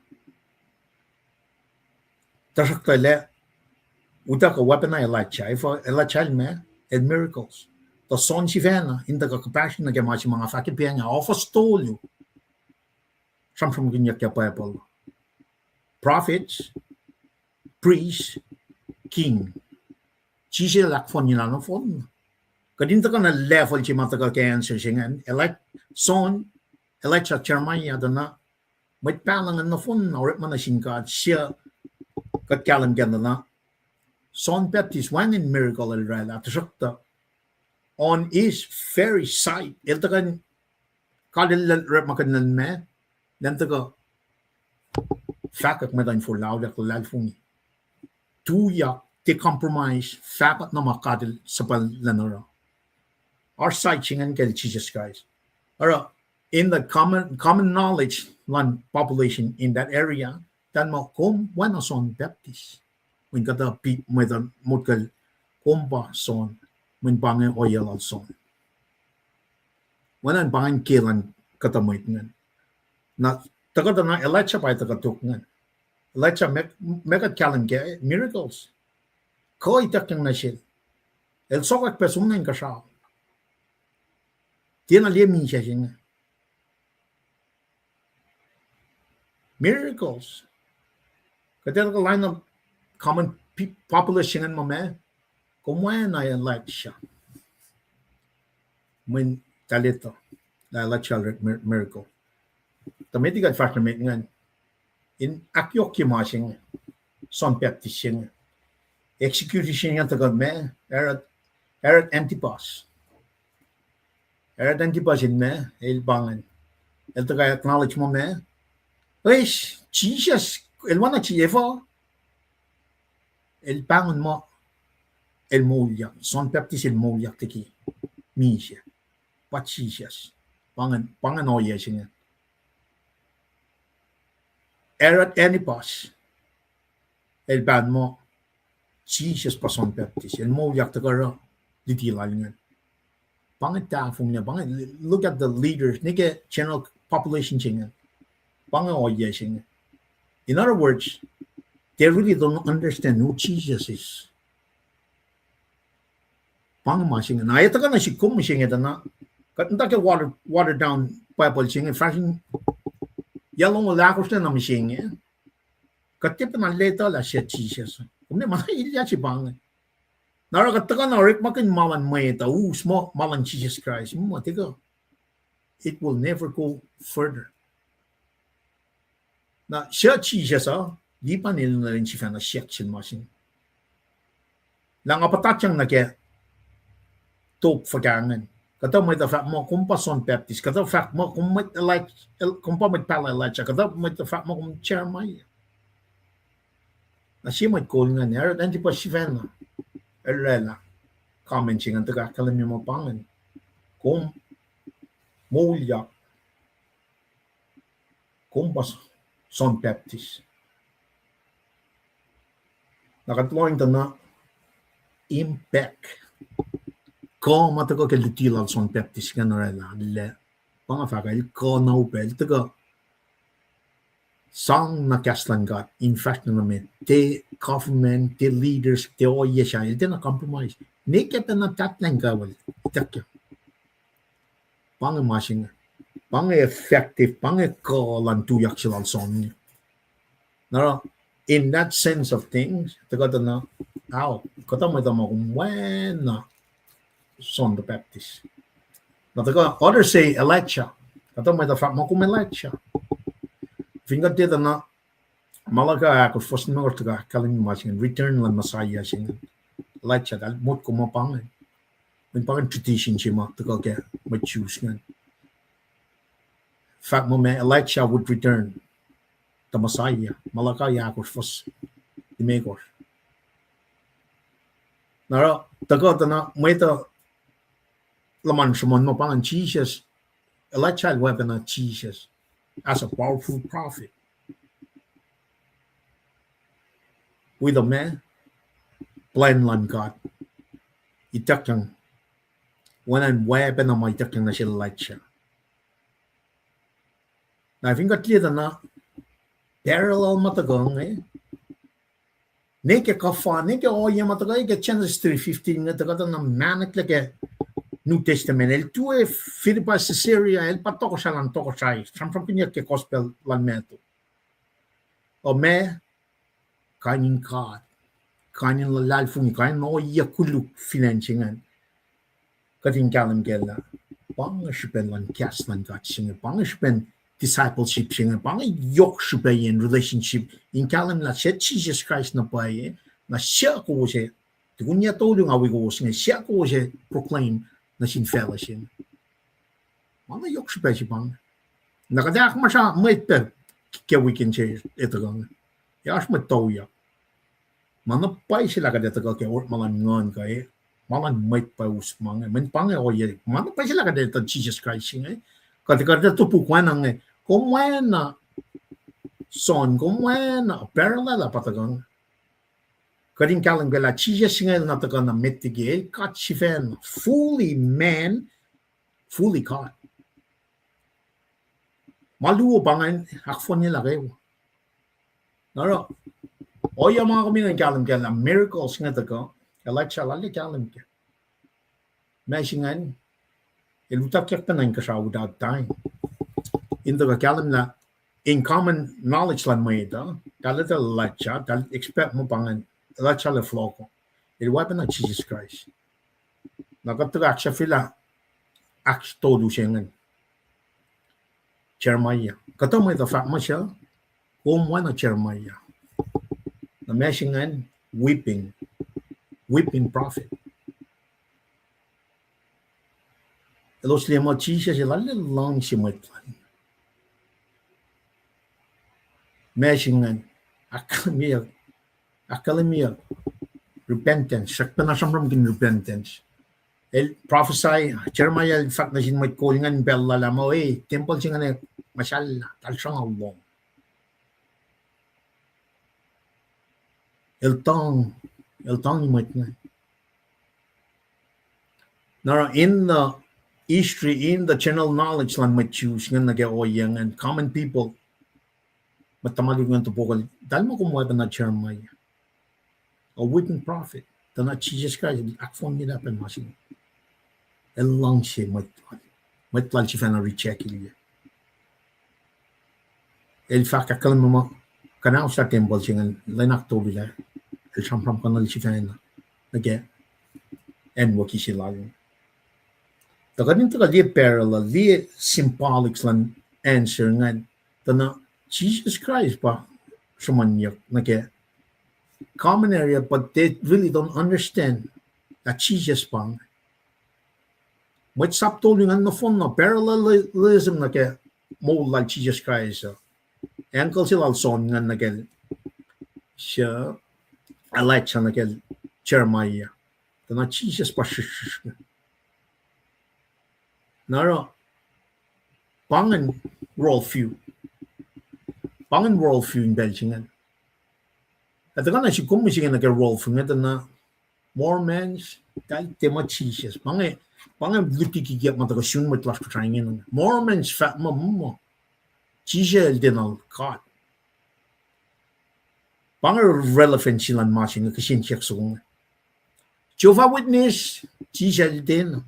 tasak tale uta ka weapon na Elijah ifo Elijah me and miracles the son si vena inda ka compassion na gemachi mga fakin piya nga offer stole you from ginyak ya Bible prophets priests king Chisel lakfon yun lang phone. Kadinta ka na level si matagal kaya answer siya nga. Elijah Jeremiah na may palangan na phone. Or man na singkat siya katkalam ganda na. Son Baptist one in miracle alrela. Tasakta on his very side. Ilta ka kadil rep makadnan me. Lenta ka fakak medan for laudak lalfungi. Tuyak te compromise fakat na makadil sa palanara. Our side chingan kay Jesus Christ. Ara in the common knowledge land population in that area, tan mo kom wana son Baptist mình kata pi medan motkal komba son mình bange oyel al son wanan bangan kelan kata moit ngan na takata na Elijah pa takatuk ngan Elijah mekat kalan ke miracles ko itak yang nasil el sokak personen ka siya tiyan aliyem siya siya miracles kaya ka line of common population mo me kumuha na Elijah when talito la Elijah miracle tamiti ka fast na ngan in akyok kimasing son baptism execution yang tagad me erat Antipas in me el bangan el taga acknowledge mo me pues Jesus el wana chiefo el bangan mo el mulyak son baptist el mulyak tiki misha what Jesus bangan oye singa erat Antipas el ban mo Jesus pa son baptist el mulyak taga ditilalingan banget tafungnya banget look at the leaders nige general population singa banget oye singa in other words they really don't understand who Jesus is banget masinga na ito ka na si kum singa na katanda ke water down Bible singa fashion yalong lakos na singa katip na later la siya Jesus kumne mana ilya si banget narakatakan na rik makin malan may taus mo malan Jesus Christ mo tiga it will never go further na siya Jesus di pa nila na rin siya na section masin lang apatatyang na kaya top fagangan kata may the fact mo kung pa son Baptist kata fact mo kung may kung pa may pala Elijah kata may the fact mo kung chairman na siya may call nga niya hindi pa siya na erela commenting ang taga kalam yung mga pangan kung mulya kung bas son Baptist nakatulong ito na impact ko matago ke lutilan son Baptist nga narela le pangafakal ko na upel taga sang nakaslan got in fact naman te government te leaders te oye siya ito na compromise nekit na tatlang gawal itakya pang masing pang effective pang kolan tuyak sila son na in that sense of things taga na how kata mo ito mo kung when son the Baptist na taga others say Elijah kata mo ito fact mo kung Elijah Fingat dia na malaga ako first number taga kaling masing return lan Messiah sing Elijah dal mot ko mapangan min pangan tradition siya ma taga ke ma choose ngan fact mo me Elijah would return the Messiah malaga ya ako first dimegor nara taga na may ta laman sumon mo pangan Jesus Elijah weapon na Jesus as a powerful prophet with a man plan lan God itak yang wanan weapon na may itak yang na sila Elijah na fingat liya na parallel matagong neke kafa neke oya matagong Genesis 3:15 nga taga na manak lake New Testament el tue Philippi Caesarea el patoko siya lang toko siya from pinya ke gospel lan meto o me kanin God kanin lalal fung kanin no yakulu financingan kating kalam gela pangashipen lan cast lan God singa pangashipen discipleship singa pang yok shipen relationship in kalam la Jesus Christ na paye na siya ko siya tugunya tolong awi ko siya ko siya proclaim na sin fellowship. Mga yok siya bang. Nakadak mo siya may pe kaya weekend siya ito lang. Yash mo tawya. Mga pay sila ka dito kaya or malangon kaya malan may pa usmang. Man pangay o yari. Mga pay sila ka dito Jesus Christ siya. Kaya dito pukwan ang kung may na son cũng parallel patagon. Kading kalang bela Jesus singal na taga na mitigate kat sifen fully man, fully caught. Maluo bangan hakfon nila kayo. Naro, oya mga kami ng kalang miracles nga taga, kalat siya lali kalang ka. Masingan, ilutak yak tanay ka siya without time. Into ka kalang na, in common knowledge lang mo ito, kalat lalat siya, kalat expect mo pangan, lalat siya le floko. Ilwapan na Jesus Christ. Nakatrak siya fila, acts todo siya nga. Jeremiah. Kata mo ito, fact mo siya, kumuha na Jeremiah. Na mesingan, weeping prophet. Los lima Jesus sila lang si Matlan. Mesingan, akalamia, repentance. Sakta na siyang kin repentance. El prophesy, Jeremiah, in fact, na sin call ngan bella lamo, temple siya nga masyala, tal siyang Allah. El tong ni Matlan. Now, in the history, in the general knowledge lang choose nga nag-oyang and common people, matamalig nga ito po, dahil mo kumuha na Jeremiah, a written prophet, na Jesus Christ, akfon nila pa masin. El lang siya matlan siya na recheck niya. El fact, akalam mo, kanaw sa temple siya nga, lanak to bila, el sampram kanal siya na, and waki sila yun. Ganito ka di parallel, di symbolic lang answer nga, na Jesus Christ pa sumanyak, common area, but they really don't understand that Jesus pang. May saptol yung ano phone na parallelism na kaya mo like Jesus Christ. Uncle sila son nga na kaya siya alay siya na kaya Jeremiah. Na Jesus pa siya. Naro, pangan worldview in Belgium. At the na si kumising na kaya worldview nga na Mormons dahil tema Jesus. Pangan lutikikiyap matagasyon mo tlas kasaingin. Mormons fat mo. Jesus din al kat. Pangan relevant silang masing kasinsiyak sa kong. Jehovah Witness, Jesus din.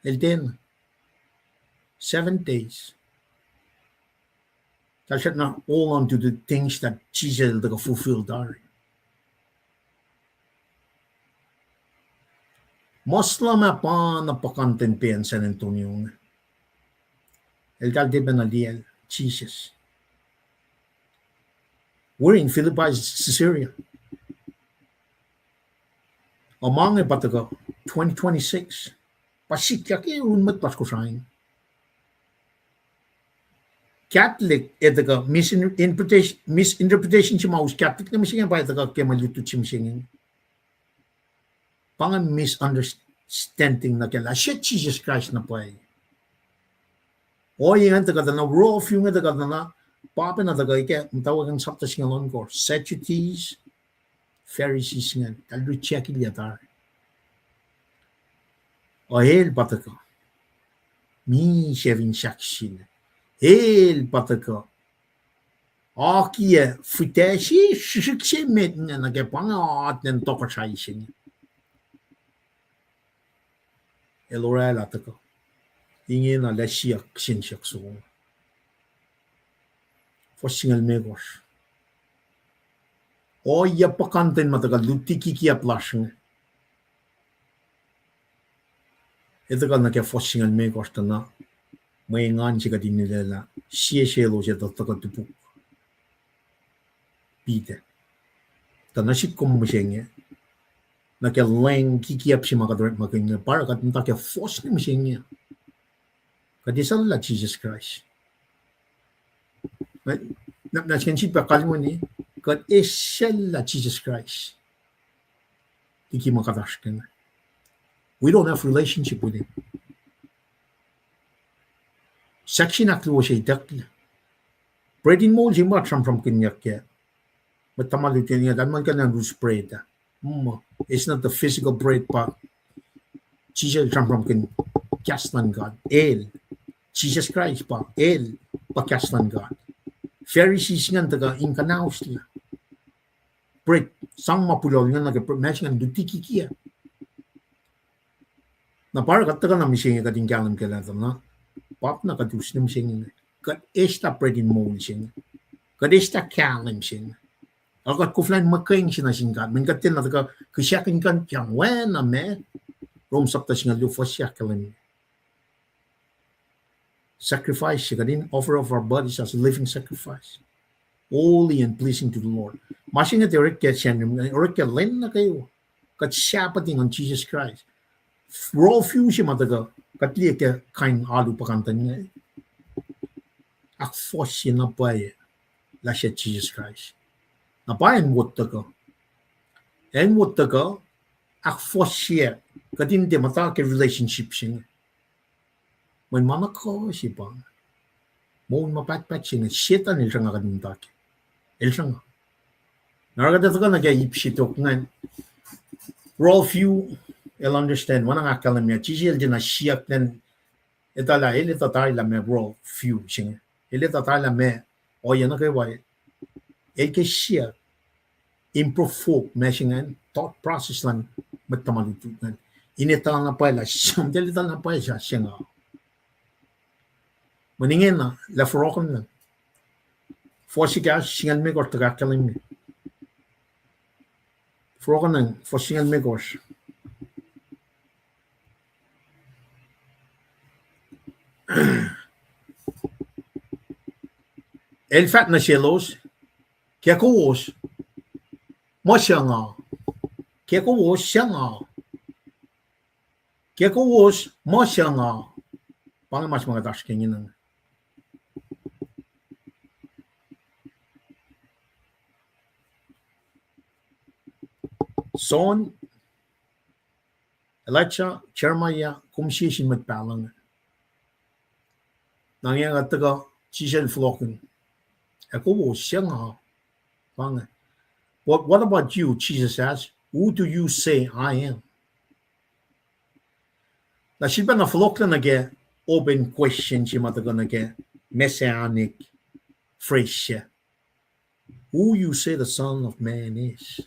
El din. 7 days. That's not all on to the things that Jesus fulfilled are. Muslim pa napakantempian San Antonio. El calde benaliel, Jesus. We're in Philippines, Syria. Among pataga 2026. Pasikya kaya unmat pas ko sain. Catholic etaga misinterpretation siya maus Catholic na misingan pa etaga kaya maluto siya misingan. Pangan misunderstanding na kaya siya Jesus Christ na pa o yung taga na raw few nga taga na papa na taga kaya matawagan sa tas nga lon ko Sadducees Pharisees nga talo check iliatar o hel pataka mi shevin shakshil hel pataka akia futashi shikse met nga nagapanga at ng tokasaysin elora lataka ingin na lesiak sinsiak so fosingal megos o yapakanten matagal lutiki kia plasing ito ka na kaya fosingal megos na may ngan siya din nila siya lo siya tataka tupuk pite tanasik kumusenge na kaya leng kikiap siya makadurek makanya para katinta kaya fos ni masenge kadisal la Jesus Christ naskensit pa kalmo ni kad esel la Jesus Christ kiki makadashken we don't have relationship with him section aklo siya dakla bread in mold him from kinyak ke. But tamalutin niya dan man ka ng bread. It's not the physical bread but Jesus from kin kaslan God. Jesus Christ pa pa kaslan God. Pharisees nga taga inkanaus nila. Bread sang mapulol nga nag-match nga dutiki kia. Na para kataga na mising ka tingkalam kala na. Pap na kadus na mising. Kat esta bread in mold sing. Kat esta kalam sing. Agat kuflan makaing sinasingkat. Min katin na taga kisyakin kan yang wen na me. Rom sapta singa lufa siya kalam. Sacrifice siya kadin offer of our bodies as a living sacrifice. Holy and pleasing to the Lord. Masing at orik kaya siya. Orik kaya len na kayo. Kat siya pating on Jesus Christ. Raw few siya mataga. Kat liya kaya kain alu pakantan niya. Akfos siya na baye. La siya Jesus Christ. Na bayan wot taga. En wot taga. Akfos siya. Kat hindi matake relationship siya. Man mana ko siya pa. Mohon mapat-pat siya. Siya tan ilsa nga kadintake. Ilsa nga. Naragada taga nag-iip siya to. Raw few. I'll understand. Wana nga kalam niya. Chisil din na siyak nen. Itala. Ili tatay la me raw few siya. Ili tatay la me. O yan na kayo why. El kay siyak. Improve meshingan. Thought process lang. Magtamalutunan. Inital na pa ila. Siyam. Dilital na pa siya. Siya nga. Maningin na. Lafurokan lang. Fosikas. Singan me kor tagakalim me. Furokan lang. Fosingan me kors. El fat na sielos, kaya kuwos, mo siya nga. Kaya kuwos siya nga. Kaya kuwos, mo siya nga. Pangamas mga tasking yun. Son, Alexa, Chermaya, kumsishin magpalang. Nangyang at taga, sisel flocken. Ako siya nga. What about you? Jesus asked. Who do you say I am? Na siya na flock na nage open question siya mataga nage messianic phrase siya. Who you say the Son of Man is?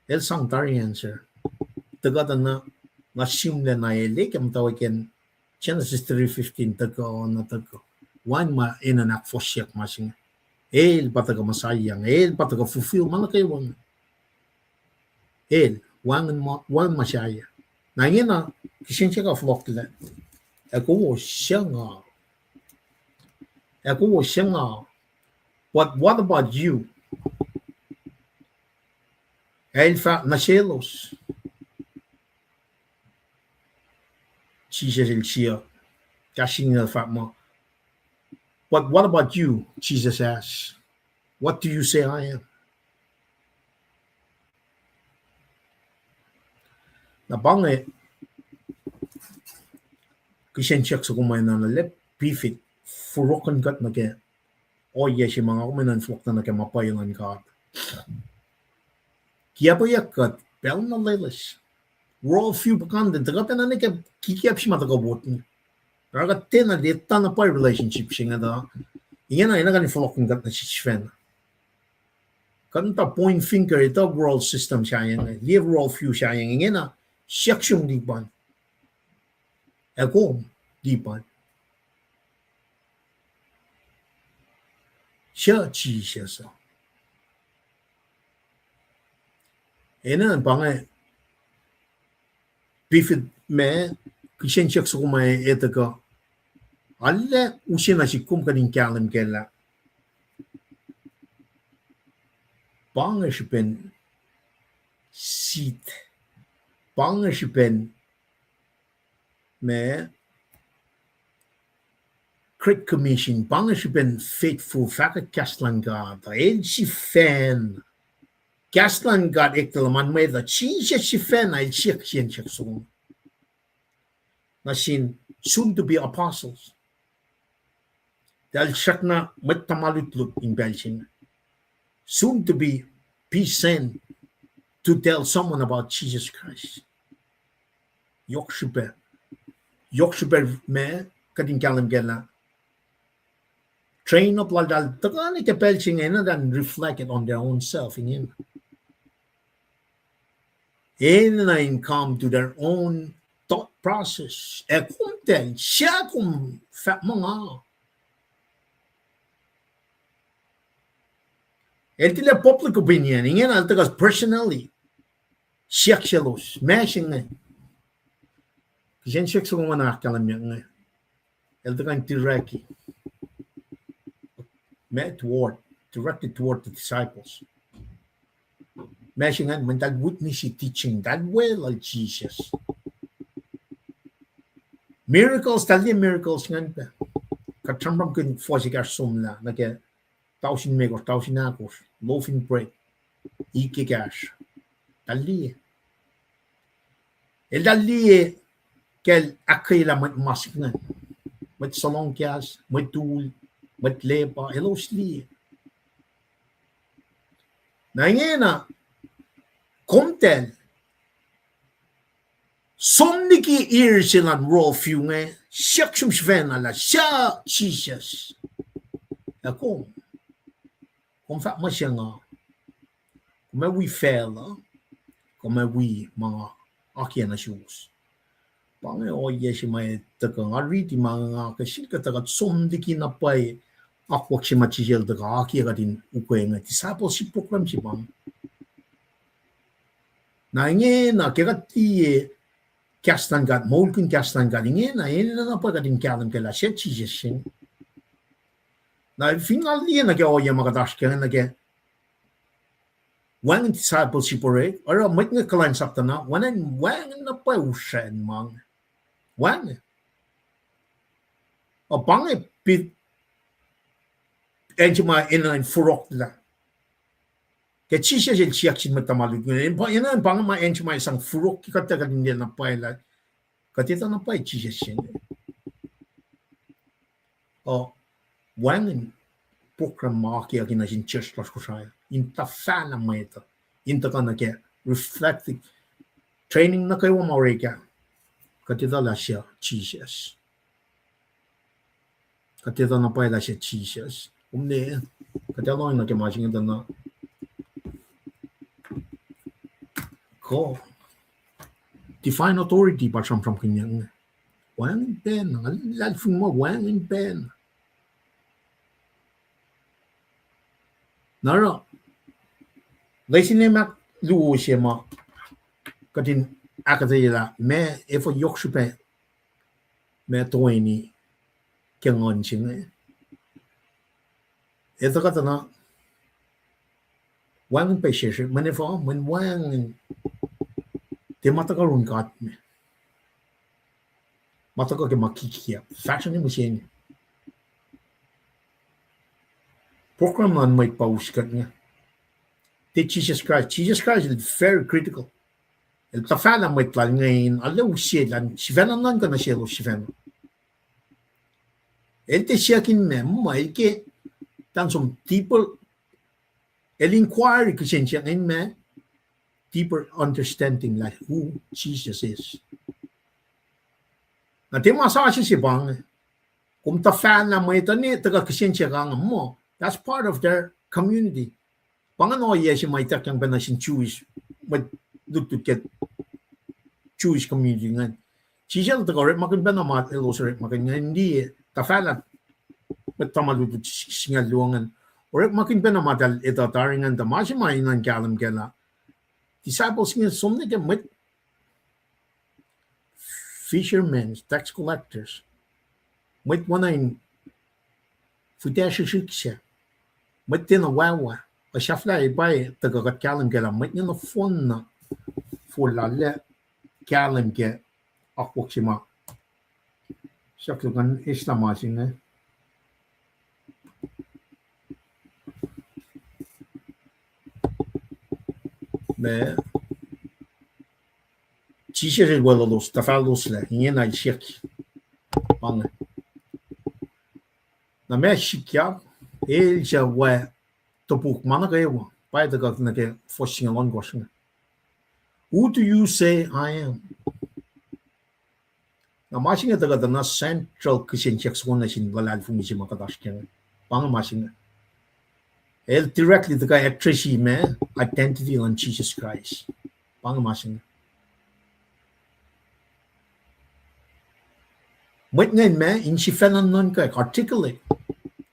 El sang tari answer. Taga na simle na ele kam tawakin Genesis 3:15 taga na taga. One ma inanak for siyak masing. El pataga masayang. El pataga fulfill man kay one. El one masaya. Nangin na kisin siya ka flock la. Ako siya nga. Ako siya nga. What about you? El fa naselos. Jesus el siya. Kasing na fa mo. What about you? Jesus asked. What do you say I am? Nabange, kisyan siya sa kumain na nalip, pifit, furokan kat na kaya, o yes, yung mga kumain na flok na kaya mapayalan ka. Kaya pa yakat, pero na lelas. Raw few pakandin, tagapan na kaya kikiyap siya matagabot niya. Raga tena de tana pa relationship siya nga da. Iyan na inagan flocken gat na si Sven. Kanta point finger ito world system siya yan. Live world view siya yan. Iyan na siyaksyong diban. Ako diban. Siya chi siya sa. Iyan na pangay. Bifid me kisyen siyak sa kumay ito ka. Alla usin na si kum kaning kalam kela. Pangashipen seat. Pangashipen me Crit Commission. Pangashipen faithful fakat kaslan God. El si fan. Kaslan God ektalaman may da siya si fan ay siyak siyan siyak sung. Nasin soon to be apostles. dahil siya na matamalutlot in Belgium. Soon to be sent to tell someone about Jesus Christ. Yoksuper me kading kalam gela. Train up like that. Tagani ke Belgium and reflect it on their own self in him. And come to their own thought process. Kumtel siya kum fat mga. Eltile public opinion ingin altagas personally. Siya los mashing ngay. Kisyan siya sa mga nakakalam niya ngay. Eltagan tiraki. Directed toward the disciples. Mashing ngay mental witness teaching that well of Jesus. Miracles, tali miracles ngay pa. Katambam kun fosigar sumla nake 1,000 megos, 1,000 akos, loafing bread, ikigas. Tali. El dali kel akila mat masiknan. Mat salonkias, mat tool, mat lepa, elosli. Na ngena komtel somniki irsilan rolfjunge, sjaksum svenala, sja Jesus. Kom fat masya nga. Kung we fail, kung we mga akia na shoes. Pange o yesi may taka nga riti mga nga kasi katagat somdiki na pa'y akwak si machijel taka akia ka din ukwe nga. Discipleship program si bang. Na inge na kagati kastan gat, molkin kastan gat, inge na na pa ka din kalam kala siya chijesin. Na final niya na kaya o yung makadash ka na kaya wang discipleship ore, or may nga kalan sakta na, wang na pa usyan mang. Wang. O pangay pit enchi ma ina furok la. Kaya siya siyak sin matamalig. Yan ang pangay ma enchi ma isang furok kikata ka din na pa ila. Katita na pa siya sin. O wang program maki akin na sin church class ko siya. Inta fan na mayta. Inta ka na kaya reflecting training na kayo maureka. Katita la siya Jesus. Katita na pa ila siya Jesus. Umne, katita lang na kaya masing ito na ko define authority pa siyang from kanyang wang pen. Lalfing mo wang pen. Naro, laisin ni mak luo siya mo katin akatayla me efo yoksupe me toini kengon siya ito kata na wang pa siya manefo man wang te matakarun kat me mataka ke makikia fashion ni machine program on may paus kat nga Jesus Christ is very critical. El tafala may tlal ngayon, alaw siya lan, sivenan lang ka na siya lo sivenan. El te siya kin me, may ke, tan som deeper, el inquiry kasi siya ngayon me, deeper understanding like who Jesus is. Na te masasya si bang, kung tafala may tani, taga kasi siya kang mo, that's part of their community. Pangano yes may takang banasin Jewish but dutut ket Jewish community ngan. Sisal to correct makin banamat illustrate makin hindi tafala but tamalut singal luangan or makin banamat ito taringan ta masima inan kalam kala. Disciples ngin somne ke mit fishermen, tax collectors. Mit wanain futasha shiksha. Mit tinawawa. Og sjafla I bay tagagat kalam kala mit na fonna for lalle kalam ke akwoksima. Sjaflugan islamasin be Chisere walalos tafalos la ingena shek. Bang. 那么shikya elja wa topuk managawa by the god nage forcing along goshing. Who do you say I am? Na machine the god na central kishin checks one nation valal fungi makadashkin. Bang machine. El directly the guy actrici me identity on Jesus Christ. Bang machine. Witness me in she fell on non articulate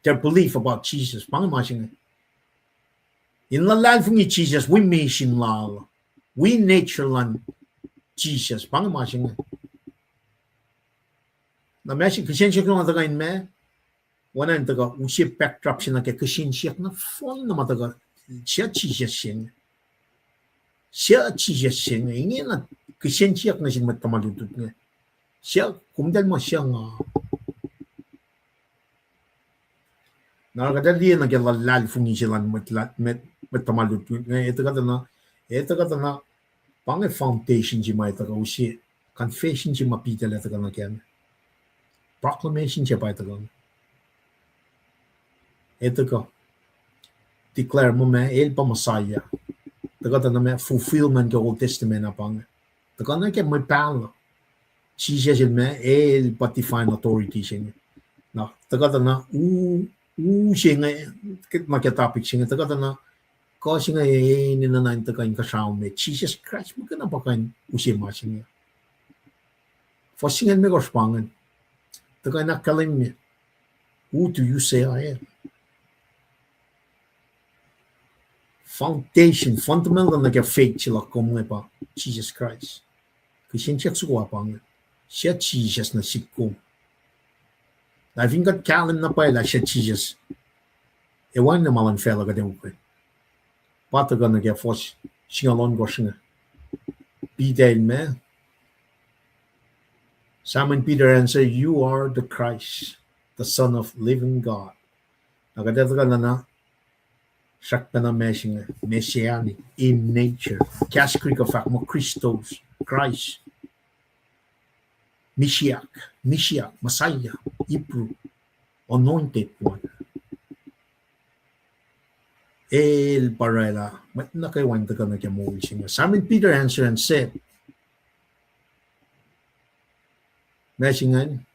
their belief about Jesus. Bang machine. In the life of Jesus, we mission lal. We nature land Jesus. Bang machine. Na machine kishin check on the guy me. When I'm the guy who ship backdrops in like a kishin check na phone no matter god. Jesus sing. Jesus sing. Ingin na kishin check na sin matamalut nga. Siya kumdal mo siya nga. Nakakadali na naglalal fungi sila matamalut nga. Ito kata na pang foundation si may taga usi. Confession si mapital ito ka na kyan. Proclamation siya pa ito ka. Ito ka. Declare mo may el pa Messiah. Ito kata na may fulfillment ka Old Testament na pang. Ito ka na kaya may pala. Jesus me el patifine authority siya. Na tagada na siya nga makitapik siya. Tagada na kasi nga ninanayin tagayin kasama me Jesus Christ mo ka na pakain usiya siya. Fasingan me kospangan. Tagay na kalim me. Who do you say I am? Foundation, fundamental na kaya faith sila kung nga pa Jesus Christ. Kasi siya suwa pa nga. Siya Jesus na sikko. Na vingat kalim na pala siya Jesus. Ewan na malang fela ka din ko. Pata ka nagya fos singalon ko siya. Bidel me. Simon Peter answered, you are the Christ, the Son of living God. Nakadeta ka na siya ka na messianic in nature. Kaya skrik of fact mo Christos, Christ. Messiah, Messiah, Hebrew, anointed one. El Barela, nakaiwan ka na kaya mo siya. Simon Peter answered and said, Messingan,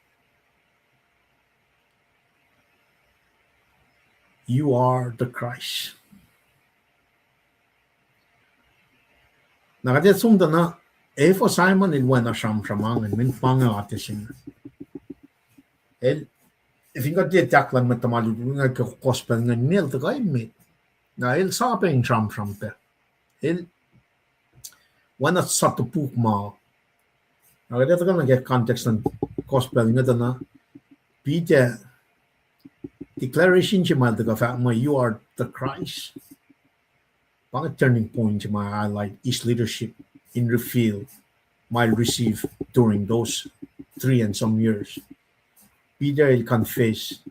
you are the Christ. Nakadetsumda na, for Simon, il wena shamshamangan, min panga atisin. If you got the taklan met tamalu, nga kospel nga nil to kay mit. Na il sapeng shamshampe. Il wena satupuk ma. Nakadeta ka na get context ng kospel nga na, Peter, declaration siya mal to ka you are the Christ. Pang turning point siya highlight is leadership in refill might receive during those 3 and some years. Peter will confess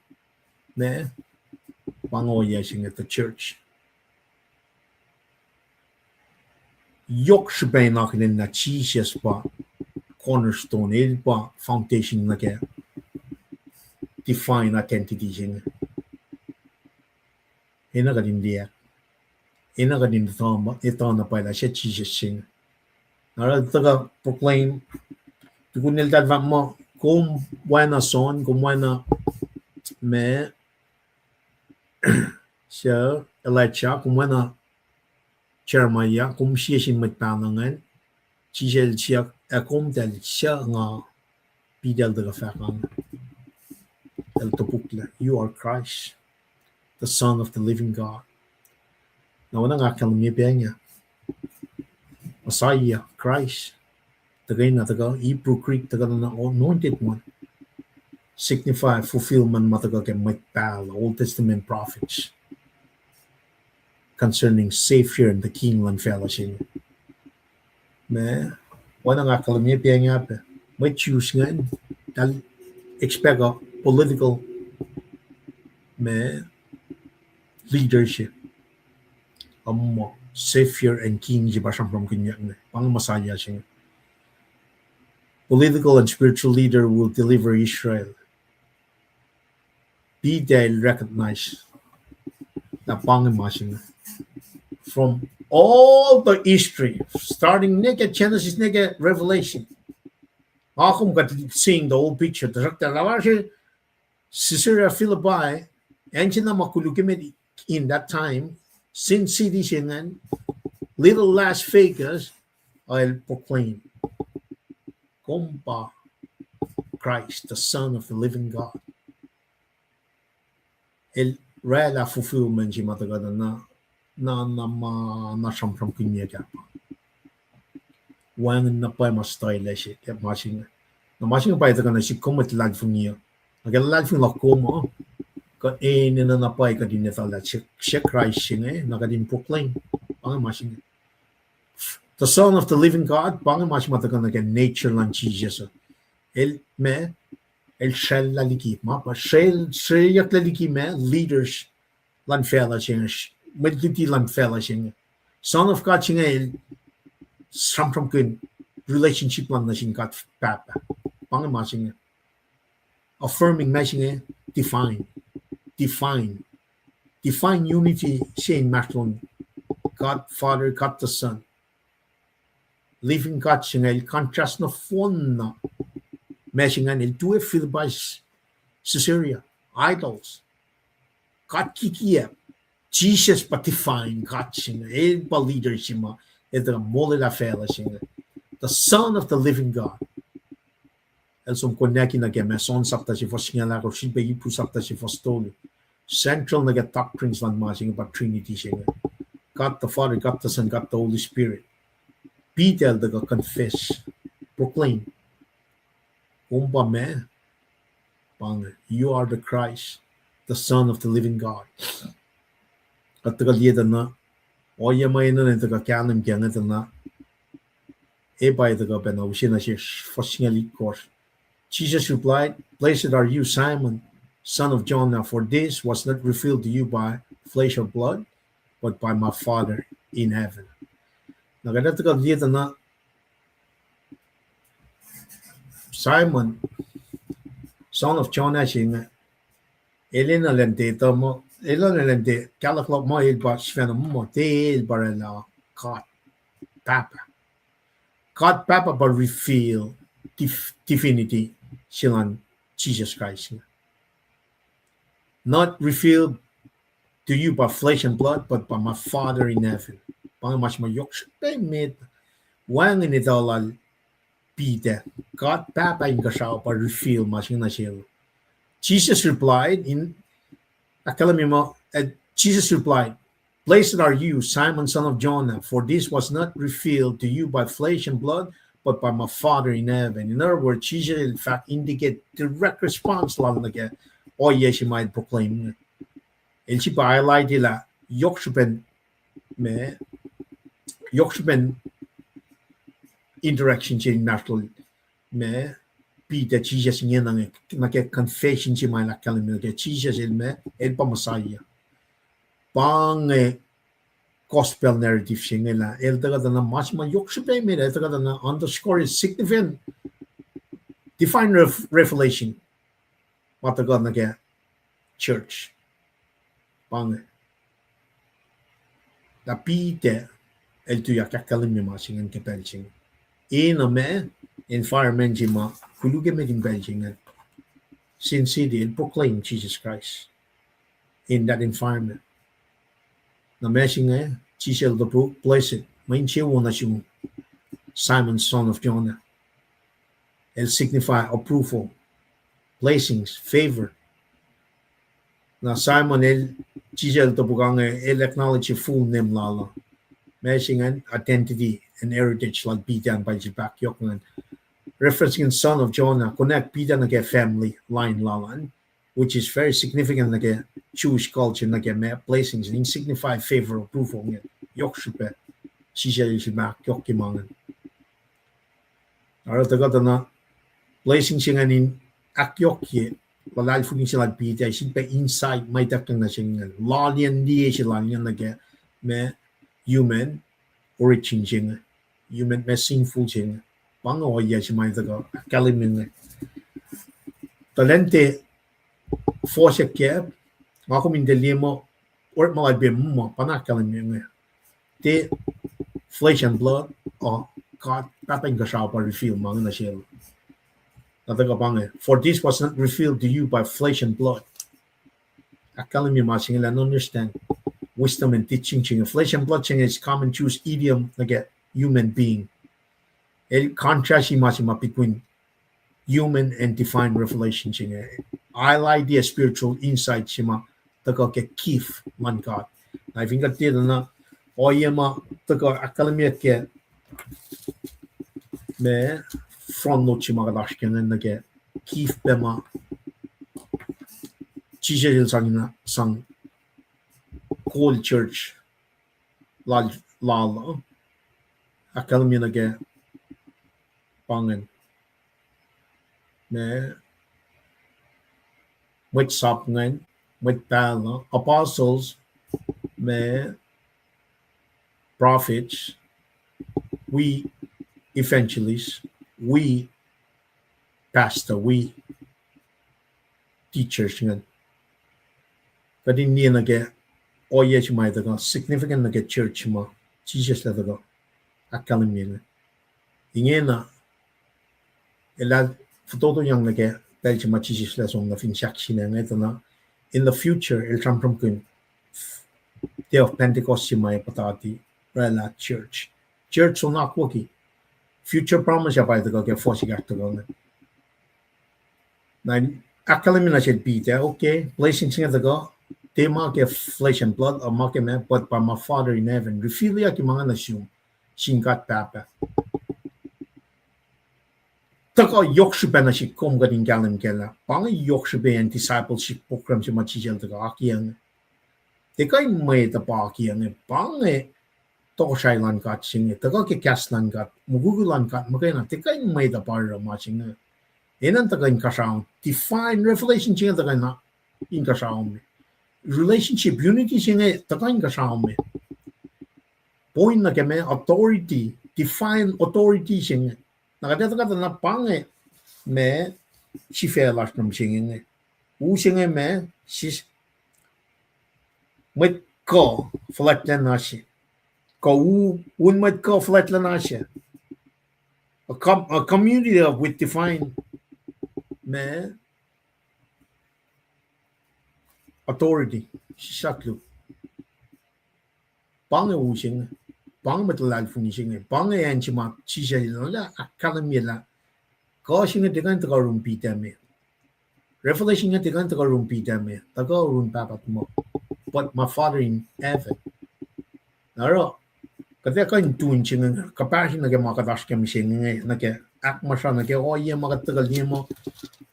na pangoya siya at the church. Yok siya ba nakin na Jesus pa cornerstone, il pa foundation na kaya define identity siya. Ina ka din diya. Ina ka din ito na pala siya Jesus siya. Narattaga proclaim tukunil dadva mo kung buena son kung buena me siya elecha kung buena chairmaya kung siya si magtanangan siya akum del siya nga pidel daga fakang el topukla you are Christ the Son of the living God na wala nga kalimya niya Messiah, Christ, tagay na taga Hebrew Greek taga na anointed one, signify fulfillment mataga kay Micpal, Old Testament prophets concerning Savior and the King lang fellowship. Me, wala nga kalamya piya nga pa, may choose nga, dahil expect a political me leadership. Savior and King si Basham from Kenya, pang Messiah siya. Political and spiritual leader will deliver Israel. be they recognize that bang machine from all the history, starting naked Genesis, naked Revelation. Ako got seeing the whole picture. Caesarea Philippi, and makulukimed in that time, Sin City and little Las Vegas, I'll proclaim, Kompa Christ, the Son of the living God. El rela fulfillment si matagada na from kinya ka. Wan na pa mas style si kaya machine. Na machine pa ito kana si komet lad fung niya. Agad lad fung lakomo. Ka na pa ka din neta si Christ singa nagadin proclaim pang machine. The Son of the living God, pang machine matagana ka nature lan Jesus. El shell laliki ma pa shell yak laliki me leaders lan fella singa medliti lan fella singa Son of God singa el from kun relationship lan na singa kat papa pang ma singa affirming ma singa define unity sin matlon God Father, God the Son, living God singa el contrast na phone na Messingan il due Philippi Caesarea, idols. God kikia. Jesus patifying God singa. El leader sima. Edra mole la fela singa. The Son of the living God. El som koneki na geme son sapta si for singa la ko shibe ipu sapta si for stoli. Central na get doctrines van ma singa about Trinity singa. God the Father, God the Son, God the Holy Spirit. Peter the confess, proclaim. Umba me, you are the Christ, the Son of the living God. At the lieda na, oya may na nito ka kanem kya nito na, by the ben na siya fossingali course. Jesus replied, "Blessed are you, Simon, son of Jonah, for this was not revealed to you by flesh or blood, but by my Father in heaven." Nagadato ka lieda na, Simon, son of Jonah, singa, Elena lente tomo, Elena lente, Calaclop mo il bar sveno mo, te il barella, God, Papa. God, Papa, but reveal divinity, silan Jesus Christ. Not revealed to you by flesh and blood, but by my Father in heaven. Pang mas mayok, mid, wang in it all. Peter, God Papa in Gashaw pa reveal machine na siya. Jesus replied in Akalamimo, Jesus replied, "Blessed are you, Simon, son of Jonah, for this was not revealed to you by flesh and blood, but by my Father in heaven." In other words, Jesus in fact indicate direct response lang na o yes, he might proclaim. And she highlight nila, yokshupen interaction siya natural me Peter Jesus niya nake confession siya may nakalimil kaya Jesus ilme el pa Messiah pang gospel narrative siya nila el taga na mas mayok siya pa may taga na underscore is significant divine revelation matagal na kaya church pang na Peter el tuya kakalimil masing ang kapel siya in a man environment jima kuluge meding Beijing sin city and proclaim Jesus Christ in that environment. Na messing Jesus the book blessed main chiwo na siya Simon son of Jonah. El signify approval, blessings, favor. Na Simon el Jesus the book el acknowledge full name lala. Messing identity and heritage like Peter and by back Yokunan. Referencing son of Jonah, connect Peter and family line lalan, which is very significant like Jewish culture like blessings and signify favor approval Yokshupe, Shisha back Yokimangan. Aratagot na blessings in Akyoki, walay fucking sila Peter, sin pa inside may takang na siyang lalian di sila yan me human origin siya human me sinful siya pangoya siya may taga kalimin talente force ke ako min delimo or malay be mo panakalan mi te flesh and blood or God papang ka reveal mga na siya. Nataga pange, for this was not revealed to you by flesh and blood. Akalan mi masing ilan understand wisdom and teaching ching. Flesh and blood ching is common choose idiom like human being. It contrast between human and divine revelation ching. I like the spiritual insight chima taga ke kif man God. I think that did na oyema taga akalan mi ke me front note chima gadashken and like kif bema chijel sang cold church la academy nage pangen me with sapngen with pal apostles me prophets we evangelists we pastor we teachers ngan kadin ni nage oye chimay daga significant nage church ma Jesus la daga academy ngan ingena ela todo yang nage dahil chima Jesus la song na finchak sinang ito na in the future el from kun day of Pentecost chimay patati rela church so nakwaki future promise ya pa ito kaya force gakto ko na academy na siya bita okay placing siya daga they mark flesh and blood or mark but by my Father in heaven reveal ya ki mga nasyong singkat papa taka yokshibe na si kom gading galim kela pang yokshibe and discipleship program si machijel daga akiyang tekay may tapa akiyang pang to shailan kat sing taga ke kaslan kat mugugulan kat makay na tekay may tapa ra matching enan taga in kasang define revelation ching taga na in kasang relationship unity sing taga in kasang point na keme authority define authority sing nakadata na pange me si felas nam singing using me sis met ko flat na si ko un met ko flat na si a community of with define me authority saklu pange using pang metalal finishing pang yan chima chisha la academy la caution tegan to room pita me revelation tegan to room pita me tago room papa mo but my Father in heaven naro kaya ka intun ching kapashin na mga kadash kami sing na ke ak masha na ke oye mga tagal niya mo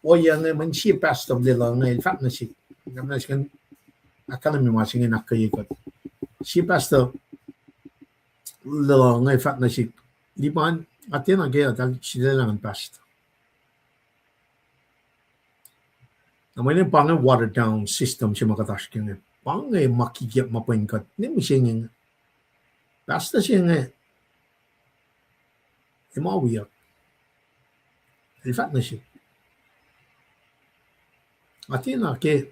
oye nga man si pastor nila nga fact na si namna sikan academy masing na kayo ko si pastor lo ngay fact na si di ba atin na kaya tal sila lang pastor naman yung pang watered down system si mga kadash kami pang makikip mapuingkat ni mo singing basta siya nga imawiyak in fact na siya atin na ke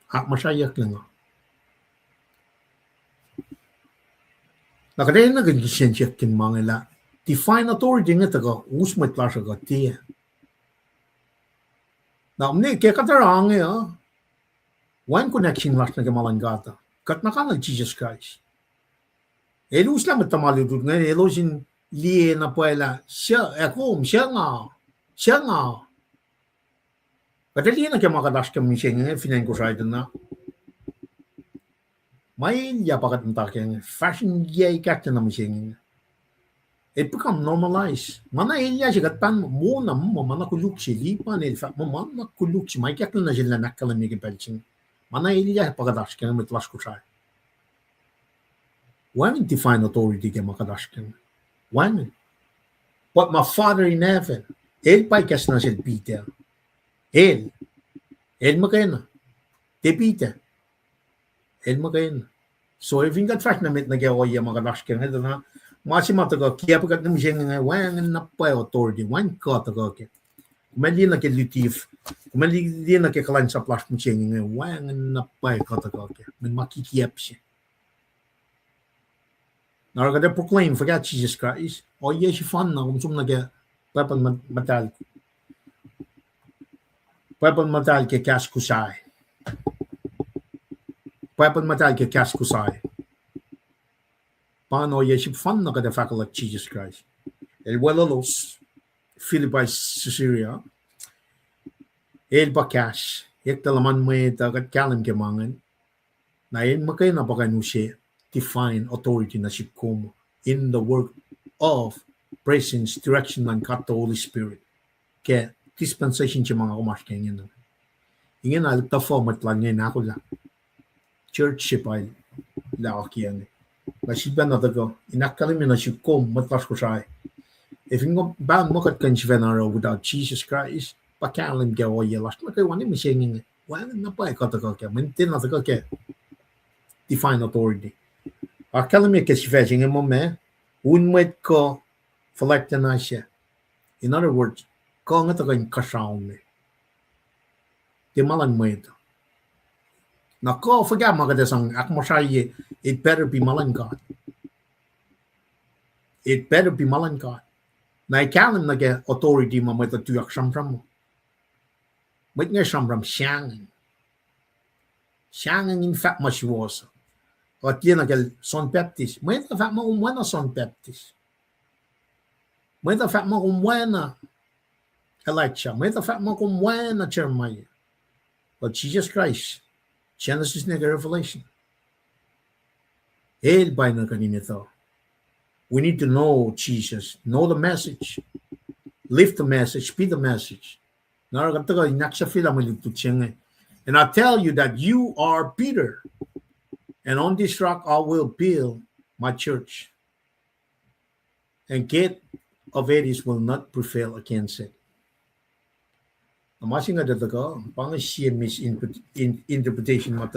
masyayak lang nakadayin na ganyan siya kin mga la define authority nga taga usmat lasya ka tiya na umni ke katarang one connection lasya na kamalanggata kat nakanag Jesus Christ elus lang matamaludod nga elusin liye na puela siya siya nga kadali na kaya makadash kami siya nga finayin ko siya na may ya pakat nta kaya fashion yay kakta na siya nga it become normalized mana ilya siya katpan mo na mo mana kuluk siya lipan mo mana kuluk siya may kakta na siya nakalam niya kipelching mana ilya pakadash kaya mitlas ko siya women define authority kaya makadash kaya women but my Father in heaven el paikas na siya Peter el makaya na te Peter el makaya na so if ingat fact na mit nagyawa yung makadash kaya ito na masimata ko kaya pagkat naman siya nga wan na pa authority wan ka to ko Kumali na ke litif. Kumali na ke kalan sa plash mo ching nga wang na pa kata ke. Men makikiap siya. Now I proclaim forget Jesus Christ. O yes fan na kung sum na ke weapon matal. Weapon matal ke kas kusai. Weapon matal ke kas kusai. Paano yes fan na kada fakal Jesus Christ. El walalos Philippi Syria. El bakas. Ek talaman mo tagat kalam ke mangan. Na el makay na pakanusi define authority na sipkom in the work of presence, direction, and cut the Holy Spirit. Kaya dispensation siya mga kumash kaya ngayon. Ingin alip ta format lang ngayon ako lang. Church ship ay laak yan. Masibba na tago. Inakalim na sipkom matlas ko siya. If you ba makat kan siya without Jesus Christ, pakalim kaya o yelas. Makay wani mo siya ngayon. Wala na pa ikata ka kaya. Maintain na tago kaya. Define authority. Akalimia que se fez em um momento, ko falak na siya. In other words, ko nga taga yung kasaw me. Di malan mo ito. Na ko, forget mga kadesang, ako masaya, it better be malan God. It better be malan God. Na ikalim na ke authority mo ito tuyak samram mo. Ba't nga samram siyangin? Siyangin in fact masiwasa. O tiene aquel son Baptist. Muita fat mo buena son Baptist. Muita fat mo buena Elijah. Muita fat mo buena Jeremiah. But Jesus Christ, Genesis nega Revelation. El by na kaninito. We need to know Jesus, know the message, live the message, speak the message. And I tell you that you are Peter. And on this rock I will build my church. And gate of Hades will not prevail against it. Masih nga dito pang siya misinterpretation mo ito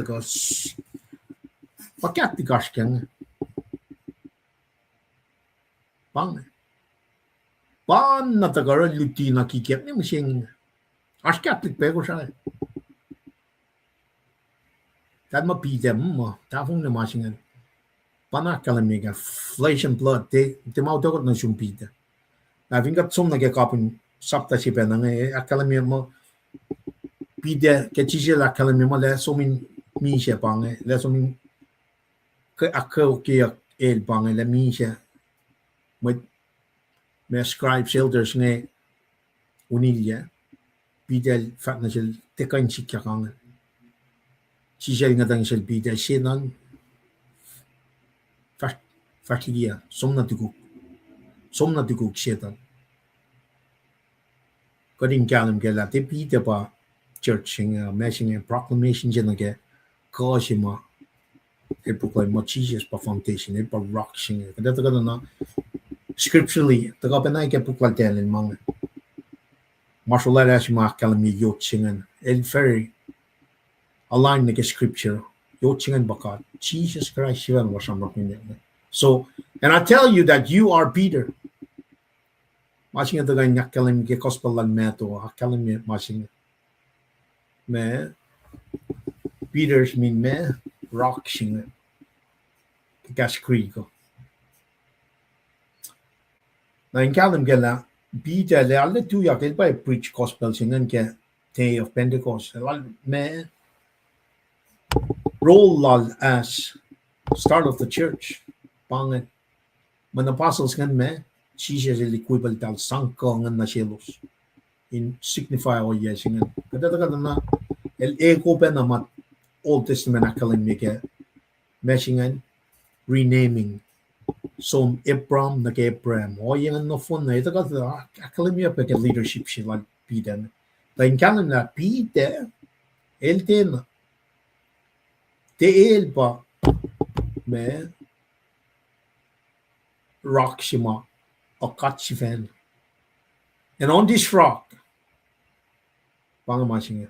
pakat di kasyang pang na tagara luti na kikip ni masing askat pego siya. That might be them mo. Tafong na masingan. Panakalamig flesh and blood. Te mautogot na sumpita. Na vingat som nagkakapin sapta si pena nga akalamig mo pide ke chije la akalamig mo le somin mi siya pang le somin ke akaw ke el pang le mi siya me scribes elders nga unilya pide fat na siya tekan sikya kang Sisya nga tang sel pita sinan fastidia somna tikuk setan kading kalam ke la te pita pa church nga messing proclamation jena ke kosima e proclaim mo Jesus pa foundation e pa rock singa kada kada na scripturally taga pa na ke proclaim mang marshalla ma kalam ni yot singan el very aligned with the scripture. Jesus Christ. So, and I tell you that you are Peter. Masing ito ganyan nakalim ke gospel lang meto. Akalim masing me Peter's mean me rock sing gas krigo. Na in kalim gala Peter le alle tu ya ke by preach gospel singen ke day of Pentecost. Me role as start of the church. Pang when apostles can me, Jesus is equivalent al sangkong na sielos. In signify o yes in kada na el ego pa na mat Old Testament akalimike meshingan renaming som Abraham na Abraham o yan no fun na ito kada akalimia pa ke leadership sila Peter. Tayin kalam na Peter el tema te el pa me rock shima o kachifen. And on this rock, pang masing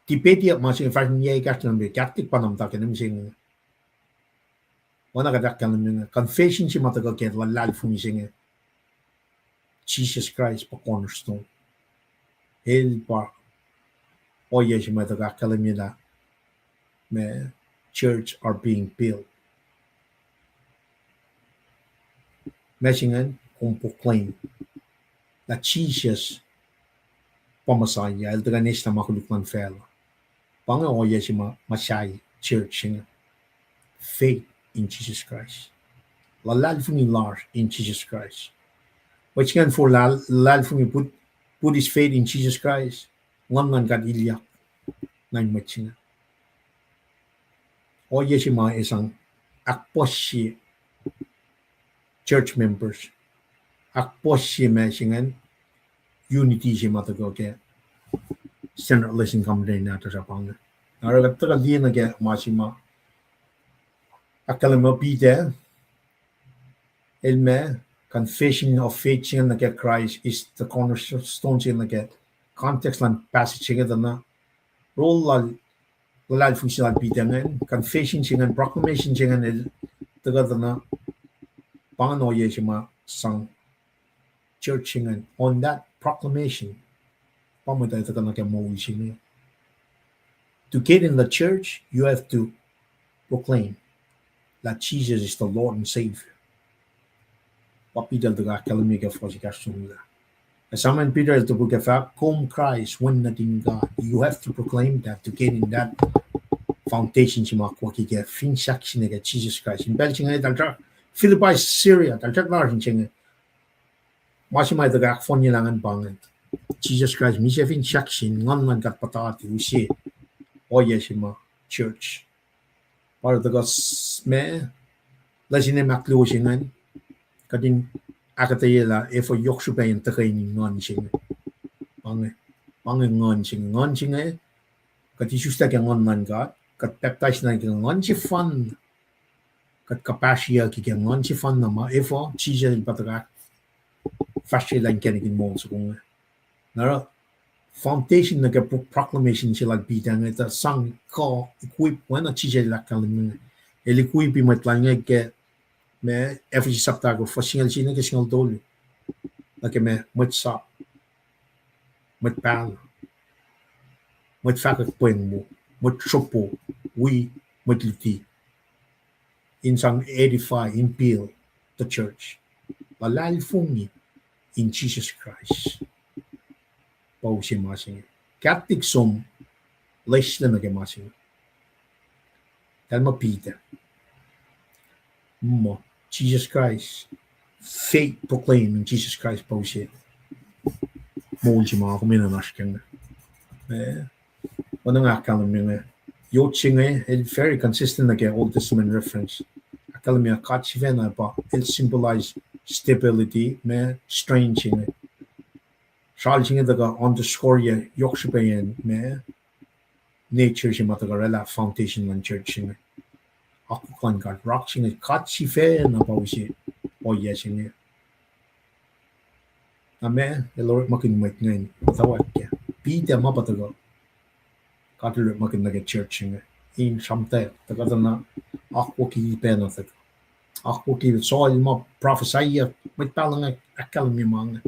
tipeti at masing fact niya ikat ng Catholic panam takin ng sing wana kadak kan ng confession si matagal ket lal fung sing Jesus Christ pa cornerstone. hel par oye shima daga kalamila me church are being built. Messingan kung proclaim that Jesus pamasaya el daga nesta makuluklan fela. Panga oye shima masai church singa faith in Jesus Christ. La lalfungi lar in Jesus Christ. What you can for lalfungi put his faith in Jesus Christ. One man got ilya nine machinga. Oye shima isang akposhi church members. Akposhi messingan unity shima to go get. Standard listen come day na to sa panga. Naraga taga di na get masima. Akalama Peter, Elme, confession of faith in the Christ is the cornerstone in the context and passage in the role lal function Peter confession and proclamation in the governor Pangano Yeshima sang church and on that proclamation to get in the church you have to proclaim that Jesus is the Lord and Savior. Peter daga kalamiga fosikasumla. Asaman Peter the book of come Christ when not in God. You have to proclaim that to get in that foundation chimakwaki get fin saction against Jesus Christ. In Belgium, Philippi, Syria, Daltak Larging. Mashima the gak fonilangan bangan. Jesus Christ, Mishafin saction, one man got patati, we say, oh yeshima church. Part of the God's me, let's in a maclusingan. Kadin akatayela e for yokshuba and training nonching. Ngonching ngonching kat isusta kang man God kat baptize na kang ngonchi fun kat kapasya ki kang ngonchi fun na ma e for Jesus patrak fashe lang kenig mo so kung nara foundation na proclamation sila bitang ita sang ko equip when a Jesus la kalim el equip mat lang ke me every saptago for single china ke single dolu like me mat sa mat pal mat fakak puen mo mat chopo we mat liti in some edify in build the church lalal fungi in Jesus Christ pau si masing Catholic som less na ke masing kalma Peter mo Jesus Christ faith proclaim in Jesus Christ pau si mo si mga kuminanaskang One academy, Yoching is very consistent like Old Testament reference. Academy Kachivena, but it symbolizes stability, strengthening. Charging the underscore Yokshibayan, nature, Shimatagarella, foundation and churching. Akuklan got rocking it, Kachivena, Bausi, or yesing. A man, the Lord Makin Mike name, without beat them up at the go. Katuluk makin nage church in samte tagada na akwoki penat akwoki soil mo prophesy mit palang academy mang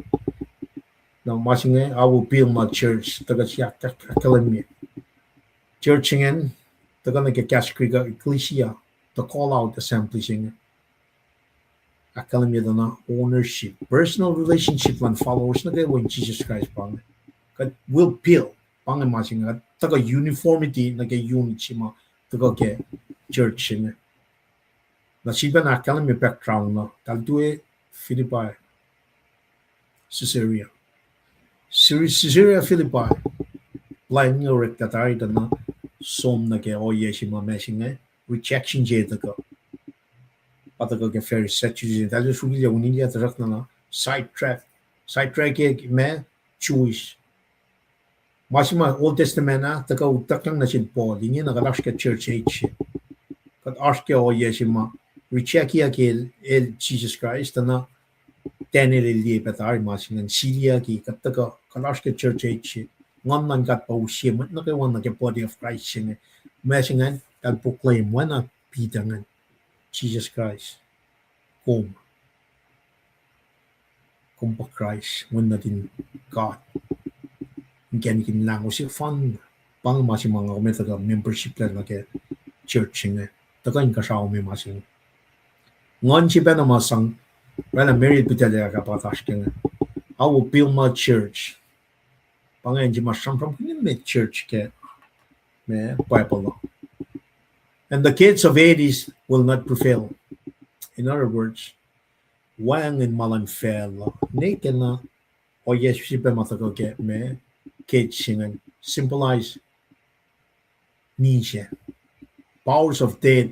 na masing I will build my church taga siya academy churching in taga nage kaskriga ecclesia to call out assembly sing academy na ownership personal relationship and followers na when Jesus Christ pang will build pang masing taga uniformity na unity ma taga ke church na siba na academy background na taltue Philippi Caesarea Philippi line yorek tatay na som na ke o yeshima messing rejection je taga pataga ke very saturated tayo sugilya unilya tarak na sidetrack me choice Masima Old Testament na taka utakang na sin Paul ini nakalashka church age kat aske o yeshima rechekia ke el Jesus Christ na tenel li betar masingan silia ki kataka kalashka church age ngon man kat pa usim na ke wan na ke body of Christ sing masingan kal proclaim wana pitangan Jesus Christ kom pa Christ wan na din God Again, kin lang o si fun. Pang masi mga kumita ka membership lang na ke church nga. Takan ka siya umi masi. Ngon si ba na masang, wala married pita ka patas ka nga. I will build my church. Pangayon di masang from may church ke may Bible. And the kids of Hades will not prevail. In other words, wang in malang fel. Naked na o yes si ba matako ke may kids singen symbolize niche powers of death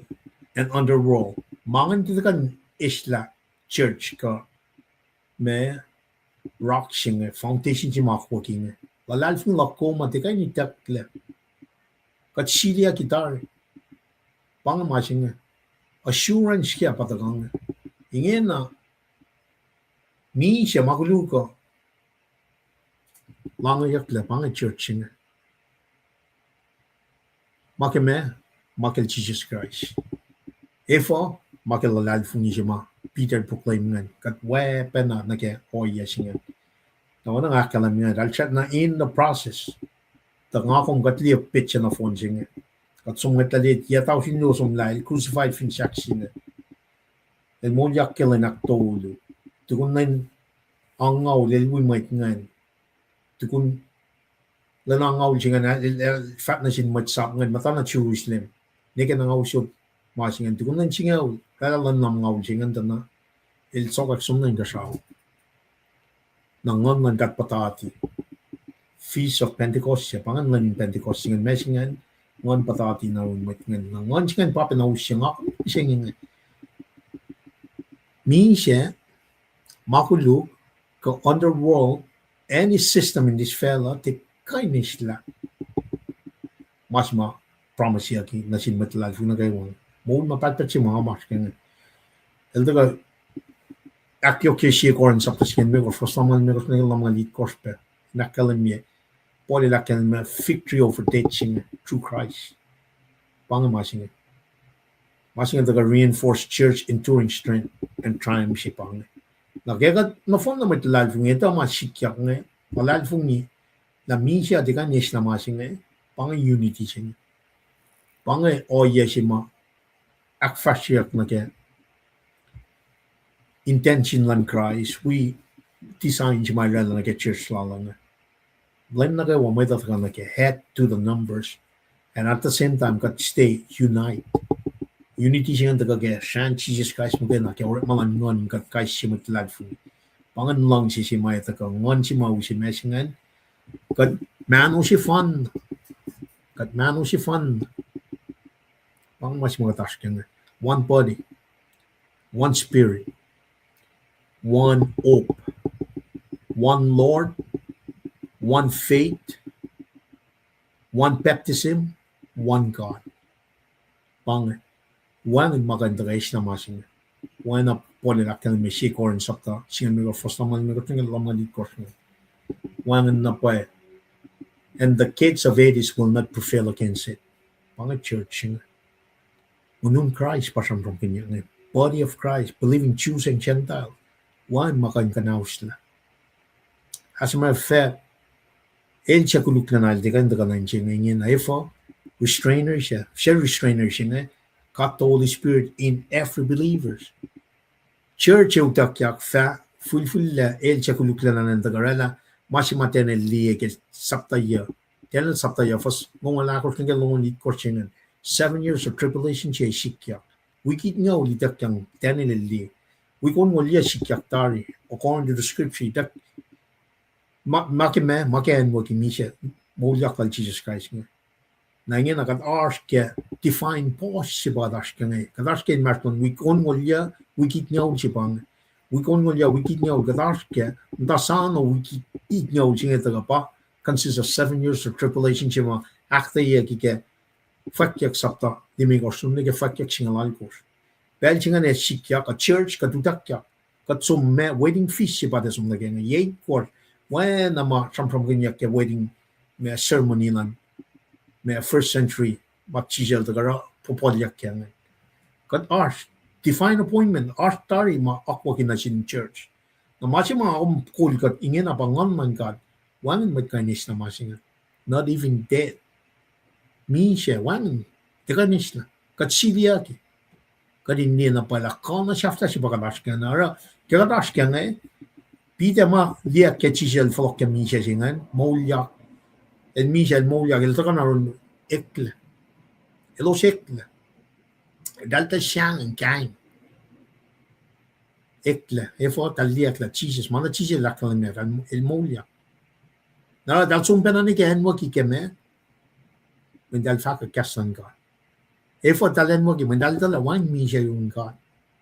and underworld. Mangan dito kan isla church ka may rock singer foundation si makuking. Lalal fung lako matika ni takle. Kat silia gitar. Pang masing assurance kya patagang. Ingin na mi siya makuluko. Langayak le pang church singer. Makime makil Jesus Christ. Ifo makil lalal fung ni siya Peter proclaim ngan kat weapon na nake oya singan. Tawa na nga kalam nga dal chat na in the process. Ta nga kong gatli pitch na phone singa. Kat sungat talit yataw sinlo sum lai crucified fin sak singa. El mo yak kilan ak tolu. Tukun nan angaw lelwi mait ngan. Tukun lanangaw singa na fat na sin matsap ngan mata na Jerusalem. Nika nangaw siya masingan. Tukun nan singaw. Kaya lan nangaw singan na il sokak sum nan kasaw. Nangon man kat patati. Feast of Pentecost siya. Pangan nan Pentecost singan mesingan. Ngon patati na rin mat ngan. Nangon singan papinaw siya nga. Siya nga. Mi siya makuluk ka underworld any system in this fella te kainis la. Mas ma promise siya ki nasin matalal funa kayo. Mo mapatpat siya mga mas kaya. Elda ka akyo kesiye koran sa paskin me ko fostaman me ko snel mga lit korspe. Nakalam me. Poli lakan me victory over death siya through Christ. Pangamasing masing the reinforced church enduring strength and triumph siya pang. Nagkagat na phone na may talal fung ito masikyak nga. Talal fung ni na misya di ka niya na masing nga. Pang unity siya. Pang oya siya ma akfasyak na kaya. Intention lang Christ, we design siya may rala na kaya church lang. Blame na kayo, may tataka na kaya head to the numbers and at the same time, got stay unite. Unity siya nga kaya shan Jesus Christ mo kaya na kaya orat malangon kat kaya siya magtalad fun. Pangan lang siya may taka ngon siya mau siya mesingan. Kat mano siya fun. Kat mano siya fun. Pangan mas mga task nga. One body, one spirit, one hope, one Lord, one faith, one baptism, one God. Pang one magandres na masing. One na poli lakal me si koren sapta. Singa mi ko first naman mi ko tinggal lamang di kors nga. One na po and the kids of Hades will not prevail against it. Pang church nga. Unong Christ pasang from kanya nga. Body of Christ, believing Jews and Gentile. One makan kanaus la. As a matter of fact, el siya kuluk na naldikan da kanan siya ngayon na ifo, restrainer siya. Siya restrainer siya nga. Got the Holy Spirit in every believers. Church yung takyak fa, full la, el siya kuluk na nandagarala, masimaten el liye ke saptaya. Kaya saptaya, fos, nung wala ko siya nung ulit ko siya 7 years of tribulation siya sikyak. Wikit nga ulit takyang tenil el liye. We kon molya sikyak tari, according to the scripture, that makime, maken mo kimisya, molya kal Jesus Christ nga. Na nga nakat ars ke define pos si badas ka nga. Kadas ke marton, we kon molya, wikit nga ulit sipang. We kon molya, wikit nga ulit, kadas ke, ntasano wikit nga ulit nga taga pa, consists of 7 years of tribulation siya ma, akta iya kike, fakyak sapta, dimigos, nung fakyak singalalkos. Bel singa ne sikyak a church katutakyak kat sum me wedding feast si pada sum lagi nga yay court when ama from ganyak ke wedding me ceremony lan me first century mat chisel tagara popolyak yang kat ars divine appointment ars tari ma akwa kinasin church na machi ma kul kat ingin apangan man kat Wangan magkanis na masinga. Not even dead. Misha, wangan. Tekanis na. Katsiliaki. Kadindi na pala. Kona shafta si bakadashkan. Ara, kikadashkan Pita ma liak ke chisel flocka misha singan. Molja. En misha molja. El takan arun ekle. Elos ekle. Dalta shangan kain. Ekle. Efo tal liak la chises. Mana chisel la kalame. El molja. Nara dal sumpena ni ke en mo ki keme. Men dal faka kastan ka. Efo tal en mo ki. Men dal dal wang misha yung ka.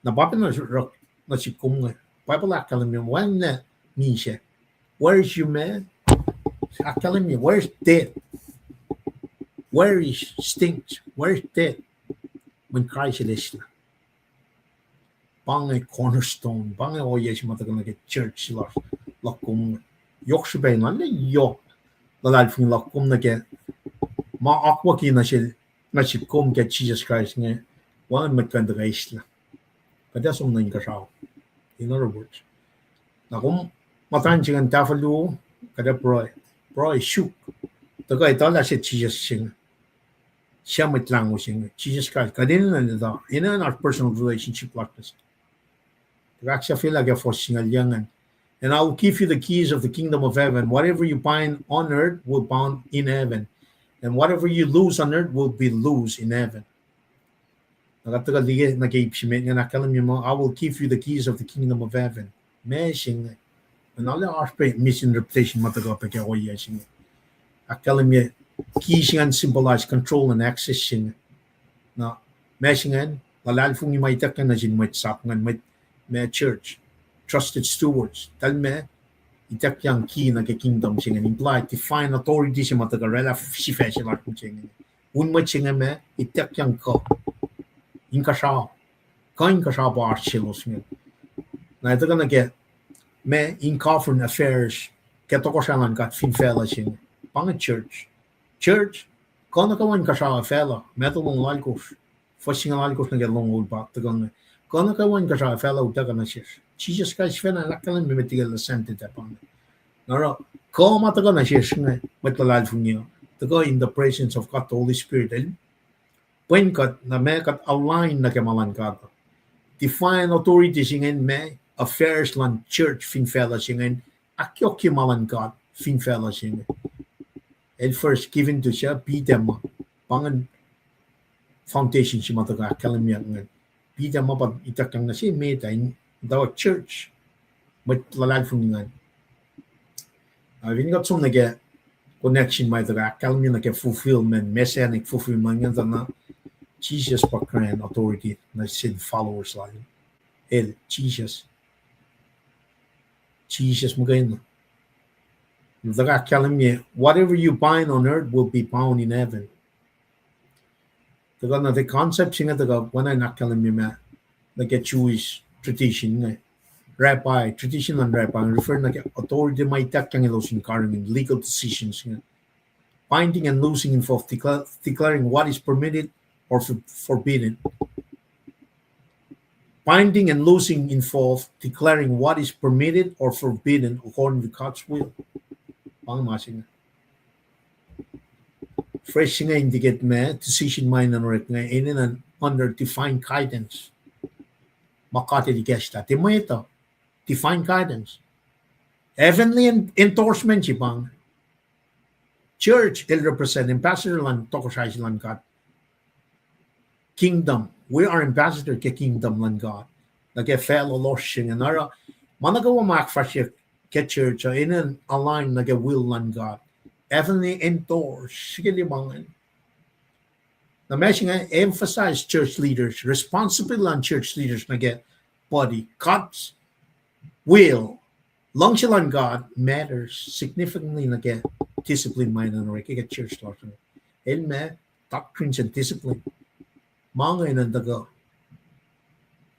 Na papa na rok. Na si kumga. Papa la kalame. Wang na misha. Where's your man? I'm telling you, where's death? Where is stinks? Where's death? When Christ is there. Bang cornerstone, bang oye si matagal na church lakum yok si bay na yok lalal fing lakum na ke ma akwa ki na si kum ke Jesus Christ nga wan matkan da isla. Kada som na inkasaw. In other words, na kum matan singan tafalu kada proy shuk. Taga ito la si Jesus sing. Siya matlang mo sing Jesus Christ. Kadin na nito. In our personal relationship like this. And I will give you the keys of the kingdom of heaven. Whatever you bind on earth will be bound in heaven. And whatever you lose on earth will be loose in heaven. I will give you the keys of the kingdom of heaven. And I'll misinterpretation. Keys symbolize control and access. Now, meshingan, lalal fung may takan na sin may sapngan may church, trusted stewards. Tal me, itak yang key na kingdom singan implied define authority si matagarela si fashion art singan. Un may singan me, itak yang ko. Inka siya ba art silos singan. Na ito ka na ke, me in coffin affairs, keto ko siya lang kat fin fella singan. Pang church, kono ka wan ka siya fella, meto mong lalkos. Fashing lalkos na long old ba, tagang kono ka wan ka siya fella utaga na siya. Jesus Christ fena lakalan me metigal na sente tapang. Naro, ko mataga na siya nga matalal funyo. Tago in the presence of God, the Holy Spirit. When kat na me kat align na kemalan ka. Define authority singen me affairs lan church fin fella singen akyo kemalan God fin fella singen. And first given to siya them pangan foundation si mataga kalamya ngan bida mapag itakang na si meta in daw church mat lalal fungan got some nage connection may taga kalamya nage fulfillment messianic fulfillment nga na Jesus pakran authority na sin followers line Jesus magayon taga kalamya whatever you bind on earth will be bound in heaven. Taga na the concept singa taga when I nakalam ma like a Jewish tradition rabbi tradition and rabbi refer na authority may takang ilosin karing in legal decisions binding and losing involved declaring what is permitted or forbidden. Binding and losing involved declaring what is permitted or forbidden according to God's will. Pangmasin fresh nga indicate me decision mind and rek nga in under defined guidance makati di gesta timo ito defined guidance heavenly endorsement si bang church will represent ambassador lan tokosay lan God kingdom we are ambassador ke kingdom lan God like a fellow loshing and ara managawa mak fresh ke church in align like a will lan God heavenly endorse sige libangan. Na mention emphasize church leaders responsible on church leaders na get body God's will long silang God matters significantly na get discipline mind and get church law in me doctrines and discipline mga inan daga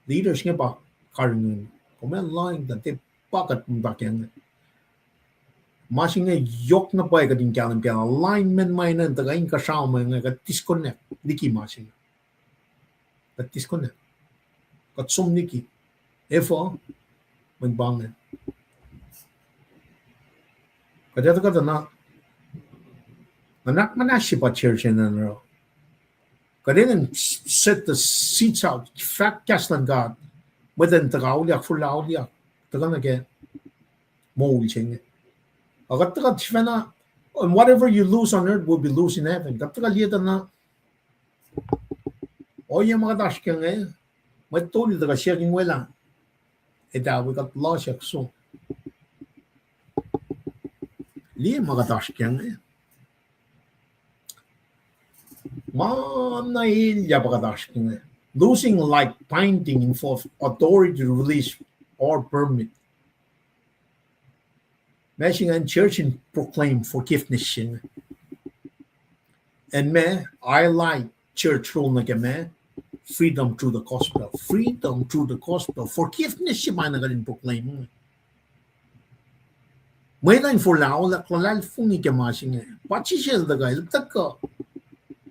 leaders nga ba karon comment line that they pakat bakyan masing yok na pa kading kalam alignment may nan tagain kasama nga disconnect diki masing that disconnect kat sumniki efo magbangan Kaya ka na anak manasya pa church na ro. Kaya set the seats out, fat kaslan God, within the gauliak for lauliak. Taga na ke mo ching. Agat taga chvena, and whatever you lose on earth will be loose in heaven. Kaya lieta na, o yung mga dashkang eh, may tuli taga siya king wala. Eda we got lost yak so. Liya mga dashkang eh. Manahilya mga dashkang eh. Losing like binding for authority to release or permit. Meshing and church and proclaim forgiveness. And me, I like church rule na me, freedom through the gospel. Freedom through the gospel. Forgiveness siya man na proclaim. May lang for lao la klal fungi ka masing. Pachi siya da guys, taka.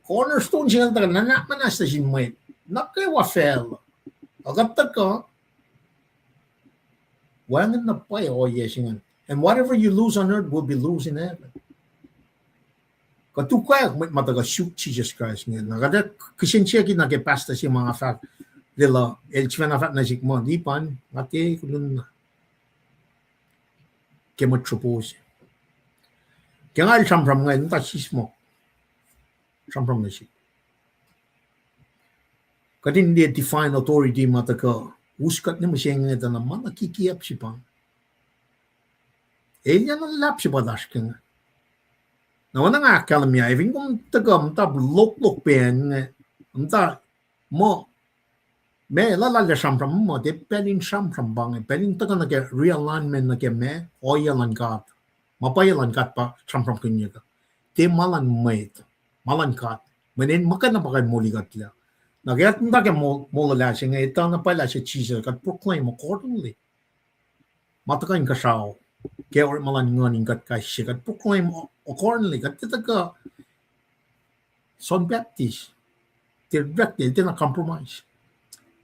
Cornerstone siya da nanak manas na siya may. Nakay wa fel. Agat taka. Wangan na pay o yesingan. And whatever you lose on earth will be loose in heaven. Katukay mataga shoot Jesus Christ nga. Nakada kisensya na ke pasta si mga fact dela el chvena fact na sikmo di pan ate kulun ke mo propose. Kaya nga sam-sam nga nta sismo. Sam-sam na si. Kadin dia define authority mataga uskat ni masya nga na man nakikiyap si pan. Elya na lap si badash ka nga. Nawan nga akalam niya, even kung taga mta lok-lok pen, mta mo, me lalala sam-sam mo, de pelin sam-sam bang, pelin taga nage realignment nage me, oyalan kat, mapayalan kat pa sam-sam kanya ka. De malan may ito, malan kat, manin maka na baka muli kat la. Nagyat mta ke mo lalasi nga, ito na pala si Jesus kat proclaim accordingly. Matakain ka sao. Kaya or malan nganing kat kasi kat proclaim accordingly kat kita ka Son Baptist directly ito na compromise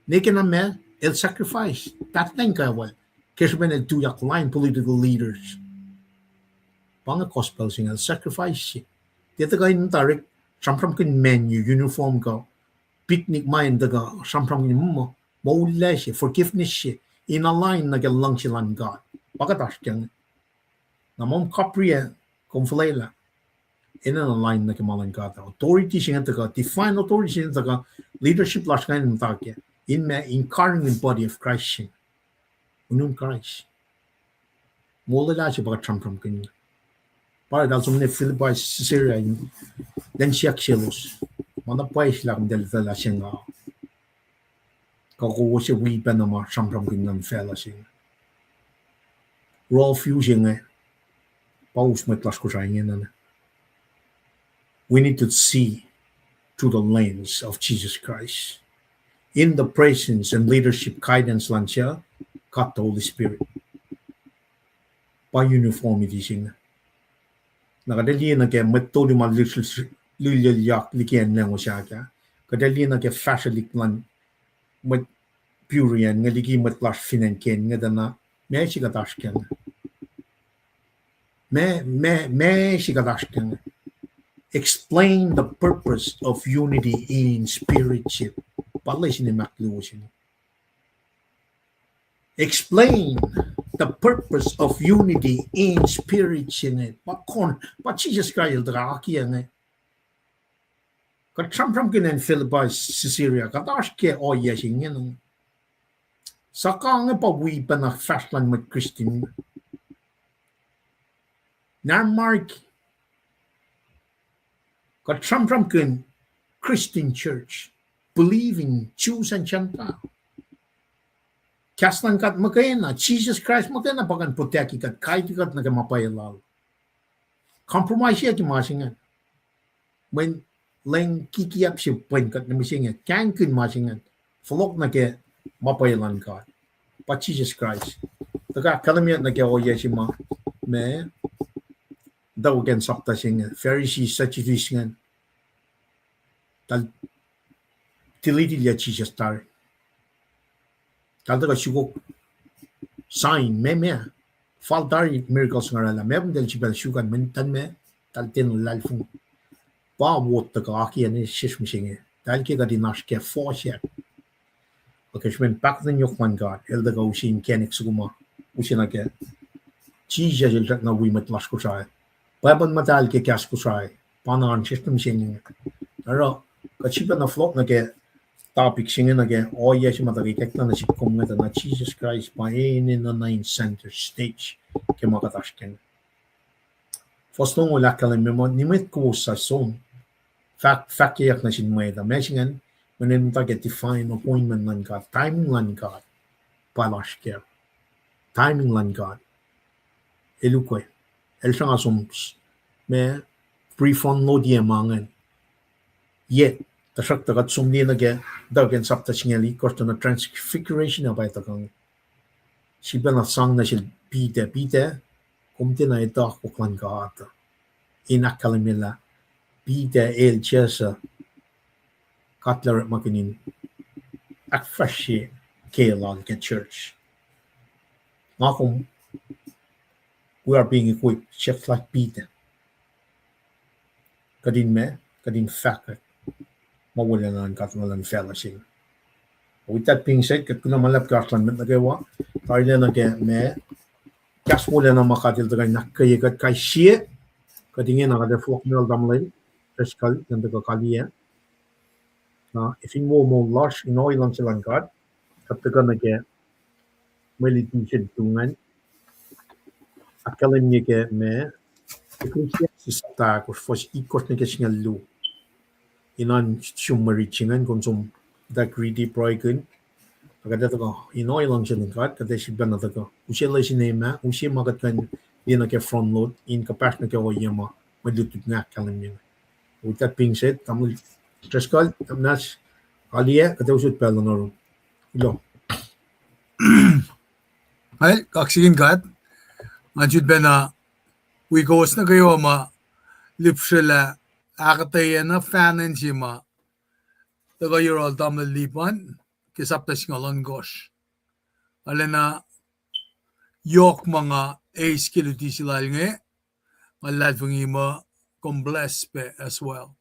nike na me el sacrifice tatang ka wal kasi ben el tuyak line political leaders pang gospel sing el sacrifice dito ka in tarik sam-sam kin menu uniform ka picnic mind daga sam-sam kin mo maula siya forgiveness siya in a line na galang silang God pagkatapos kang namang kapriya kung flayla in an line na kamalan kata authority siya nga define authority siya nga leadership lash kain ng takya in me incarnate body of Christ siya unun Christ mula la siya baka tram-tram kanya para dahil sumune Philippi Syria then siya kselos manapay sila kung dala siya nga kakuha siya wipan na mga tram-tram kanya ng fella siya raw fusion nga paus may klas ko siya nga we need to see through the lens of Jesus Christ. In the presence and leadership guidance lang siya, kat the Holy Spirit. Pa uniformity siya. Nakadali na kaya matuli malilyak likyan lang mo siya ka. Kadali na kaya fashalik lang mat purian nga ligi mat lash finanken nga dana may siya katash kyan. May siya katash kyan. Explain the purpose of unity in spiritship. Pala sinimaklusin. Explain the purpose of unity in spiritship. But Jesus Christ draki yan eh. Katram-tram kinen Philippi Syria. Katash ke o yasing yan. Saka nga pawipa na fastland with Christian. Na Mark katram-tram kin Christian church, believing Jews and Gentiles. Kaslan kat makayana, Jesus Christ makayana bagan proteki kat kahit kat nagamapayalal. Compromise siya kimasingan. When lang kikiyap siya pen kat namisingan, kyan kin masingan, flok na ke mapayalan kat. Pa Jesus Christ. Taka kalamiyat na ke oya siya ma, me, daw gen sakta siya Pharisees Sadducees nga tal tilitilya Jesus tar tal daga sigok sign me faltari miracles nga la mem del chibel shukan men tan me tal tin lal fu ba wot ta ka ki ani shish mishinge tal ki ga dinash ke fo she okay shmen pak den yok man god el da go shin kenik suguma usina ke chi ja jel tak na wi mat las ko sai ba ban matal ke kas ko sai panan shish mishinge aro ka chiba na flop na ke topic singing again oh yes matagi tekna na chip kung na Jesus Christ pa in the ninth center stage ke makatashken fostong wala kala memo nimit ko sa son fact yak na sin may da mesingen when ta get define appointment lan God timing lan God palashker timing lan God elukwe el sanga sums me brief on no mangen yet tasak tagat sumni na ge dagen sapta singali kosto na transfiguration abay takang siba na sang na sil bite kumti na ito ko kwan ka ata inakalimila bite el chesa katlar makinin akfashi kelan ke church ngakum we are being equipped just like bite kadin fakir mawalan ang katmalan fellowship. With that being said, kat kuna malap kaslan met nagawa, tayo na ke me kas wala na makatil tagay nakay kat kay siya kadingin na kada folk nil damlay fiskal nanda ka kaliya na ifin mo lash inoy lang silang kad kat taga na ke malitin siya tungan akalim niya ke me ikrisya si sata kos fos ikos na ke singal lu inan summarichingan konsum da greedy proigun agada to inoy lang siya kat kada si ban na to usia la si nema usia magat kan dina ke front load in kapas na ke oyama madutut nga kalim niya with that being said tamul stressful tamnas aliya kada usut pala no ilo ay kaksigin kat anjud bena we goes na kayo ma lipsela akataya na fanen sima taga yorol tamil lipan kisapta singalon gosh alena yok mga ace kiluti sila nge malad fungima kung bless pe as well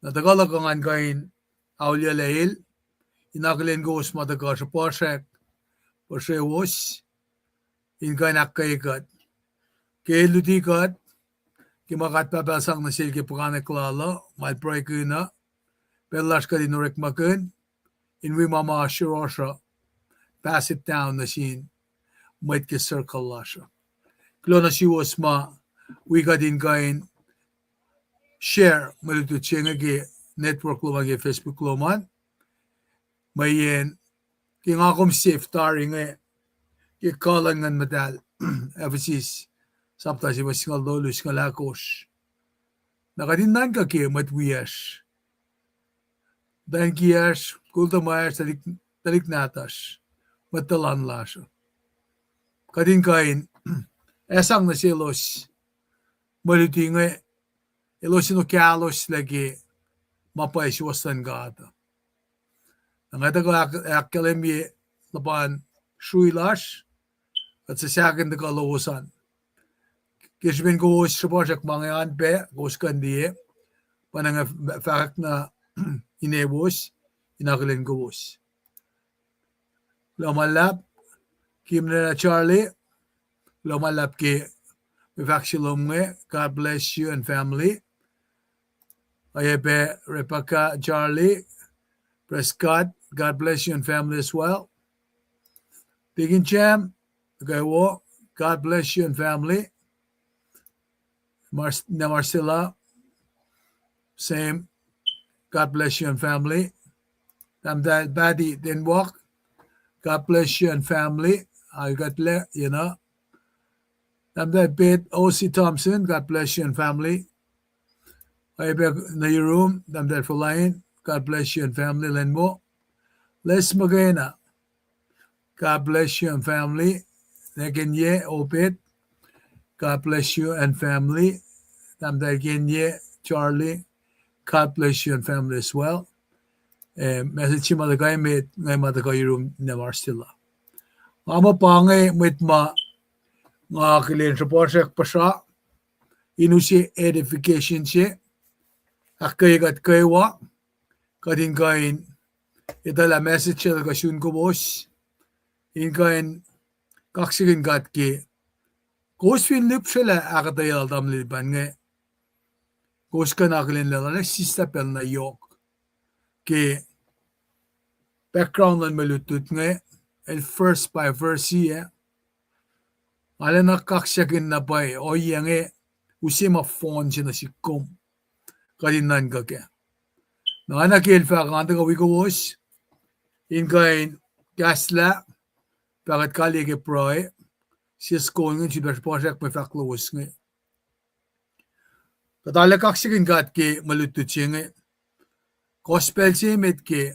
natagala kangan kain awliya lahil inakilin goes mataga sa porsek was in kain akkaikat keluti kat kimakat papasang na silki pakanek lala mal pray kuna pelas ka dinurek makin in we mama shirosha pass it down na sin might ke circle lasha klona si was ma we got in kain share malutu chengage network lo magi Facebook lo man mayen kingakom safe taring ki kalangan madal emphasis sapta si wasingal dolus kalakos nakadindan ka ke matwiyash dan kiyash kulta mayas talik natas matalan lasha kadin kain esang na silos maluti nga elosino kalos lagi mapay siwasan gata nangata ko akalemi laban shuilash at sa second ka lowosan Kishbin ko sa project mga yan pe, gos kandi panang fact na inebos, inakilin ko bos. Lamalap, kim na Charlie, lamalap ki faction God bless you and family. Ayabe Rebecca, Charlie, Prescott, God bless you and family as well. Bigin Cham, God bless you and family. Marcella, same. God bless you and family. That Baddy didn't walk. God bless you and family. I got that bit O.C. Thompson. God bless you and family. I be in your room. That for lying. God bless you and family. Lenmo. Les Magana. God bless you and family. Negenye Opit. God bless you and family. Damdagenye, Charlie. God bless you and family as well. Message malagay mit ngay matagay room na Marcella. Mama pangay mit ma nga kilen sa project pa siya inu si edification siya akay kat kaywa kadin kain itala message siya kasyun ko boss in kain kaksigin kat ki koswin lip sila akatayal tamlipan nga kos ka nakalin lala sista pel na yok ki background lan malutut nga el first by verse siya ala na kaksyakin na pa o yang usima phone siya na si kum kadin nan ka kaya na anak ilfa kanta ka wikawos in kain gasla pakat kali ke proy siya skol nga siya project may faklawos nga katala kaksyakin kat ki malutut siya nga gospel siya met ki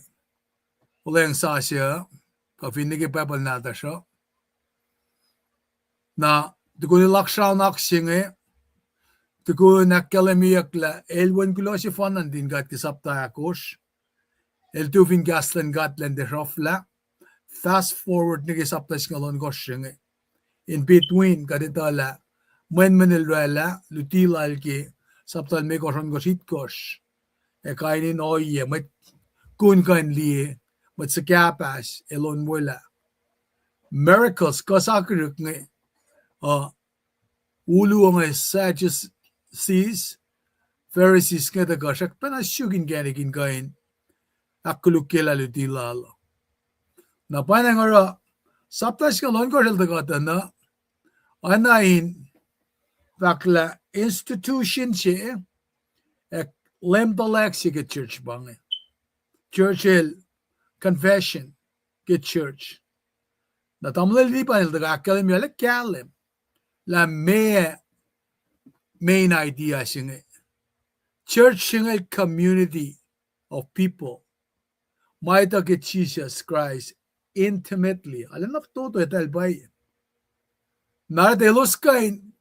ulang sa siya kafinig ipapal nata siya na tuko nilakshaw na siya nga tuko nakalamiyak la elwan kulo si fanan din gat kisapta akos el tufin gaslan gatlan de rofla fast forward ni kisapta singalon gosyeng in between kaditala men menelwala lutilal ki saptal me koson gosit kos e kainin oye mat kun kan li mat sakapas elon wala miracles kosakruk nga ulu ang Sadducees Pharisees nga daga siya panasugin ganikin kain akulukila lutilalo na panangara saptas kalon ko daga na anain bakla institution siya ek lembalak siya ke church bang churchill confession ke church na tamlal di pa daga akalim yala kalim la main idea siya church siya community of people might get Jesus Christ intimately alam na todo etal bay na delos kain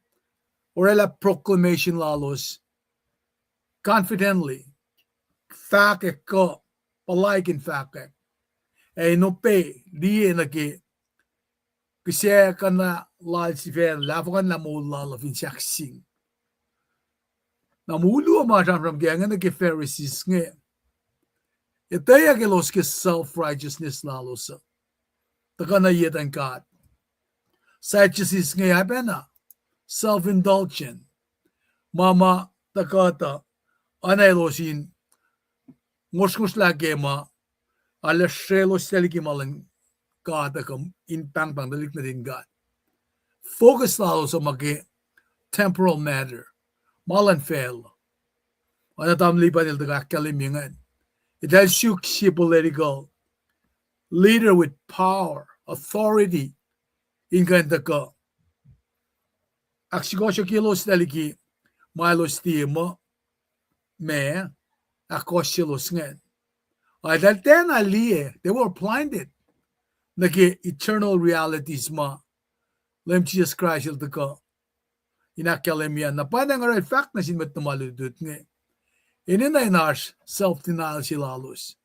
or la proclamation lalos confidently fact ko palaikin fact no pe di na ki kasi kana lal si ver lafukan na mo lal of insaksing na mulu ma ram ganga na ke Pharisees nga itaya ke los ke self-righteousness lalos takana yetan God Sadducees nga yapena self-indulgent mama takata anay losin ngos lagi ma ala shelos teliki malan kada kam in pang dalik na din God focus lalo sa magi temporal matter malan fail ana tamli pa nil daga kalimingan it has shook si political leader with power authority in kanta ka aksigosyo kilos taliki malos timo me akosyelos ngan dahil ten aliye they were blinded nagi eternal realities ma lem Jesus Christ il taka inakalem yan na padang aray fact na sinmet na maludut nga inina inash self-denial silalos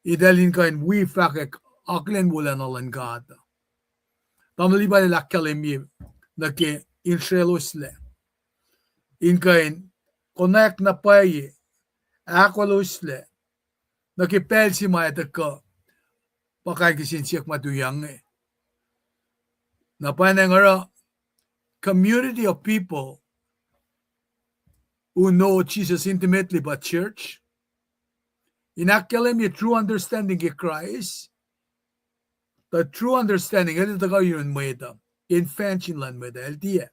idalin kain we fact aklen wala nalan gata tamali ba nila kalem yi nagi inshelos le in kain connect na paye akwalos le nakipel si maya taka pakay kisin siyak matuyang na panangara community of people who know Jesus intimately but church inakalem yung true understanding of Christ the true understanding ito taga yun mo ito infantion lang mo ito LTE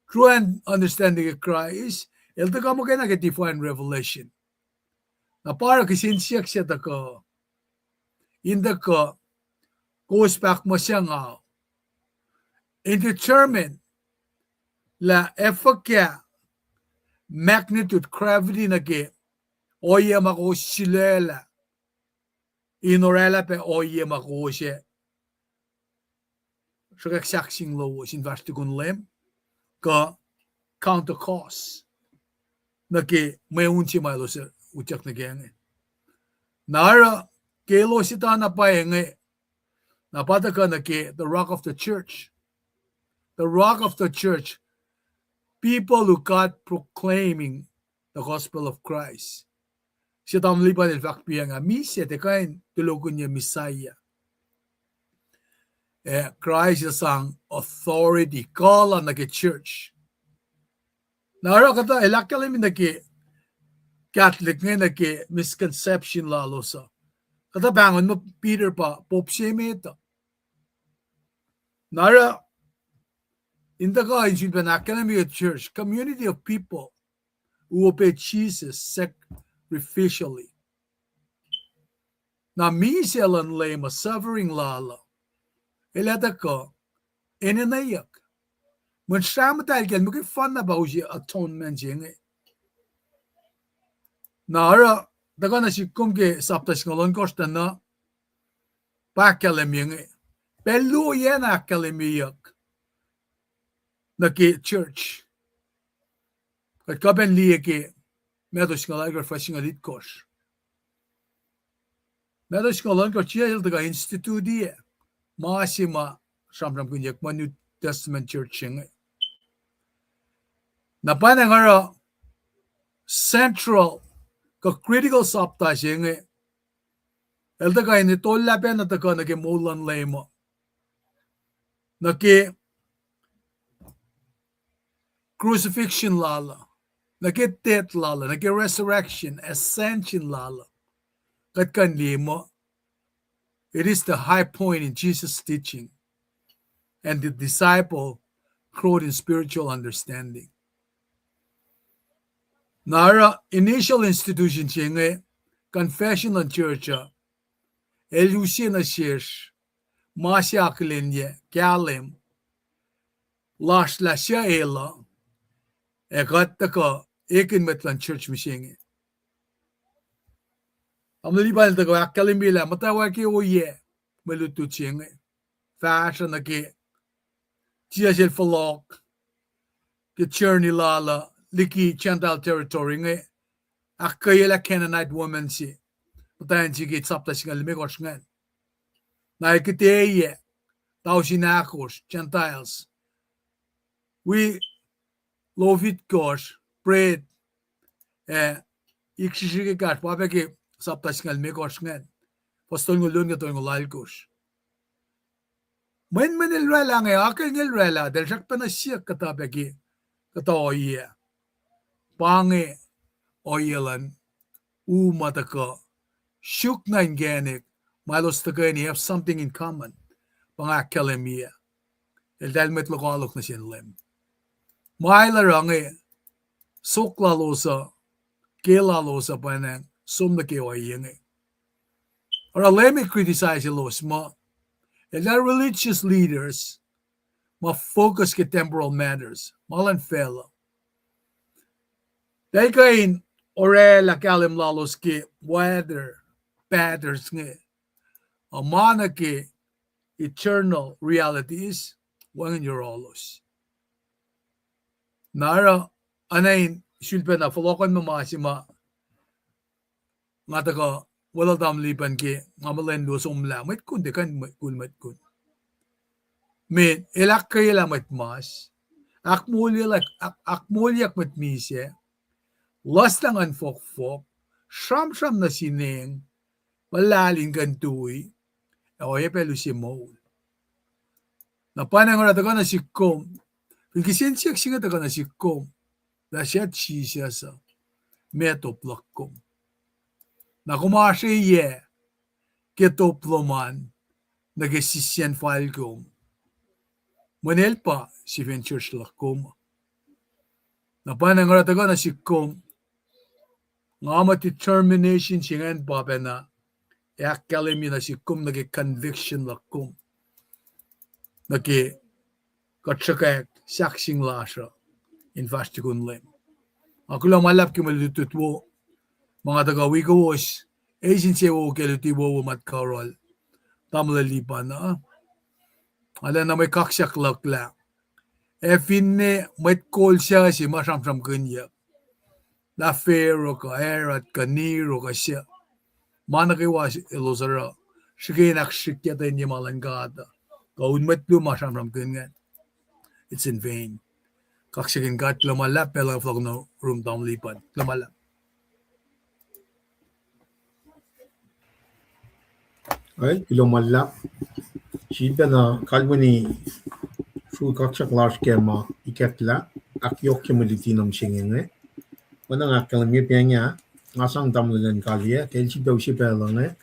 true understanding of Christ ito taga mo kaya nag-define revelation na para kisin siyak siya taka inda ka goes back mo siya nga indeterminate la efakya magnitude gravity na ke oye mako silela inorela pe oye mako siya siya kaksaksing lo sin vasti kun lem ka counter cost na ke may unchi malo sa uchak na kaya nara kelo sita na pa napata ka na ke the rock of the church the rock of the church, people who got proclaiming the gospel of Christ. Siya tamlipan il fakpiya nga misya te kain tulogun niya Messiah. Christ is ang authority call on the church. Naro kata ilakalim naki Catholic nga naki misconception lalo sa. Kata bangon mo Peter pa Pope siya ito. Nara in the God in the academy of church, community of people who obey Jesus sacrificially. Na miselan lema suffering lala. Ilata ko, inanayak. When Shamatal can make fun about your atonement jing. Nara, the gonna si kumke saptas ngolon kosta na pakaleming. Pelu yan akalemiyak. Naki church. At kaben liye ki medos ngalagar fashing a lit kosh. Medos ngolon kosh chiya hildaga institudiye. Maasima shamram kunyak ma New Testament church yung napana nga central ka critical sapta yung elda ka ini tolla pe na taka naki mulan lemo naki crucifixion lala naki death lala naki resurrection ascension lala kat kan limo. It is the high point in Jesus' teaching, and the disciple growth in spiritual understanding. Nara initial institution chinge confessional church elusina shesh masya klenye kalem lash lasya ela ekat taka ekin metlan church mishinge. Amli bal taka akalimila matawa ki oye melutu chinge fashion naki tiasel falok ke journey lala liki Gentile territory nge akayela Canaanite woman si patayan si git sapta si ngalimikos ngan na ikiteye tao sinakos Gentiles we lovit kos prayed ikshishige kat papeke sapta si ngalimikos ngan pastol ngulun nga to ngulalkos men ilrela nge akay ngilrela del shakta na siya katapeki kataoye pange oyelan umataka shuk na inganik malos tagani have something in common pangakalemia el dalmet lokalok na sinlem maila range sokla losa kela losa panang sumna ke oyenge or alemi criticize los ma el religious leaders ma focus ke temporal matters malan fela dahil kain orela kalim lalos ki weather patterns nge amana ki eternal realities wangan yorolos. Nara anayin shulpe na falokan mamasima nga taka wala damlipan ki ngamalen do sumlamit kun de kan kulmat kun. Men elak kayla matmas akmulyak matmisye Lost lang ang fok-fok, shram-shram na sineng, malaling gantuy, oye pelu si Moul. Napanang nga na si Kom, pagkisensiyak siya na si Kom, na siya siya sa metoplak Kom. Na kumasya ye, ketoploman, nagasisyan file Kom. Manel pa si Ventures Lakom. Napanang nga na si Kom, nga determination siya nga pa na kalemi na si kum nagi conviction la kum nagi katsakak saksing lasha in fastikun lem ako lang malap ki malututwo mga tagawi ko was agency wo kelutiwo mat karol tamlalipan na ala na may kaksak lakla finne may call siya si masam-sam kanya la fero ka erat kaniro ka siya mana kiwa ilosara shikinak shikyata niya malangada kaun matlu masamram kungan it's in vain. Kaksigin kat lumalap pelang flog no room down lipad. Lumalap. Ay, kilomalla. Şimdi na kalbini şu kakşak larşkema iketla ak yok kimilitinam singenge. Wana nga kalmi penya ngasang damlen kalye kelchi dawshi pelane.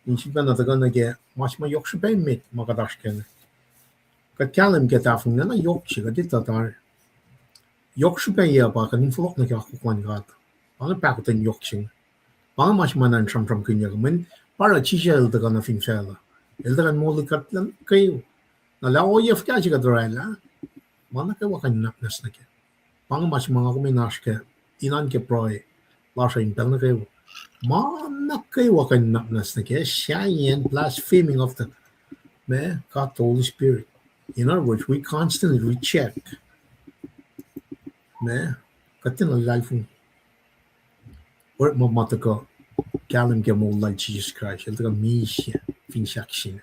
İnci ben atagan ge maçma yok şu ben mit makadaşken. Kat kalim get afın na yok çıga dit tatar. Yok şu ben ya bakın inflok ne kakukwan gat. Bana pakten yok çıga. Bana maçmanan şam kınyak para çişe eldagan afin şala. Eldagan molu katlan kayo. Na la o yef ka çıga dorayla. Bana ka wakan napnas na ke. Bana maçmanga kumin naşke. İnan ke proy. Lasha impel na kayo. Mana kayo wakan napnas na ke. Shayen blaspheming of the God the Holy Spirit. In other words, we constantly recheck. Katin ang life or mamataka kalam ke mo like Jesus Christ. Elta ka misya finshaksin.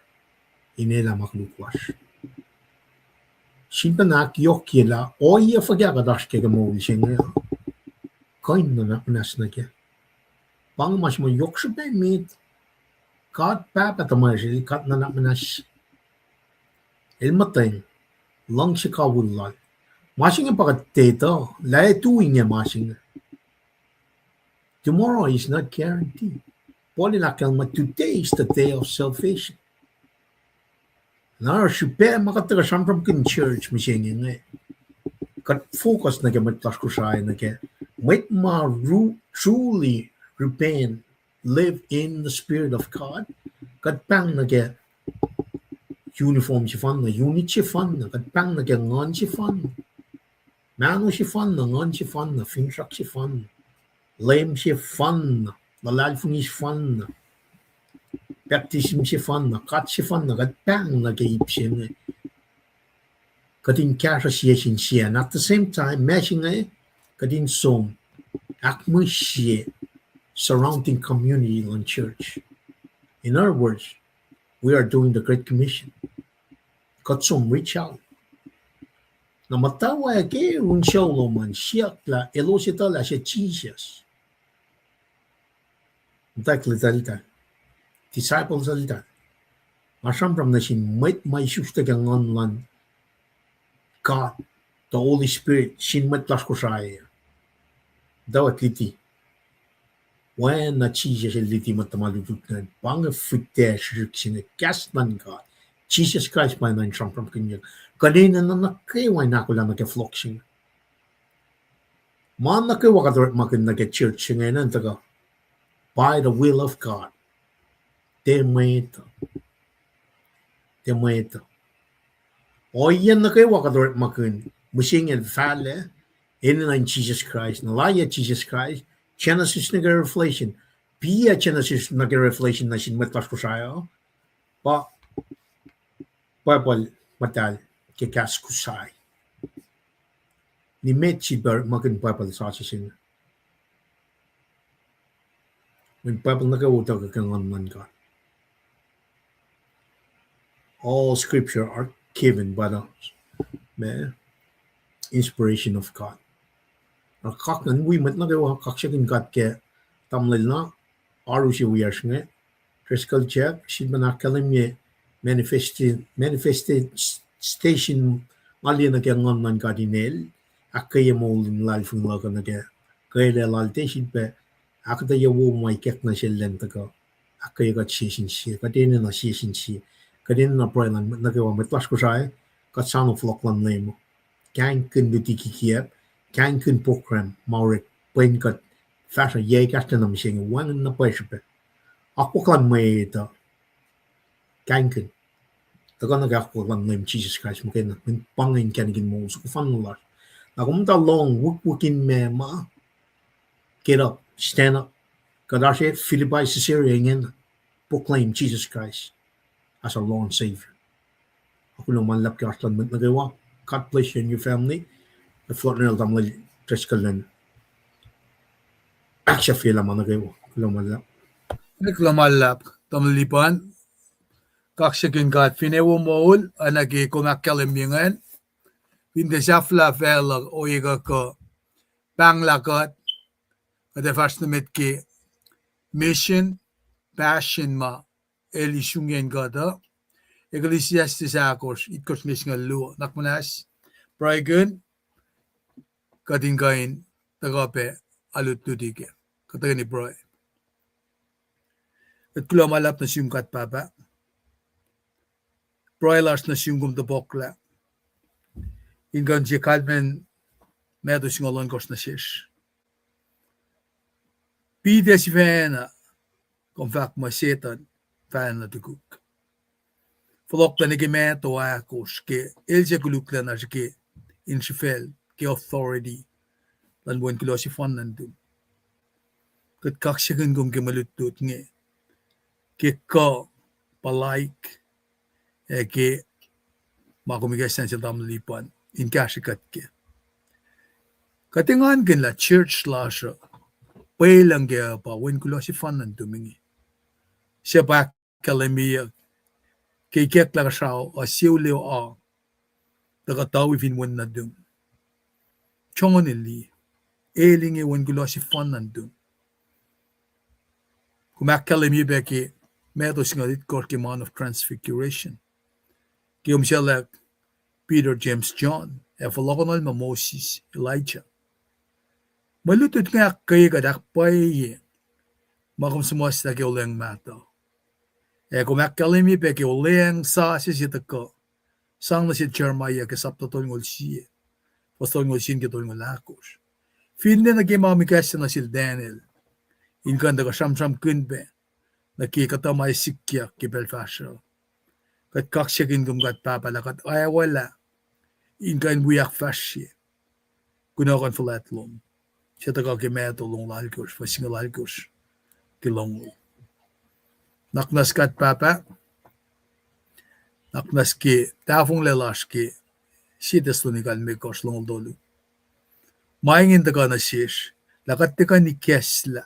Inela maklukwas. Simpa nak yok kila oya fagya ka dash ke mo lising. Kain na napinas na ke. Pang mas mo yok sa mit. Kat papa tamaysi kat na napinas. Elmatay lang si kawulal. Masing pagkateta, lay tuwing niya masing. Tomorrow is not guaranteed. Pwede na kalma, today is the day of salvation. Na super makataga from kin church masing nga. Kat focus na ke matlas ko sa na ke. Wait ma truly repent, live in the Spirit of God. Kat pang na ke uniform si fan na, unit si fan na, kat pang na ke ngon si fan. Mano si fan na, ngon si fan na, finshak si fan. Lame si fan na, malalfung si fan na. Baptism si fan na, kat si fan na, kat pang na ke ipsin. Katin kasa siya sin siya. And at the same time, matching katin som, akmo siya surrounding community on church. In other words, we are doing the Great Commission. Kat som, reach out. Na matawa ke un sholo man siya la elosita la siya Jesus. Untitled Chapter. Disciples alita. Masam from the sin might my shusta gang on God, the Holy Spirit, sin mat las ko saya. Dawat liti. When na Jesus liti matamalutut na bang fitte sin cast man God. Jesus Christ by nine from kanya. Kanina na nakaiway na ako lang nag-floxing. Man nakaiwa ka doon nag-church ngayon taga. By the will of God. Demeto. O yan nakaiwa ka doon musing and fale. In Jesus Christ. Nalaya Jesus Christ. Genesis nag-reflection. Pia Genesis nag-reflection na sinmatlas ko sa'yo. Bible matal. Kekaskusai. Ni Metsi makin Bible sa asin. When Bible nagawutag ka man ka. All scripture are given by the inspiration of God. Kaknan we mat nagawa kaksyakin God ke tamlil na aru si wiyars nga. Critical check, sin manakalim niya manifested station mali na kaya ngon ka dinel akaya mo lal fung la ka na kaya kaya lal te sin pe akata yawo may kek na siya lenta ka akaya ka sisin siya kadena na sisin siya kadena na proylan nagawa matlas ko siya katsano flok lan lemo kyan kun buti kikiyap kyan kun program maurik pen kat fashion ye kasta na mishing wan na pwede pe ako klan may ito kyan kun Taga nagako lang name Jesus Christ mo kaya na pangin kanigin mo so fan lar. Na kumta long wukin me ma get up, stand up. Kadashe Philippi Caesarea ngin proclaim Jesus Christ as our Lord and Savior. Ako lang manlap ka aslan nagawa. God bless you and your family. The float na tam lang treskalan. Aksya fila man nagawa. Lang manlap. Naglamalap. Tamlipan. Kaksigin kat finewo moul anagi kung akalim yengan. Vinde sjafla fela oiga ko bangla got ade fast mit ki mission passion ma eli shungen gada Ecclesiastes akos itkos nisngal lu nakmanas Brian kadingain tagape alut tudige katagani Brian at kula malap na siyungkat papa Broilers na siyungum to bokla ingan si kalmen medo singolon kos na shish Pides vena kom vak ma setan vena de kuk Flokta nige meto akos ke elje kulukla na ke in shifel ke authority lan buen kilo si fan nandun kat kaksyagan kong ke malutut nge ke ka palaik ke makumigas na sila tamlipan in kashikat ke katingan kin la church la siya pailang ke pa buen kilo si fan nandun mingi siya pa kalamiya ke kek la siya a siw leo a takatawi fin wen nandun chongon ili elinge wen kilo si fan nandun Kumakkalemi beki medo singalit korki man of transfiguration. Kiyom siya Peter, James, John, efalokonol ma Moses, Elijah. Malutut nga kay kadakpay makum sumas na kioleng mato. Kumakkalemi beki oleng sa sisita ko. Sang na si Jeremiah kasap totol ngol siya. Pastol ngol siya kitol ngol akos. Finde na kimamikas na si Daniel. Inkan da kasam-sam kunbe. Nakikatamay sikya ki Belfast. Kat kaksyakin kumkat papala kat ay wala. Inkan buyak fasye. Kunakan falatlom. Siya taga kimeto long lalkos. Fasinga lalkos. Kilong. Naknas kat papa. Naknas ki tafong lelas ki. Sitas lunikan mikos long dolu. Maingin taga na sish. Lakat tika ni Kesla.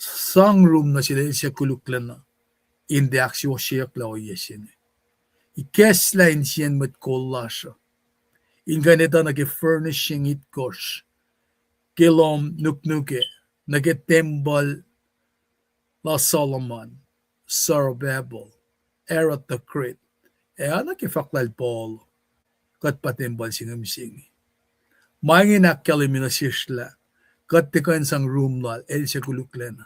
Sang room na sila siya kuluklan na. Indi aksyo siya klao yesin. Ikesla in siyan mat kollasya. Inganeta nage-furnishing it kosh. Kilom nuknuke. Nage-tembal la Solomon. Sorobabel. Erot the Crit. Nage-faklal Paul. Kat patembal singam-singi. Mangin akkalimina sisla. Kat tikan sang room lal. El siya kuluklan na.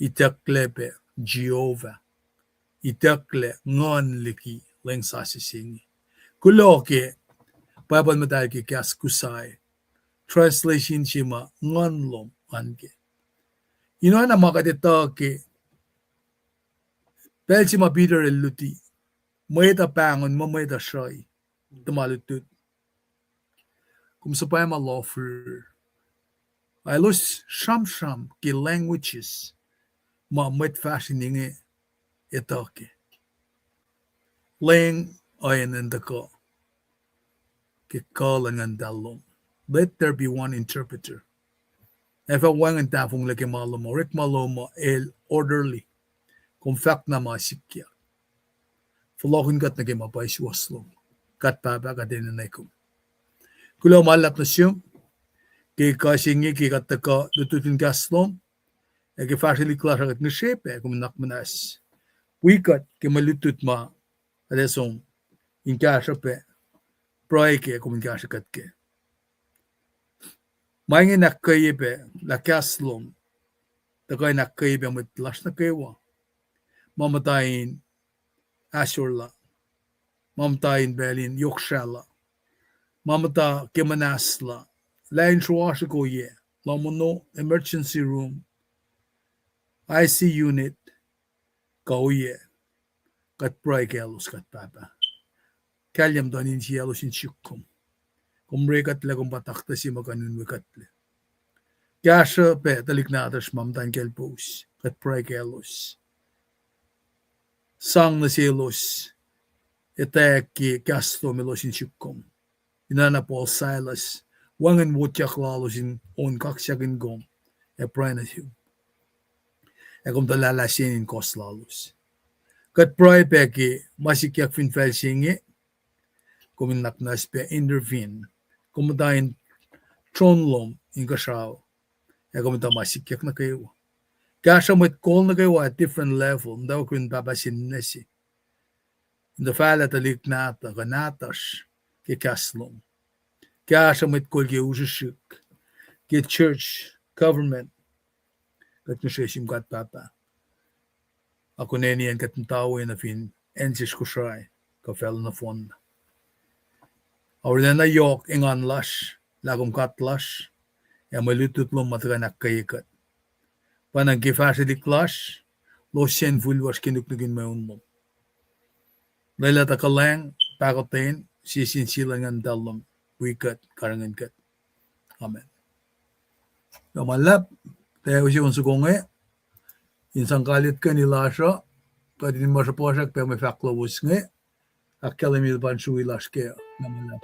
Itaklepe. Jehovah. Itakle ngon liki leng sasisingi. Kuloke, papan matal ki kas kusay. Translation shima ngon lom anke. Ino na makadita ke, pel shima Peter eluti, mayta pangon, mamayta shay, tumalutut. Kung sa pa maloffer, I lose sham ki languages, mayt fashioning etake. Leng ayan and ko. Kikalangan dalom. Let there be one interpreter. If a wangan tafong laki malomo, rik malomo el orderly. Kung fact na masikya. Falokin kat na kimapay siwaslom. Kat papa ka din na ikum. Kula malap na siyum. Kay kasingi kay kataka dututin kaslom. Kay fashili klasa kat nishepe kung nakmanas. Wikat kay malutut ma. Adesong inkasyape. Proike komunikasyakat ke. Maingin nakkayibe, lakaslom, takay nakkayibe matlas na kaywa. Mamatayin Asurla, mamatayin Belin Yokshala, mamata Kemanasla, lain suwasiko ye, lamuno emergency room, IC unit, kauye, kat proike alos kat papa. Kalyam donin siya alos in syukum. Kumrekat la kung patakta si makanin wikatle. Kasha pe taliknatas mamtan kelpos, kat praikelos. Sang na silos, eteki kasto melos in syukum. Inana Paul Silas, wangan wotyak lalos in on kaksyakin gom, e praenas yun. E kum talalasin in kos lalos. Kat prae peki, masikyak fin felsingi, kuminak na spe intervene, kumutayin tronlom in kashaw, kumita masikyak na kayo. Kaya mo call na kayo at different level, daw kun babasin na si. In the fall at alik nata, kanatas, ke kaslom. Kaya mo call ke usushuk, ke church, government, kat nusheshim kat papa. Ako neniyan kat ntawo na fin, ensis ko shay, ka fel na fond. Or na yok ingan lash, lagom kat lash, ya malutut lo mataganak kayikat. Panang kifasilik lash, lo sien vulwas kinuknugin mayon mo. Laila takalang, pakotain, sisinsilangan dalom, wikat, karangan kat. Amen. Namalap, tayo siya unsugongay, insang kalit ka nila siya, pwede din mo sa posak, pero may faklawus nga, akalimil pan suwilas kaya, namalap.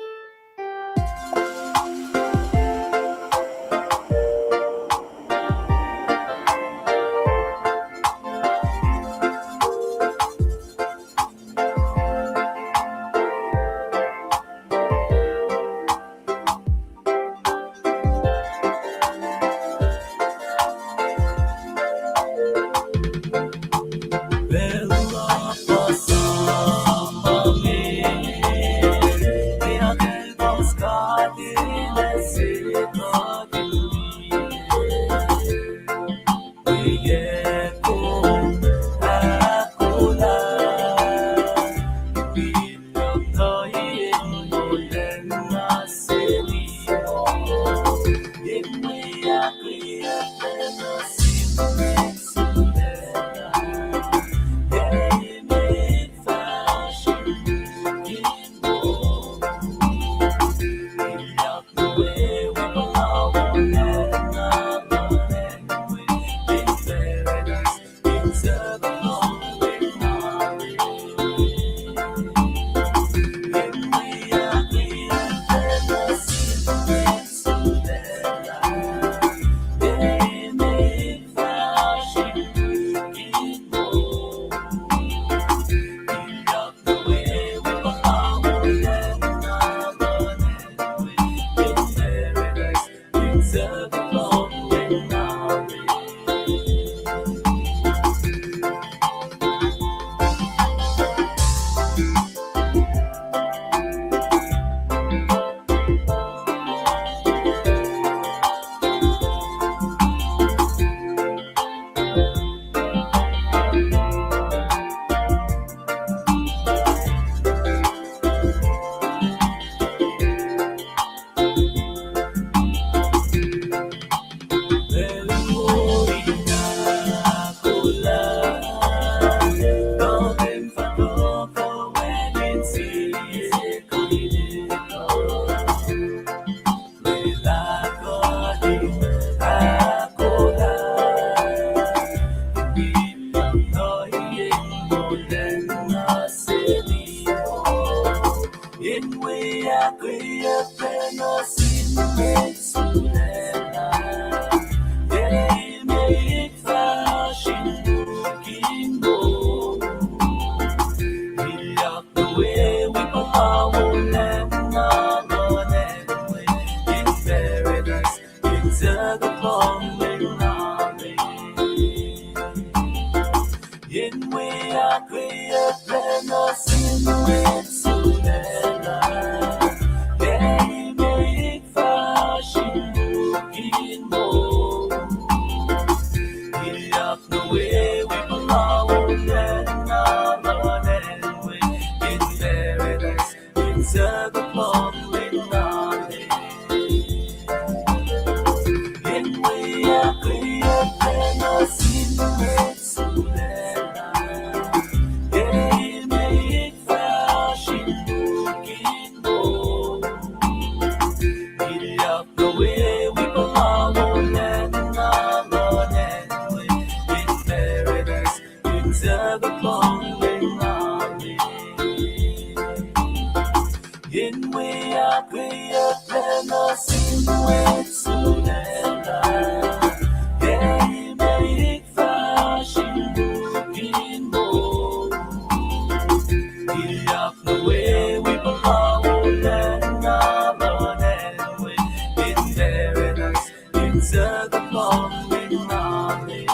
circle falling knowledge.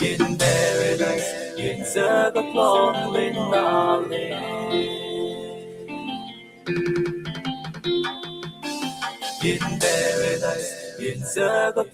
In paradise, in circle falling knowledge. In paradise, in circle